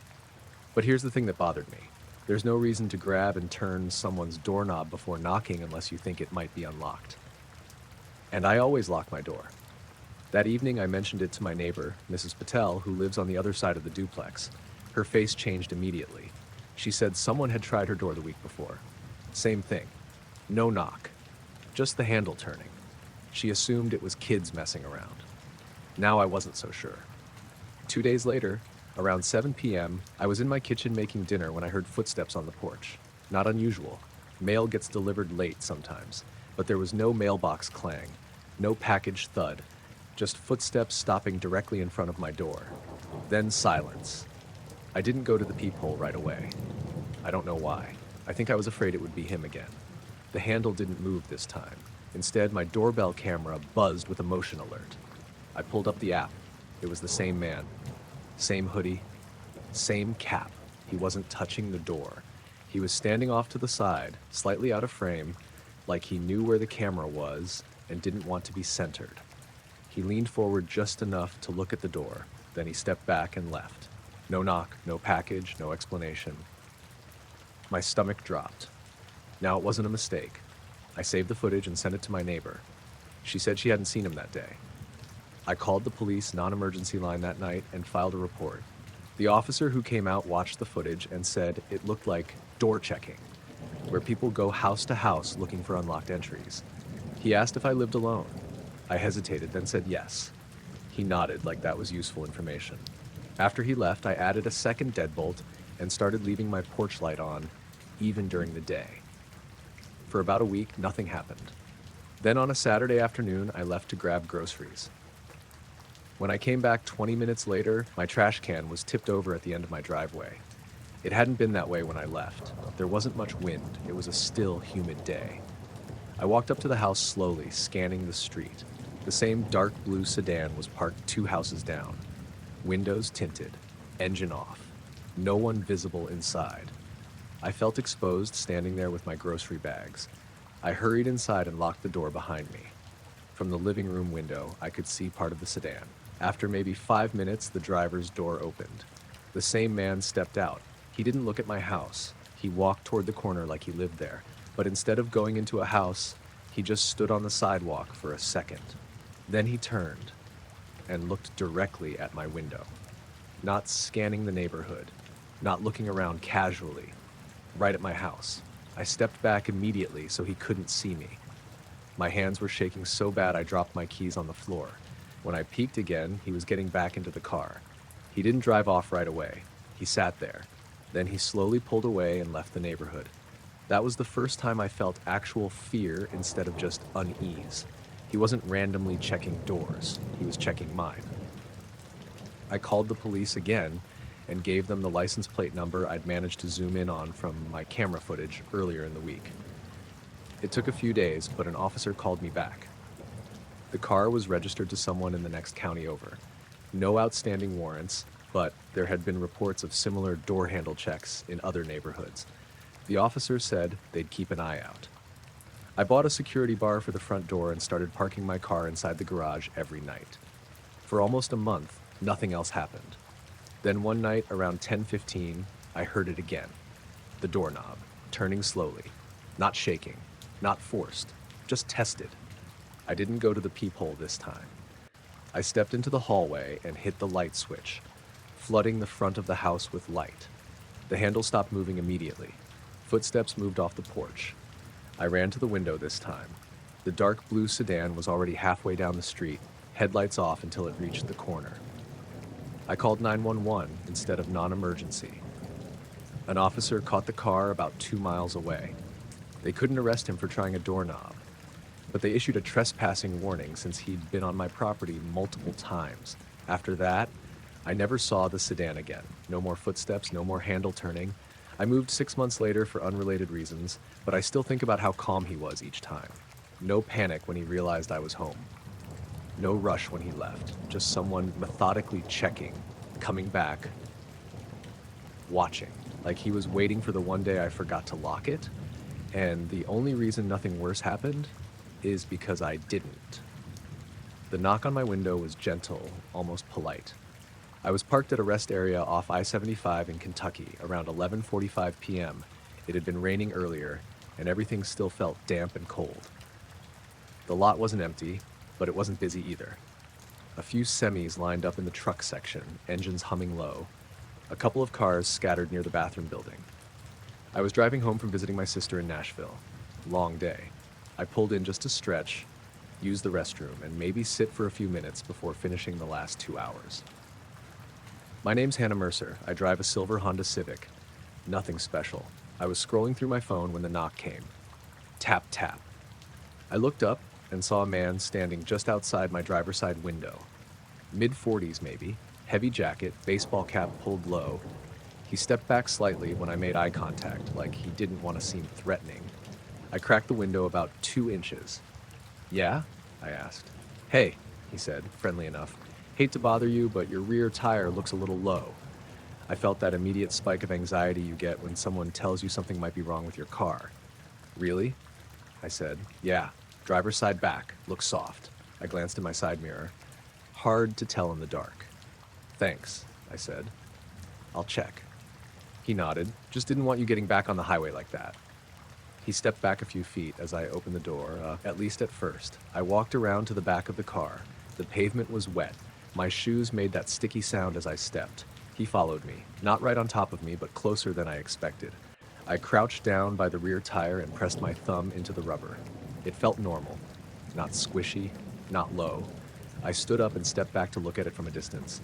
But here's the thing that bothered me. There's no reason to grab and turn someone's doorknob before knocking unless you think it might be unlocked. And I always lock my door. That evening, I mentioned it to my neighbor, Mrs. Patel, who lives on the other side of the duplex. Her face changed immediately. She said someone had tried her door the week before. Same thing. No knock. Just the handle turning. She assumed it was kids messing around. Now I wasn't so sure. 2 days later, around 7 p.m., I was in my kitchen making dinner when I heard footsteps on the porch. Not unusual. Mail gets delivered late sometimes, but there was no mailbox clang, no package thud, just footsteps stopping directly in front of my door. Then silence. I didn't go to the peephole right away. I don't know why. I think I was afraid it would be him again. The handle didn't move this time. Instead, my doorbell camera buzzed with a motion alert. I pulled up the app. It was the same man. Same hoodie. Same cap. He wasn't touching the door. He was standing off to the side, slightly out of frame, like he knew where the camera was and didn't want to be centered. He leaned forward just enough to look at the door, then he stepped back and left. No knock, no package, no explanation. My stomach dropped. Now it wasn't a mistake. I saved the footage and sent it to my neighbor. She said she hadn't seen him that day. I called the police non-emergency line that night and filed a report. The officer who came out watched the footage and said it looked like door checking, where people go house to house looking for unlocked entries. He asked if I lived alone. I hesitated, then said yes. He nodded like that was useful information. After he left, I added a second deadbolt and started leaving my porch light on, even during the day. For about a week, nothing happened. Then on a Saturday afternoon, I left to grab groceries. When I came back 20 minutes later, my trash can was tipped over at the end of my driveway. It hadn't been that way when I left. There wasn't much wind. It was a still, humid day. I walked up to the house slowly, scanning the street. The same dark blue sedan was parked 2 houses down. Windows tinted, engine off. No one visible inside. I felt exposed standing there with my grocery bags. I hurried inside and locked the door behind me. From the living room window, I could see part of the sedan. After maybe 5 minutes, the driver's door opened. The same man stepped out. He didn't look at my house. He walked toward the corner like he lived there. But instead of going into a house, he just stood on the sidewalk for a second. Then he turned and looked directly at my window. Not scanning the neighborhood, not looking around casually, right at my house. I stepped back immediately so he couldn't see me. My hands were shaking so bad I dropped my keys on the floor. When I peeked again, he was getting back into the car. He didn't drive off right away. He sat there. Then he slowly pulled away and left the neighborhood. That was the first time I felt actual fear instead of just unease. He wasn't randomly checking doors. He was checking mine. I called the police again and gave them the license plate number I'd managed to zoom in on from my camera footage earlier in the week. It took a few days, but an officer called me back. The car was registered to someone in the next county over. No outstanding warrants, but there had been reports of similar door handle checks in other neighborhoods. The officer said they'd keep an eye out. I bought a security bar for the front door and started parking my car inside the garage every night. For almost a month, nothing else happened. Then one night around 10:15, I heard it again. The doorknob, turning slowly, not shaking, not forced, just tested. I didn't go to the peephole this time. I stepped into the hallway and hit the light switch, flooding the front of the house with light. The handle stopped moving immediately. Footsteps moved off the porch. I ran to the window this time. The dark blue sedan was already halfway down the street, headlights off until it reached the corner. I called 911 instead of non-emergency. An officer caught the car about 2 miles away. They couldn't arrest him for trying a doorknob, but they issued a trespassing warning since he'd been on my property multiple times. After that, I never saw the sedan again. No more footsteps, no more handle turning. I moved 6 months later for unrelated reasons, but I still think about how calm he was each time. No panic when he realized I was home. No rush when he left, just someone methodically checking, coming back, watching, like he was waiting for the one day I forgot to lock it, and the only reason nothing worse happened is because I didn't. The knock on my window was gentle, almost polite. I was parked at a rest area off I-75 in Kentucky around 11:45 p.m. It had been raining earlier, and everything still felt damp and cold. The lot wasn't empty, but it wasn't busy either. A few semis lined up in the truck section, engines humming low. A couple of cars scattered near the bathroom building. I was driving home from visiting my sister in Nashville. Long day. I pulled in just to stretch, use the restroom, and maybe sit for a few minutes before finishing the last 2 hours. My name's Hannah Mercer. I drive a silver Honda Civic. Nothing special. I was scrolling through my phone when the knock came. Tap, tap. I looked up and saw a man standing just outside my driver's side window. Mid-40s maybe, heavy jacket, baseball cap pulled low. He stepped back slightly when I made eye contact, like he didn't want to seem threatening. I cracked the window about 2 inches. "Yeah?" I asked. "Hey," he said, friendly enough. "Hate to bother you, but your rear tire looks a little low." I felt that immediate spike of anxiety you get when someone tells you something might be wrong with your car. "Really?" I said. "Yeah, driver's side back, looks soft." I glanced in my side mirror. Hard to tell in the dark. "Thanks," I said. "I'll check." He nodded. "Just didn't want you getting back on the highway like that." He stepped back a few feet as I opened the door, at least at first. I walked around to the back of the car. The pavement was wet. My shoes made that sticky sound as I stepped. He followed me, not right on top of me, but closer than I expected. I crouched down by the rear tire and pressed my thumb into the rubber. It felt normal. Not squishy, not low. I stood up and stepped back to look at it from a distance.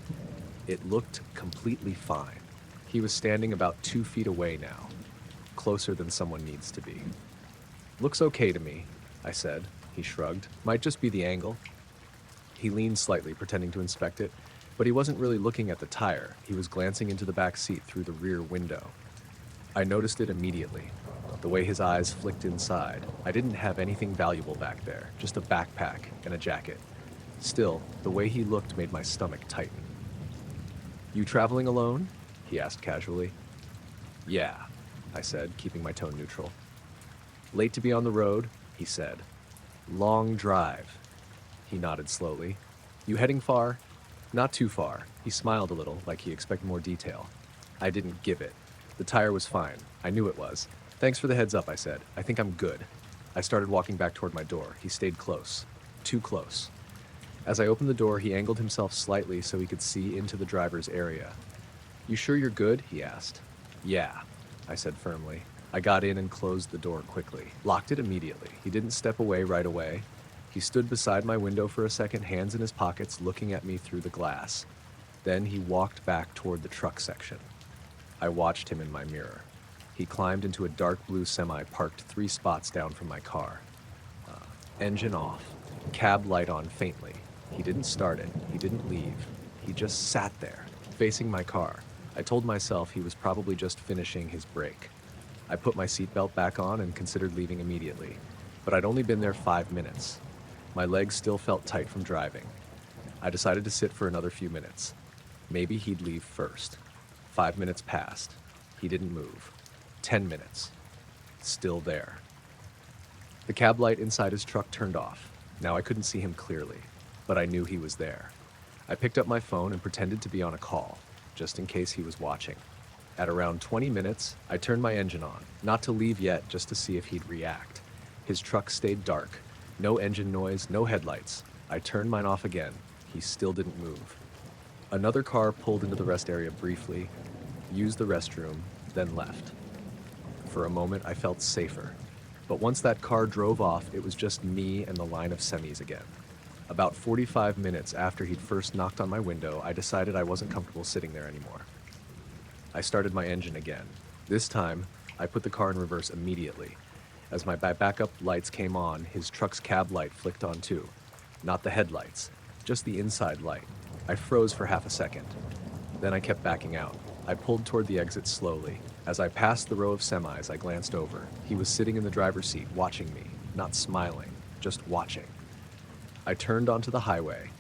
It looked completely fine. He was standing about 2 feet away now, closer than someone needs to be. "Looks okay to me," I said. He shrugged. "Might just be the angle." He leaned slightly, pretending to inspect it, but he wasn't really looking at the tire. He was glancing into the back seat through the rear window. I noticed it immediately, the way his eyes flicked inside. I didn't have anything valuable back there, just a backpack and a jacket. Still, the way he looked made my stomach tighten. "You traveling alone?" he asked casually. "Yeah," I said, keeping my tone neutral. "Late to be on the road?" he said. "Long drive." He nodded slowly. "You heading far?" "Not too far." He smiled a little, like he expected more detail. I didn't give it. The tire was fine. I knew it was. "Thanks for the heads up," I said. "I think I'm good." I started walking back toward my door. He stayed close. Too close. As I opened the door, he angled himself slightly so he could see into the driver's area. "You sure you're good?" he asked. "Yeah," I said firmly. I got in and closed the door quickly. Locked it immediately. He didn't step away right away. He stood beside my window for a second, hands in his pockets, looking at me through the glass. Then he walked back toward the truck section. I watched him in my mirror. He climbed into a dark blue semi parked 3 spots down from my car. Engine off. Cab light on faintly. He didn't start it. He didn't leave. He just sat there, facing my car. I told myself he was probably just finishing his break. I put my seatbelt back on and considered leaving immediately. But I'd only been there 5 minutes. My legs still felt tight from driving. I decided to sit for another few minutes. Maybe he'd leave first. 5 minutes passed. He didn't move. 10 minutes. Still there. The cab light inside his truck turned off. Now I couldn't see him clearly, but I knew he was there. I picked up my phone and pretended to be on a call, just in case he was watching. At around 20 minutes, I turned my engine on, not to leave yet, just to see if he'd react. His truck stayed dark. No engine noise, no headlights. I turned mine off again. He still didn't move. Another car pulled into the rest area briefly, used the restroom, then left. For a moment, I felt safer. But once that car drove off, it was just me and the line of semis again. About 45 minutes after he'd first knocked on my window, I decided I wasn't comfortable sitting there anymore. I started my engine again. This time, I put the car in reverse immediately. As my backup lights came on, his truck's cab light flicked on too. Not the headlights, just the inside light. I froze for half a second. Then I kept backing out. I pulled toward the exit slowly. As I passed the row of semis, I glanced over. He was sitting in the driver's seat, watching me, not smiling, just watching. I turned onto the highway.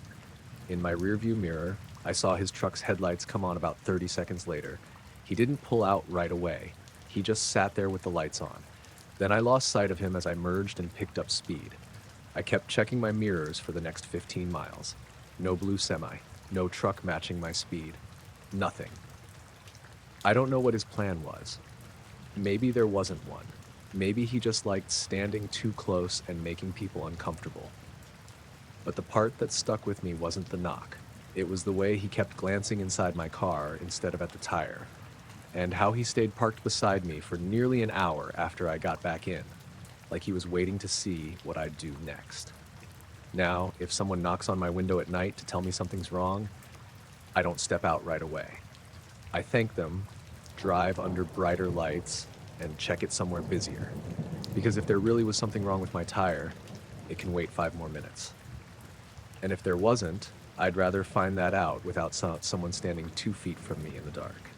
In my rearview mirror, I saw his truck's headlights come on about 30 seconds later. He didn't pull out right away. He just sat there with the lights on. Then I lost sight of him as I merged and picked up speed. I kept checking my mirrors for the next 15 miles. No blue semi, no truck matching my speed. Nothing. I don't know what his plan was. Maybe there wasn't one. Maybe he just liked standing too close and making people uncomfortable. But the part that stuck with me wasn't the knock. It was the way he kept glancing inside my car instead of at the tire, and how he stayed parked beside me for nearly an hour after I got back in, like he was waiting to see what I'd do next. Now, if someone knocks on my window at night to tell me something's wrong, I don't step out right away. I thank them, drive under brighter lights, and check it somewhere busier. Because if there really was something wrong with my tire, it can wait 5 more minutes. And if there wasn't, I'd rather find that out without someone standing 2 feet from me in the dark.